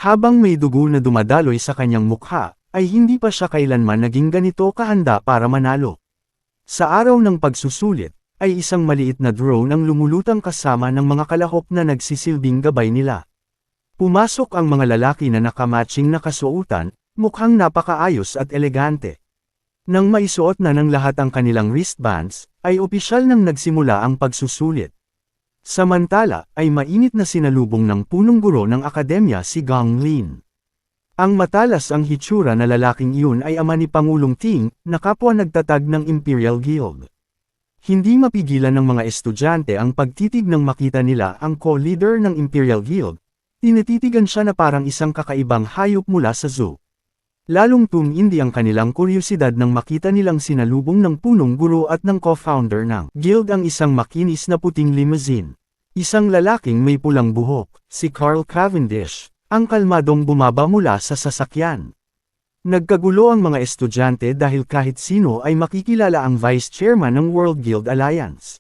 S1: Habang may dugo na dumadaloy sa kanyang mukha, ay hindi pa siya kailanman naging ganito kahanda para manalo. Sa araw ng pagsusulit, ay isang maliit na drone ang lumulutang kasama ng mga kalahok na nagsisilbing gabay nila. Pumasok ang mga lalaki na nakamatching na kasuotan, mukhang napakaayos at elegante. Nang maisuot na ng lahat ang kanilang wristbands, ay opisyal nang nagsimula ang pagsusulit. Samantala, ay mainit na sinalubong ng punong guro ng akademya si Gang Lin. Ang matalas ang hitsura na lalaking iyon ay ama ni Pangulong Ting, na kapwa nagtatag ng Imperial Guild. Hindi mapigilan ng mga estudyante ang pagtitig nang makita nila ang co-leader ng Imperial Guild. Tinititigan siya na parang isang kakaibang hayop mula sa zoo. Lalong tumindi ang kanilang kuryosidad nang makita nilang sinalubong ng punong guro at ng co-founder ng guild ang isang makinis na puting limousine. Isang lalaking may pulang buhok, si Carl Cavendish. Ang kalmadong bumaba mula sa sasakyan. Nagkagulo ang mga estudyante dahil kahit sino ay makikilala ang vice chairman ng World Guild Alliance.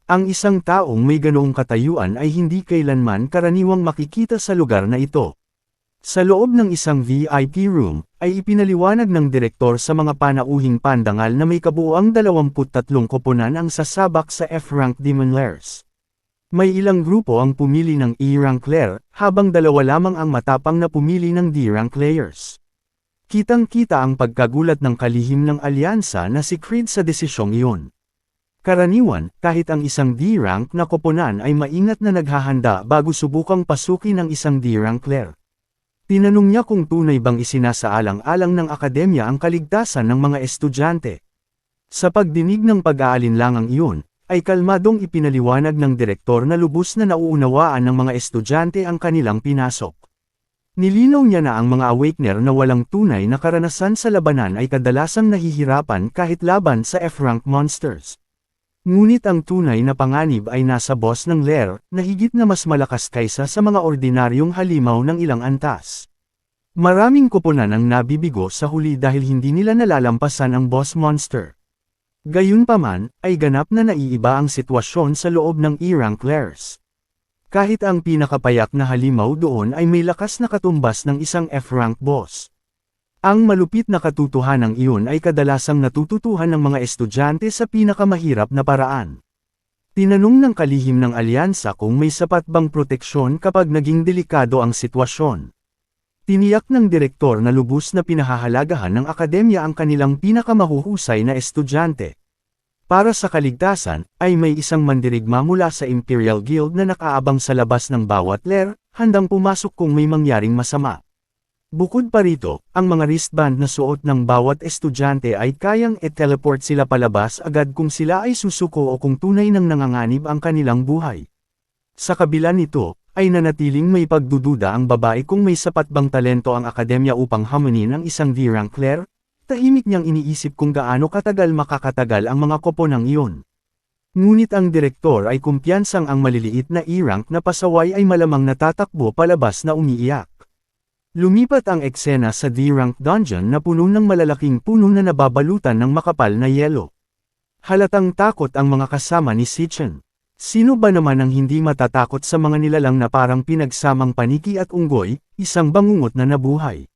S1: Ang isang taong may ganoong katayuan ay hindi kailanman karaniwang makikita sa lugar na ito. Sa loob ng isang VIP room, ay ipinaliwanag ng direktor sa mga panauhing pandangal na may kabuuang 23 koponan ang sasabak sa F-rank Demon Lairs. May ilang grupo ang pumili ng E-rank lair, habang 2 lamang ang matapang na pumili ng D-rank layers. Kitang-kita ang pagkagulat ng kalihim ng alyansa na si Creed sa desisyong iyon. Karaniwan, kahit ang isang D-rank na koponan ay maingat na naghahanda bago subukang pasukin ang isang D-rank lair. Tinanong niya kung tunay bang isinasaalang-alang ng akademya ang kaligtasan ng mga estudyante. Sa pagdinig ng pag-aalinlangang iyon, ay kalmadong ipinaliwanag ng direktor na lubos na nauunawaan ng mga estudyante ang kanilang pinasok. Nilinaw niya na ang mga Awakener na walang tunay na karanasan sa labanan ay kadalasang nahihirapan kahit laban sa F-rank monsters. Ngunit ang tunay na panganib ay nasa boss ng lair, na higit na mas malakas kaysa sa mga ordinaryong halimaw ng ilang antas. Maraming koponan ang nabibigo sa huli dahil hindi nila nalalampasan ang boss monster. Gayunpaman, ay ganap na naiiba ang sitwasyon sa loob ng E-rank lairs. Kahit ang pinakapayak na halimaw doon ay may lakas na katumbas ng isang F-rank boss. Ang malupit na katotohanan iyon ay kadalasang natututuhan ng mga estudyante sa pinakamahirap na paraan. Tinanong ng kalihim ng alyansa kung may sapat bang proteksyon kapag naging delikado ang sitwasyon. Tiniyak ng direktor na lubos na pinahahalagahan ng akademya ang kanilang pinakamahuhusay na estudyante. Para sa kaligtasan, ay may isang mandirigma mula sa Imperial Guild na nakaabang sa labas ng bawat lair, handang pumasok kung may mangyaring masama. Bukod pa rito, ang mga wristband na suot ng bawat estudyante ay kayang i-teleport sila palabas agad kung sila ay susuko o kung tunay nang nanganganib ang kanilang buhay. Sa kabila nito, ay nanatiling may pagdududa ang babae kung may sapat bang talento ang akademya upang hamunin ang isang D-rank lair. Tahimik niyang iniisip kung gaano katagal makakatagal ang mga koponang iyon. Ngunit ang direktor ay kumpiyansang ang maliliit na E-rank na pasaway ay malamang natatakbo palabas na umiiyak. Lumipat ang eksena sa D-rank dungeon na puno ng malalaking puno na nababalutan ng makapal na yelo. Halatang takot ang mga kasama ni Sitchin. Sino ba naman ang hindi matatakot sa mga nilalang na parang pinagsamang paniki at unggoy, isang bangungot na nabuhay?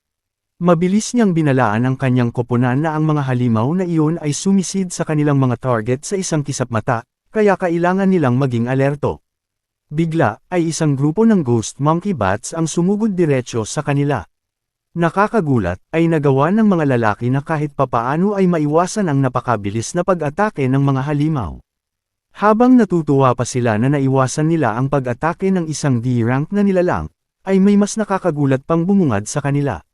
S1: Mabilis niyang binalaan ang kanyang koponan na ang mga halimaw na iyon ay sumisid sa kanilang mga target sa isang kisap mata, kaya kailangan nilang maging alerto. Bigla, ay isang grupo ng ghost monkey bats ang sumugod diretsyo sa kanila. Nakakagulat, ay nagawa ng mga lalaki na kahit papaano ay maiwasan ang napakabilis na pag-atake ng mga halimaw. Habang natutuwa pa sila na naiwasan nila ang pag-atake ng isang D-rank na nilalang, ay may mas nakakagulat pang bumungad sa kanila.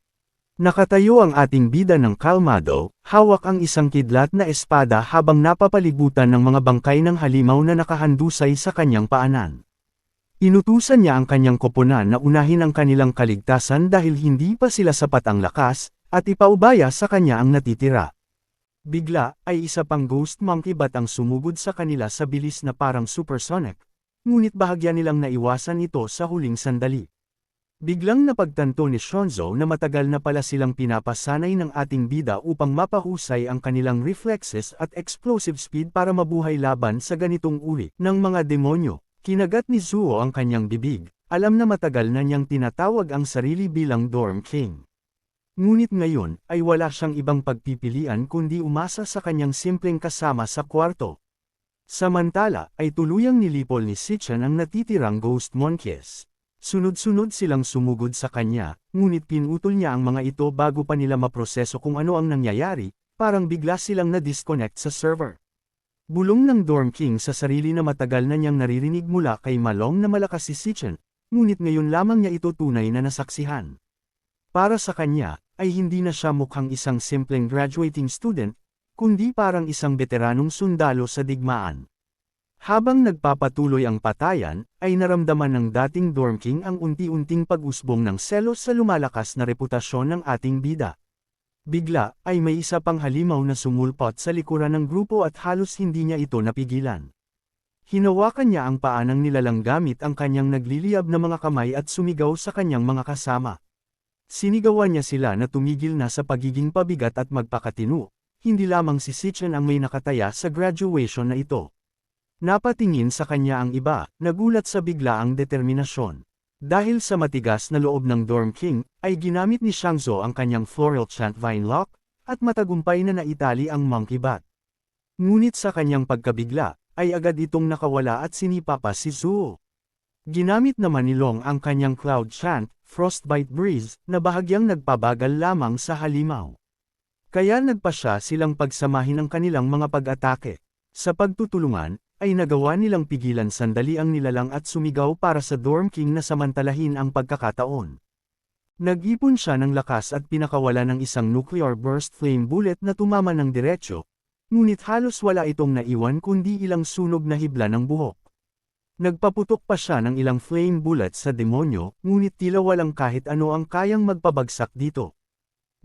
S1: Nakatayo ang ating bida ng kalmado, hawak ang isang kidlat na espada habang napapalibutan ng mga bangkay ng halimaw na nakahandusay sa kanyang paanan. Inutusan niya ang kanyang koponan na unahin ang kanilang kaligtasan dahil hindi pa sila sapat ang lakas, at ipaubaya sa kanya ang natitira. Bigla, ay isa pang ghost monkey bat ang sumugod sa kanila sa bilis na parang supersonic, ngunit bahagya nilang naiwasan ito sa huling sandali. Biglang napagtanto ni Shonzo na matagal na pala silang pinapasanay ng ating bida upang mapahusay ang kanilang reflexes at explosive speed para mabuhay laban sa ganitong uri ng mga demonyo. Kinagat ni Zuo ang kanyang bibig, alam na matagal na niyang tinatawag ang sarili bilang Dorm King. Ngunit ngayon, ay wala siyang ibang pagpipilian kundi umasa sa kanyang simpleng kasama sa kwarto. Samantala, ay tuluyang nilipol ni Sichan ang natitirang ghost monkeys. Sunod-sunod silang sumugod sa kanya, ngunit pinutol niya ang mga ito bago pa nila maproseso kung ano ang nangyayari, parang bigla silang na-disconnect sa server. Bulong ng Dorm King sa sarili na matagal na niyang naririnig mula kay Malong na malakas si Sichan, ngunit ngayon lamang niya ito tunay na nasaksihan. Para sa kanya, ay hindi na siya mukhang isang simpleng graduating student, kundi parang isang veteranong sundalo sa digmaan. Habang nagpapatuloy ang patayan, ay naramdaman ng dating Dorm King ang unti-unting pag-usbong ng selos sa lumalakas na reputasyon ng ating bida. Bigla, ay may isa pang halimaw na sumulpot sa likuran ng grupo at halos hindi niya ito napigilan. Hinawakan niya ang paa ng nilalang gamit ang kanyang nagliliyab na mga kamay at sumigaw sa kanyang mga kasama. Sinigawan niya sila na tumigil na sa pagiging pabigat at magpakatino, hindi lamang si Sichan ang may nakataya sa graduation na ito. Napatingin sa kanya ang iba, nagulat sa biglaang determinasyon. Dahil sa matigas na loob ng Dorm King, ay ginamit ni Shangzo ang kanyang floral chant vine lock, at matagumpay na naitali ang monkey bat. Ngunit sa kanyang pagkabigla, ay agad itong nakawala at sinipa pa si Zuo. Ginamit naman ni Long ang kanyang cloud chant, Frostbite Breeze, na bahagyang nagpabagal lamang sa halimaw. Kaya nagpasya silang pagsamahin ang kanilang mga pag-atake. Sa pagtutulungan, ay nagawa nilang pigilan sandali ang nilalang at sumigaw para sa Dorm King na samantalahin ang pagkakataon. Nag-ipon siya ng lakas at pinakawala ng isang nuclear burst flame bullet na tumama ng diretsyo, ngunit halos wala itong naiwan kundi ilang sunog na hibla ng buhok. Nagpaputok pa siya ng ilang flame bullets sa demonyo, ngunit tila walang kahit ano ang kayang magpabagsak dito.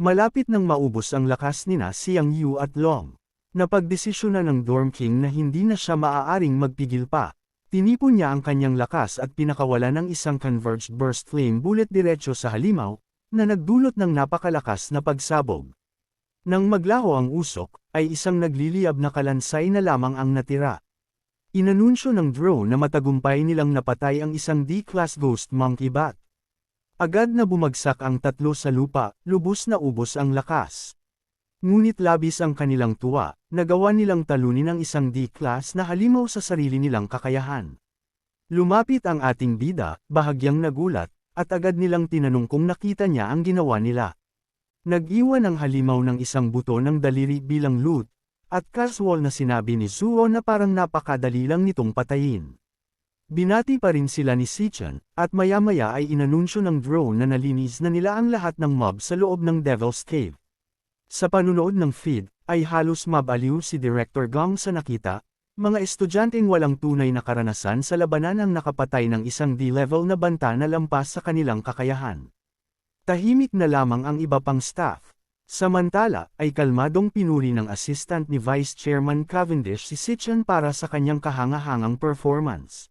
S1: Malapit nang maubos ang lakas nina Xiang Yu at Long. Napagdesisyon na ng Dorm King na hindi na siya maaaring magpigil pa. Tinipon niya ang kanyang lakas at pinakawala ng isang converged burst flame bullet diretsyo sa halimaw, na nagdulot ng napakalakas na pagsabog. Nang maglaho ang usok, ay isang nagliliyab na kalansay na lamang ang natira. Inanunsyo ng drone na matagumpay nilang napatay ang isang D-class ghost monkey bat. Agad na bumagsak ang tatlo sa lupa, lubos na ubos ang lakas. Ngunit labis ang kanilang tuwa, nagawa nilang talunin ang isang D-class na halimaw sa sarili nilang kakayahan. Lumapit ang ating bida, bahagyang nagulat, at agad nilang tinanong kung nakita niya ang ginawa nila. Nag-iwan ang halimaw ng isang buto ng daliri bilang loot, at casual na sinabi ni Zuo na parang napakadali lang nitong patayin. Binati pa rin sila ni Sichan, at maya-maya ay inanunsyo ng drone na nalinis na nila ang lahat ng mob sa loob ng Devil's Cave. Sa panunood ng feed, ay halos mabaliw si Director Gong sa nakita, mga estudyanteng walang tunay na karanasan sa labanan ang nakapatay ng isang D-level na banta na lampas sa kanilang kakayahan. Tahimik na lamang ang iba pang staff. Samantala, ay kalmadong pinuri ng assistant ni Vice Chairman Cavendish si Sichan para sa kanyang kahangahangang performance.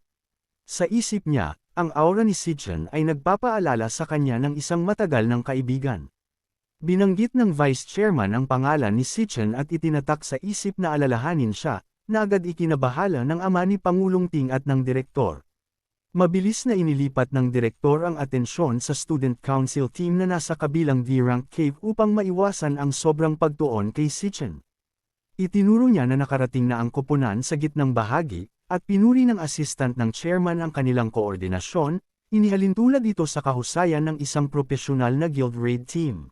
S1: Sa isip niya, ang aura ni Sichan ay nagpapaalala sa kanya ng isang matagal ng kaibigan. Binanggit ng Vice Chairman ang pangalan ni Sichan at itinatak sa isip na alalahanin siya, na agad ikinabahala ng ama ni Pangulong Ting at ng direktor. Mabilis na inilipat ng direktor ang atensyon sa student council team na nasa kabilang D-rank cave upang maiwasan ang sobrang pagtuon kay Sitchin. Itinuro niya na nakarating na ang koponan sa gitnang bahagi, at pinuri ng assistant ng chairman ang kanilang koordinasyon, inihalintulad ito sa kahusayan ng isang profesional na guild raid team.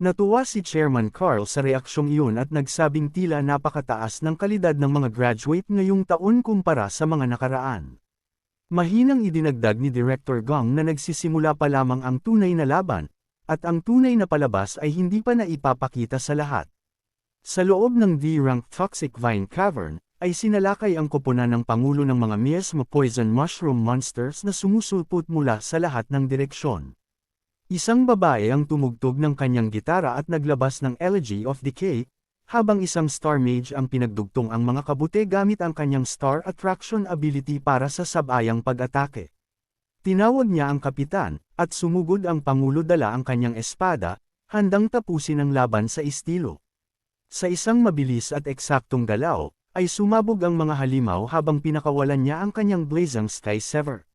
S1: Natuwa si Chairman Carl sa reaksyong iyon at nagsabing tila napakataas ng kalidad ng mga graduate ngayong taon kumpara sa mga nakaraan. Mahinang idinagdag ni Director Gong na nagsisimula pa lamang ang tunay na laban, at ang tunay na palabas ay hindi pa naipapakita sa lahat. Sa loob ng D-rank Toxic Vine Cavern, ay sinalakay ang koponan ng Pangulo ng mga Miasma Poison Mushroom Monsters na sumusulpot mula sa lahat ng direksyon. Isang babae ang tumugtog ng kanyang gitara at naglabas ng Elegy of Decay, habang isang Star Mage ang pinagdugtong ang mga kabute gamit ang kanyang Star Attraction ability para sa sabayang pag-atake. Tinawag niya ang kapitan, at sumugod ang Pangulo dala ang kanyang espada, handang tapusin ang laban sa estilo. Sa isang mabilis at eksaktong galaw, ay sumabog ang mga halimaw habang pinakawalan niya ang kanyang blazing Sky Sever.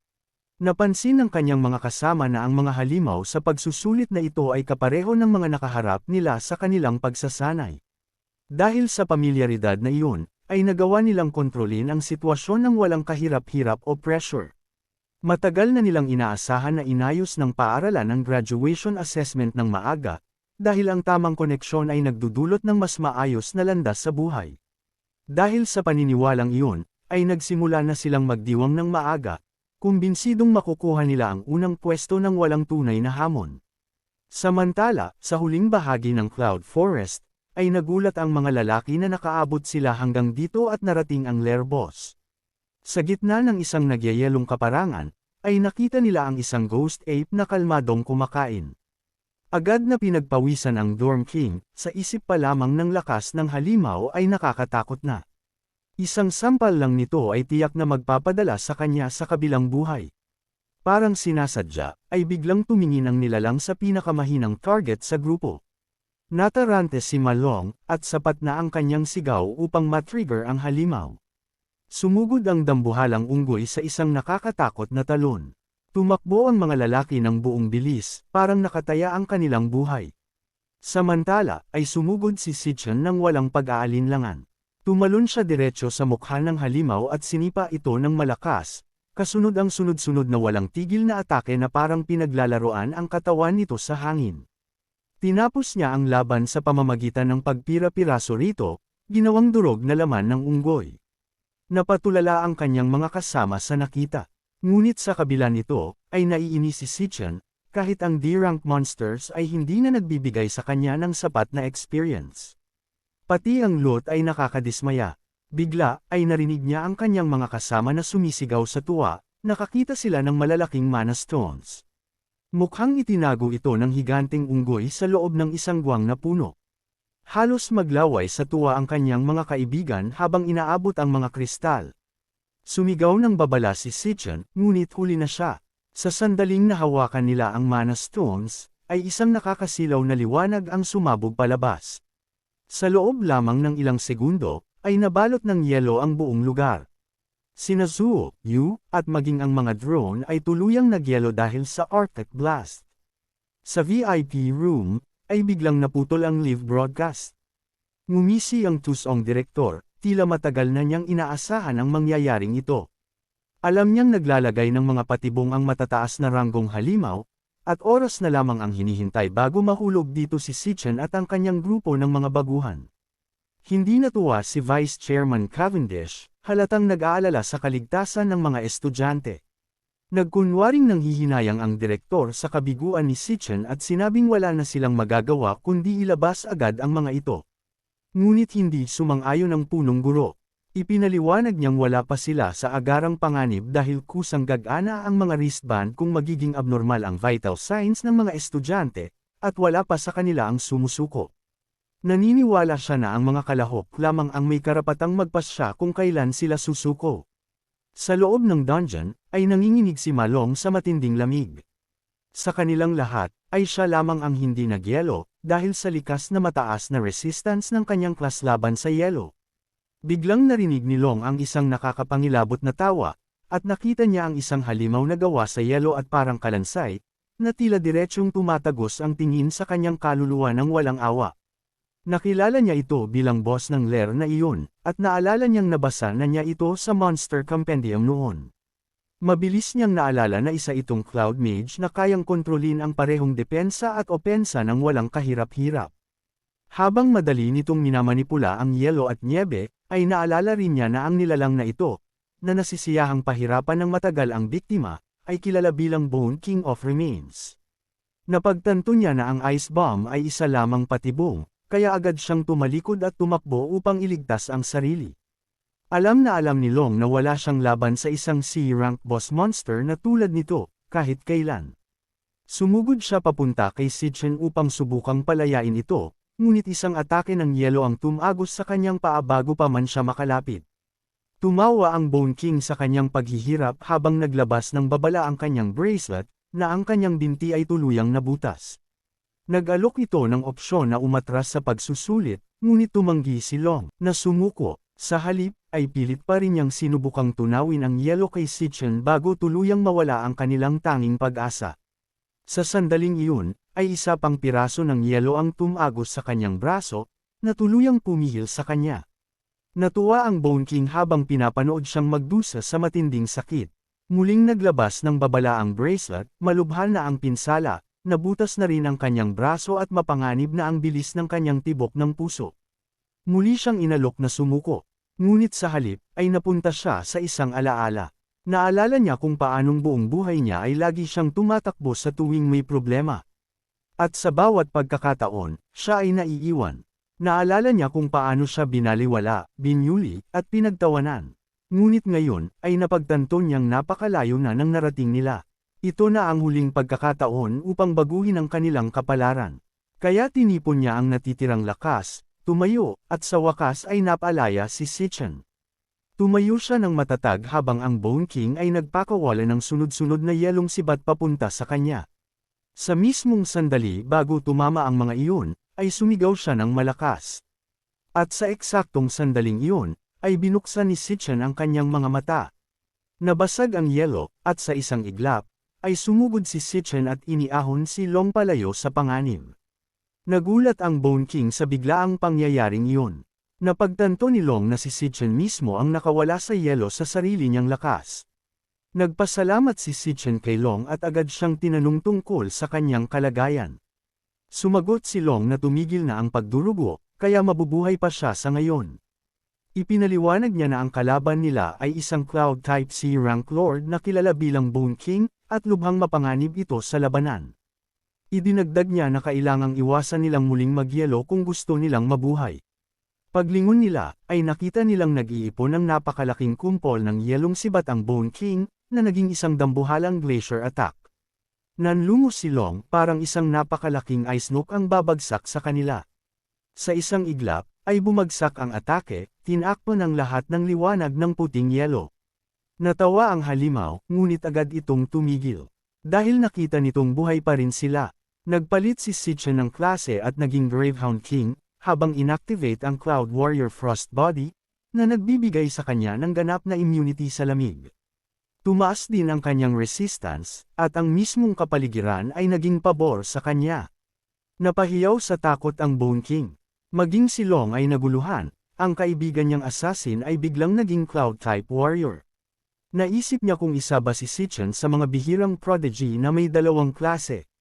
S1: Napansin ng kanyang mga kasama na ang mga halimaw sa pagsusulit na ito ay kapareho ng mga nakaharap nila sa kanilang pagsasanay. Dahil sa pamilyaridad na iyon, ay nagawa nilang kontrolin ang sitwasyon ng walang kahirap-hirap o pressure. Matagal na nilang inaasahan na inayos ng paaralan ang graduation assessment ng maaga, dahil ang tamang koneksyon ay nagdudulot ng mas maayos na landas sa buhay. Dahil sa paniniwalang iyon, ay nagsimula na silang magdiwang ng maaga, kumbinsidong makukuha nila ang unang pwesto ng walang tunay na hamon. Samantala, sa huling bahagi ng Cloud Forest, ay nagulat ang mga lalaki na nakaabot sila hanggang dito at narating ang Lair Boss. Sa gitna ng isang nagyayelong kaparangan, ay nakita nila ang isang ghost ape na kalmadong kumakain. Agad na pinagpawisan ang Dorm King, sa isip pa lamang ng lakas ng halimaw ay nakakatakot na. Isang sampal lang nito ay tiyak na magpapadala sa kanya sa kabilang buhay. Parang sinasadya, ay biglang tumingin ang nilalang sa pinakamahinang target sa grupo. Natarante si Malong, at sapat na ang kanyang sigaw upang matrigger ang halimaw. Sumugod ang dambuhalang unggoy sa isang nakakatakot na talon. Tumakbo ang mga lalaki ng buong bilis, parang nakataya ang kanilang buhay. Samantala, ay sumugod si Sitchin ng walang pag-aalinlangan. Tumalon siya diretso sa mukha ng halimaw at sinipa ito ng malakas, kasunod ang sunod-sunod na walang tigil na atake na parang pinaglalaroan ang katawan nito sa hangin. Tinapos niya ang laban sa pamamagitan ng pagpira-piraso rito, ginawang durog na laman ng unggoy. Napatulala ang kanyang mga kasama sa nakita. Ngunit sa kabila nito, ay naiinis si Sitchin, kahit ang D-rank monsters ay hindi na nagbibigay sa kanya ng sapat na experience. Pati ang lot ay nakakadismaya. Bigla, ay narinig niya ang kanyang mga kasama na sumisigaw sa tuwa, nakakita sila ng malalaking mana stones. Mukhang itinago ito ng higanteng unggoy sa loob ng isang guwang na puno. Halos maglaway sa tuwa ang kanyang mga kaibigan habang inaabot ang mga kristal. Sumigaw ng babala si Sitchin, ngunit huli na siya. Sa sandaling nahawakan nila ang mana stones, ay isang nakakasilaw na liwanag ang sumabog palabas. Sa loob lamang ng ilang segundo, ay nabalot ng yelo ang buong lugar. Sina Zuo, Yu, at maging ang mga drone ay tuluyang nagyelo dahil sa Arctic Blast. Sa VIP room, ay biglang naputol ang live broadcast. Ngumisi ang tusong direktor, tila matagal na niyang inaasahan ang mangyayaring ito. Alam niyang naglalagay ng mga patibong ang matataas na ranggong halimaw, at oras na lamang ang hinihintay bago mahulog dito si Sitchin at ang kanyang grupo ng mga baguhan. Hindi natuwa si Vice Chairman Cavendish, halatang nag-aalala sa kaligtasan ng mga estudyante. Nagkunwaring nanghihinayang ang direktor sa kabiguan ni Sitchin at sinabing wala na silang magagawa kundi ilabas agad ang mga ito. Ngunit hindi sumang-ayon ang punong guro. Ipinaliwanag niyang wala pa sila sa agarang panganib dahil kusang gagana ang mga wristband kung magiging abnormal ang vital signs ng mga estudyante, at wala pa sa kanila ang sumusuko. Naniniwala siya na ang mga kalahok lamang ang may karapatang magpasya kung kailan sila susuko. Sa loob ng dungeon, ay nanginginig si Malong sa matinding lamig. Sa kanilang lahat, ay siya lamang ang hindi nagyelo, dahil sa likas na mataas na resistance ng kanyang klas laban sa yelo. Biglang narinig ni Long ang isang nakakapangilabot na tawa, at nakita niya ang isang halimaw na gawa sa yelo at parang kalansay, na tila diretsyong tumatagos ang tingin sa kanyang kaluluwa ng walang awa. Nakilala niya ito bilang boss ng lair na iyon, at naalala niyang nabasa na niya ito sa Monster Compendium noon. Mabilis niyang naalala na isa itong Cloud Mage na kayang kontrolin ang parehong depensa at opensa ng walang kahirap-hirap. Habang madali nitong minamanipula ang yelo at niebe, ay naalala rin niya na ang nilalang na ito, na nasisiyahang pahirapan ng matagal ang biktima, ay kilala bilang Bone King of Remains. Napagtanto niya na ang Ice Bomb ay isa lamang patibong, kaya agad siyang tumalikod at tumakbo upang iligtas ang sarili. Alam na alam ni Long na wala siyang laban sa isang C-rank boss monster na tulad nito, kahit kailan. Sumugod siya papunta kay Sitchin upang subukang palayain ito, ngunit isang atake ng yelo ang tumagos sa kanyang paa bago pa man siya makalapit. Tumawa ang Bone King sa kanyang paghihirap habang naglabas ng babala ang kanyang bracelet, na ang kanyang binti ay tuluyang nabutas. Nag-alok ito ng opsyon na umatras sa pagsusulit, ngunit tumanggi si Long, na sumuko. Sa halip, ay pilit pa rin niyang sinubukang tunawin ang yelo kay Sitchin bago tuluyang mawala ang kanilang tanging pag-asa. Sa sandaling iyon, ay isa pang piraso ng yelo ang tumagos sa kanyang braso, na tuluyang pumihil sa kanya. Natuwa ang Bone King habang pinapanood siyang magdusa sa matinding sakit. Muling naglabas ng babala ang bracelet, malubhal na ang pinsala, nabutas na rin ang kanyang braso at mapanganib na ang bilis ng kanyang tibok ng puso. Muli siyang inalok na sumuko. Ngunit sa halip, ay napunta siya sa isang alaala. Naalala niya kung paanong buong buhay niya ay lagi siyang tumatakbo sa tuwing may problema. At sa bawat pagkakataon, siya ay naiiwan. Naalala niya kung paano siya binaliwala, binyuli, at pinagtawanan. Ngunit ngayon, ay napagtanto niyang napakalayo na ng narating nila. Ito na ang huling pagkakataon upang baguhin ang kanilang kapalaran. Kaya tinipon niya ang natitirang lakas, tumayo, at sa wakas ay napalaya si Sitchin. Tumayo siya ng matatag habang ang Bone King ay nagpakawala ng sunod-sunod na yelong sibat papunta sa kanya. Sa mismong sandali bago tumama ang mga iyon, ay sumigaw siya ng malakas. At sa eksaktong sandaling iyon, ay binuksan ni Sitchin ang kanyang mga mata. Nabasag ang yelo, at sa isang iglap, ay sumugod si Sitchin at iniahon si Long palayo sa panganib. Nagulat ang Bone King sa biglaang pangyayaring iyon. Napagtanto ni Long na si Sitchin mismo ang nakawala sa yelo sa sarili niyang lakas. Nagpasalamat si Sitchin kay Long at agad siyang tinanong tungkol sa kanyang kalagayan. Sumagot si Long na tumigil na ang pagdurugo, kaya mabubuhay pa siya sa ngayon. Ipinaliwanag niya na ang kalaban nila ay isang Cloud-type C-rank lord na kilala bilang Bone King, at lubhang mapanganib ito sa labanan. Idinagdag niya na kailangang iwasan nilang muling magyelo kung gusto nilang mabuhay. Paglingon nila, ay nakita nilang nag-iipon ng napakalaking kumpol ng yelong sibat ang Bone King, na naging isang dambuhalang glacier attack. Nanlungo si Long parang isang napakalaking ice nuke ang babagsak sa kanila. Sa isang iglap, ay bumagsak ang atake, tinakpan ng lahat ng liwanag ng puting yelo. Natawa ang halimaw, ngunit agad itong tumigil. Dahil nakita nitong buhay pa rin sila. Nagpalit si Sitchin ng klase at naging Gravehound King, habang inactivate ang Cloud Warrior Frost Body, na nagbibigay sa kanya ng ganap na immunity sa lamig. Tumaas din ang kanyang resistance, at ang mismong kapaligiran ay naging pabor sa kanya. Napahiyaw sa takot ang Bone King. Maging si Long ay naguluhan, ang kaibigan niyang assassin ay biglang naging Cloud-type warrior. Naisip niya kung isa ba si Sitchin sa mga bihirang prodigy na may dalawang klase.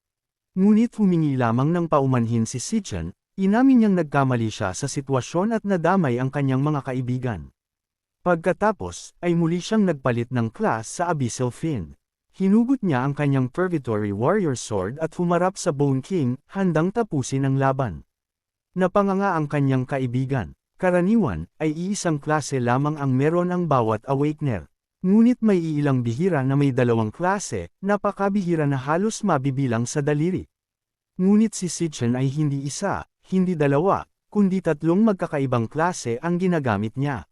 S1: Ngunit humingi lamang ng paumanhin si Sitchin, inamin niyang nagkamali siya sa sitwasyon at nadamay ang kanyang mga kaibigan. Pagkatapos, ay muli siyang nagpalit ng class sa Abyssal Fiend. Hinugot niya ang kanyang Purgatory Warrior Sword at humarap sa Bone King, handang tapusin ang laban. Napanganga ang kanyang kaibigan. Karaniwan, ay iisang klase lamang ang meron ang bawat Awakener. Ngunit may iilang bihira na may dalawang klase, napakabihira na halos mabibilang sa daliri. Ngunit si Sitchin ay hindi isa, hindi dalawa, kundi tatlong magkakaibang klase ang ginagamit niya.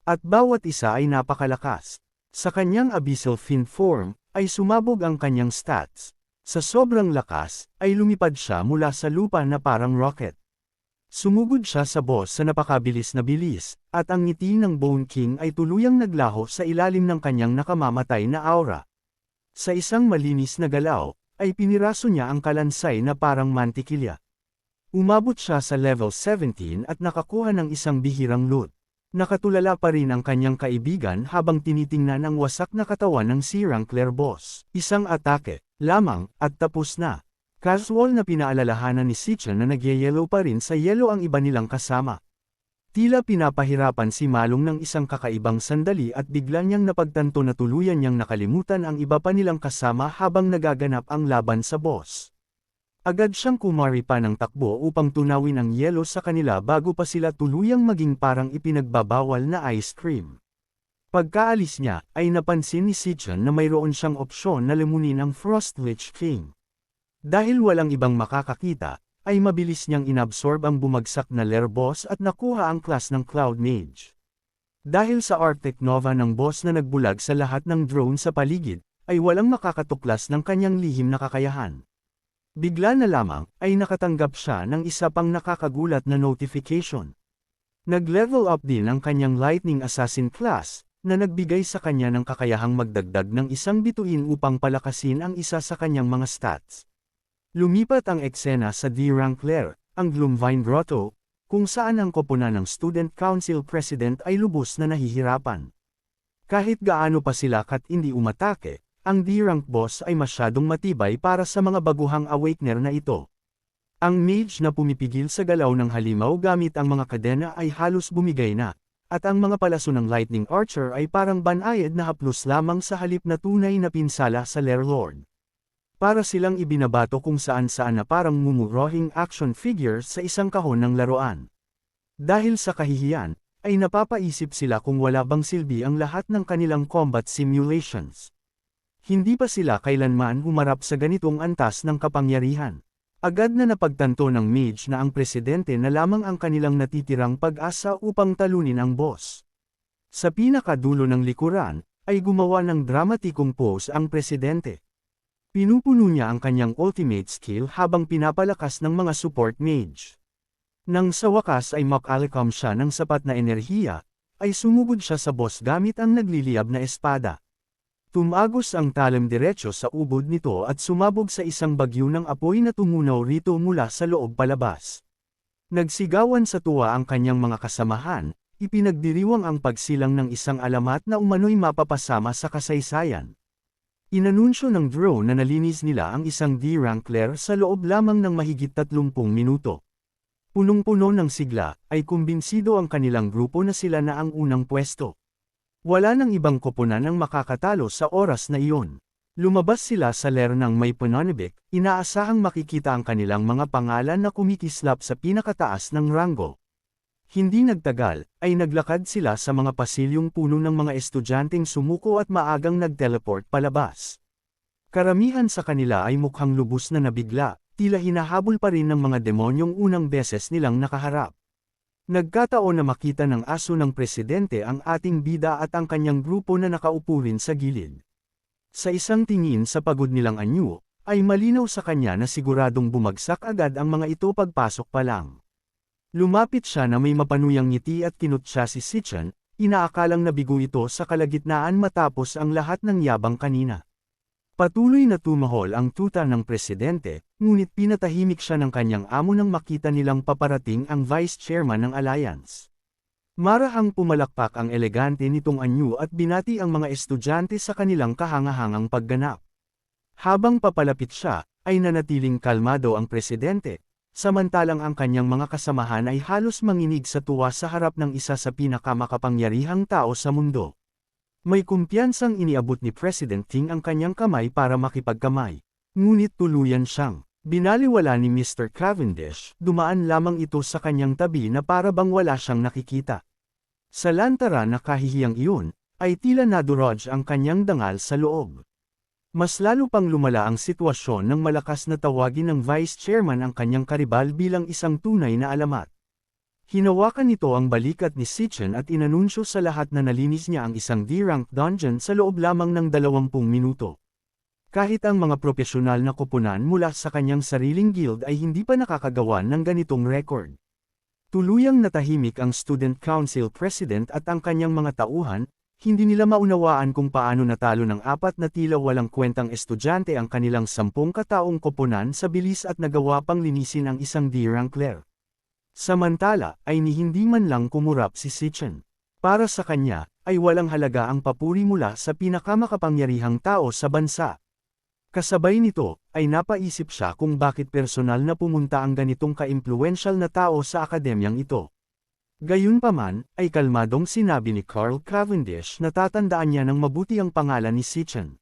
S1: At bawat isa ay napakalakas. Sa kanyang Abyssal Fiend form, ay sumabog ang kanyang stats. Sa sobrang lakas, ay lumipad siya mula sa lupa na parang rocket. Sumugod siya sa boss sa napakabilis na bilis, at ang ngiti ng Bone King ay tuluyang naglaho sa ilalim ng kanyang nakamamatay na aura. Sa isang malinis na galaw, ay piniraso niya ang kalansay na parang mantikilya. Umabot siya sa level 17 at nakakuha ng isang bihirang loot. Nakatulala pa rin ang kanyang kaibigan habang tinitingnan ang wasak na katawan ng si Rankler boss. Isang atake, lamang, at tapos na. Casual na pinaalalahanan ni Sichan na nagyayelo pa rin sa yelo ang iba nilang kasama. Tila pinapahirapan si Malung ng isang kakaibang sandali at bigla niyang napagtanto na tuluyan niyang nakalimutan ang iba pa nilang kasama habang nagaganap ang laban sa boss. Agad siyang kumari pa ng takbo upang tunawin ang yelo sa kanila bago pa sila tuluyang maging parang ipinagbabawal na ice cream. Pagkaalis niya, ay napansin ni Sichan na mayroon siyang opsyon na lamunin ang Frost Lich King. Dahil walang ibang makakakita, ay mabilis niyang inabsorb ang bumagsak na lair boss at nakuha ang class ng Cloud Mage. Dahil sa Arctic Nova ng boss na nagbulag sa lahat ng drone sa paligid, ay walang makakatuklas ng kanyang lihim na kakayahan. Bigla na lamang, ay nakatanggap siya ng isa pang nakakagulat na notification. Nag-level up din ang kanyang Lightning Assassin class, na nagbigay sa kanya ng kakayahang magdagdag ng isang bituin upang palakasin ang isa sa kanyang mga stats. Lumipat ang eksena sa D. Rankler, ang Gloomvine Grotto, kung saan ang koponan ng Student Council President ay lubos na nahihirapan. Kahit gaano pa sila hindi umatake, ang D-rank boss ay masyadong matibay para sa mga baguhang awakener na ito. Ang mage na pumipigil sa galaw ng halimaw gamit ang mga kadena ay halos bumigay na, at ang mga palaso ng Lightning Archer ay parang banayad na haplos lamang sa halip na tunay na pinsala sa Lair Lord. Para silang ibinabato kung saan-saan na parang mumurohing action figures sa isang kahon ng laruan. Dahil sa kahihiyan, ay napapaisip sila kung wala bang silbi ang lahat ng kanilang combat simulations. Hindi pa sila kailanman humarap sa ganitong antas ng kapangyarihan. Agad na napagtanto ng mage na ang presidente na lamang ang kanilang natitirang pag-asa upang talunin ang boss. Sa pinakadulo ng likuran, ay gumawa ng dramatikong pose ang presidente. Pinupuno niya ang kanyang ultimate skill habang pinapalakas ng mga support mage. Nang sa wakas ay makalikam siya ng sapat na enerhiya, ay sumugod siya sa boss gamit ang nagliliyab na espada. Tumagos ang talam diretso sa ubod nito at sumabog sa isang bagyo ng apoy na tumunaw rito mula sa loob palabas. Nagsigawan sa tuwa ang kanyang mga kasamahan, ipinagdiriwang ang pagsilang ng isang alamat na umano'y mapapasama sa kasaysayan. Inanunsyo ng drone na nalinis nila ang isang D-rank lair sa loob lamang ng mahigit 30 minuto. Punong-puno ng sigla, ay kumbinsido ang kanilang grupo na sila na ang unang pwesto. Wala nang ibang koponan ang makakatalo sa oras na iyon. Lumabas sila sa lair ng may pananibik, inaasahang makikita ang kanilang mga pangalan na kumikislap sa pinakataas ng ranggo. Hindi nagtagal, ay naglakad sila sa mga pasilyong puno ng mga estudyanteng sumuko at maagang nag-teleport palabas. Karamihan sa kanila ay mukhang lubos na nabigla, tila hinahabol pa rin ng mga demonyong unang beses nilang nakaharap. Nagkataon na makita ng aso ng presidente ang ating bida at ang kanyang grupo na nakaupo rin sa gilid. Sa isang tingin sa pagod nilang anyo, ay malinaw sa kanya na siguradong bumagsak agad ang mga ito pagpasok pa lang. Lumapit siya na may mapanuyang ngiti at kinutya si Sichan, inaakalang nabigo ito sa kalagitnaan matapos ang lahat ng yabang kanina. Patuloy na tumahol ang tuta ng presidente, ngunit pinatahimik siya ng kanyang amo nang makita nilang paparating ang vice chairman ng alliance. Marahang pumalakpak ang elegante nitong anyo at binati ang mga estudyante sa kanilang kahangahangang pagganap. Habang papalapit siya, ay nanatiling kalmado ang presidente, samantalang ang kanyang mga kasamahan ay halos manginig sa tuwa sa harap ng isa sa pinakamakapangyarihang tao sa mundo. May kumpiyansang iniabot ni President King ang kanyang kamay para makipagkamay. Ngunit tuluyan siyang binaliwala ni Mr. Cavendish, dumaan lamang ito sa kanyang tabi na para bang wala siyang nakikita. Sa lantaran na kahihiyang iyon, ay tila nadurog ang kanyang dangal sa loob. Mas lalo pang lumala ang sitwasyon nang malakas na tawagin ng Vice Chairman ang kanyang karibal bilang isang tunay na alamat. Hinawakan nito ang balikat ni Sichan at inanunsyo sa lahat na nalinis niya ang isang D-rank dungeon sa loob lamang ng 20 minuto. Kahit ang mga profesional na koponan mula sa kanyang sariling guild ay hindi pa nakakagawa ng ganitong record. Tuluyang natahimik ang Student Council President at ang kanyang mga tauhan, hindi nila maunawaan kung paano natalo ng 4 na tila walang kwentang estudyante ang kanilang 10 kataong koponan sa bilis at nagawa pang linisin ang isang Dirancler. Samantala, ay ni hindi man lang kumurap si Sitchin. Para sa kanya, ay walang halaga ang papuri mula sa pinakamakapangyarihang tao sa bansa. Kasabay nito, ay napaisip siya kung bakit personal na pumunta ang ganitong kaimpluwensyal na tao sa akademyang ito. Gayunpaman, ay kalmadong sinabi ni Carl Cavendish na tatandaan niya ng mabuti ang pangalan ni Sitchin.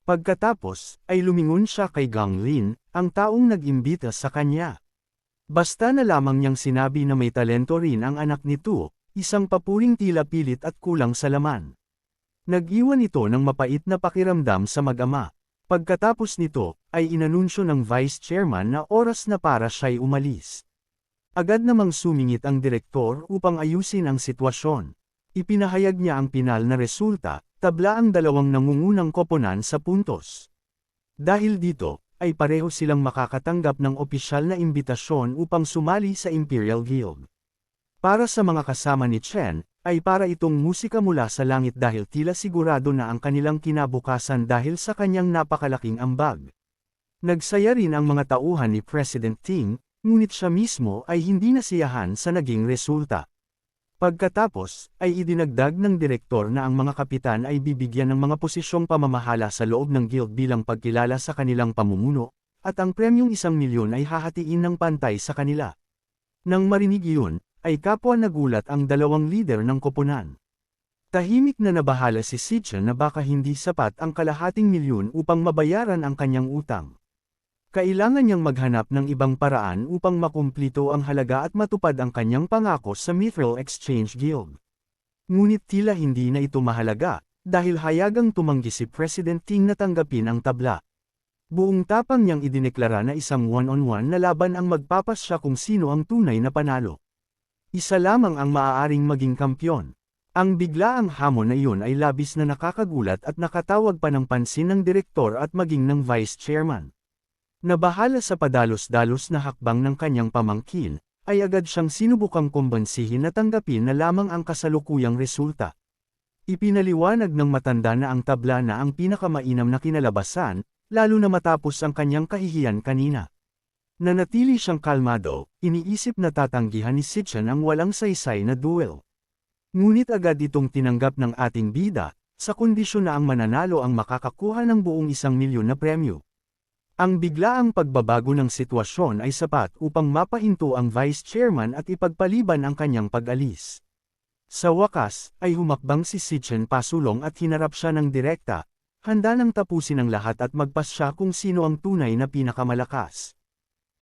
S1: Pagkatapos, ay lumingon siya kay Gang Lin, ang taong nag-imbita sa kanya. Basta na lamang niyang sinabi na may talento rin ang anak nito, isang papuring tila pilit at kulang sa laman. Nag-iwan ito ng mapait na pakiramdam sa mag-ama. Pagkatapos nito, ay inanunsyo ng Vice Chairman na oras na para siya'y umalis. Agad namang sumingit ang direktor upang ayusin ang sitwasyon. Ipinahayag niya ang pinal na resulta, tabla ang dalawang nangungunang koponan sa puntos. Dahil dito, ay pareho silang makakatanggap ng opisyal na imbitasyon upang sumali sa Imperial Guild. Para sa mga kasama ni Chen, ay para itong musika mula sa langit dahil tila sigurado na ang kanilang kinabukasan dahil sa kanyang napakalaking ambag. Nagsaya rin ang mga tauhan ni President Ting, ngunit siya mismo ay hindi nasiyahan sa naging resulta. Pagkatapos, ay idinagdag ng direktor na ang mga kapitan ay bibigyan ng mga posisyong pamamahala sa loob ng guild bilang pagkilala sa kanilang pamumuno, at ang premyong 1 milyon ay hahatiin ng pantay sa kanila. Nang marinig iyon, ay kapwa nagulat ang dalawang lider ng koponan. Tahimik na nabahala si Sitchin na baka hindi sapat ang 0.5 milyon upang mabayaran ang kanyang utang. Kailangan niyang maghanap ng ibang paraan upang makumplito ang halaga at matupad ang kanyang pangako sa Mithril Exchange Guild. Ngunit tila hindi na ito mahalaga, dahil hayagang tumanggi si President Ting na tanggapin ang tabla. Buong tapang niyang idineklara na isang one-on-one na laban ang magpapasya kung sino ang tunay na panalo. Isa lamang ang maaaring maging kampyon. Ang biglaang hamon na iyon ay labis na nakakagulat at nakatawag pa ng pansin ng direktor at maging ng vice chairman. Nabahala sa padalos-dalos na hakbang ng kanyang pamangkin, ay agad siyang sinubukang kumbansihin na tanggapin na lamang ang kasalukuyang resulta. Ipinaliwanag ng matanda na ang tabla na ang pinakamainam na kinalabasan, lalo na matapos ang kanyang kahihiyan kanina. Nanatili siyang kalmado, iniisip na tatanggihan ni Sitchin ang walang saysay na duel. Ngunit agad itong tinanggap ng ating bida, sa kondisyon na ang mananalo ang makakakuha ng buong 1 milyon na premyo. Ang biglaang pagbabago ng sitwasyon ay sapat upang mapahinto ang vice chairman at ipagpaliban ang kanyang pag-alis. Sa wakas, ay humakbang si Sitchin pasulong at hinarap siya ng direkta, handa nang tapusin ang lahat at magpasya kung sino ang tunay na pinakamalakas.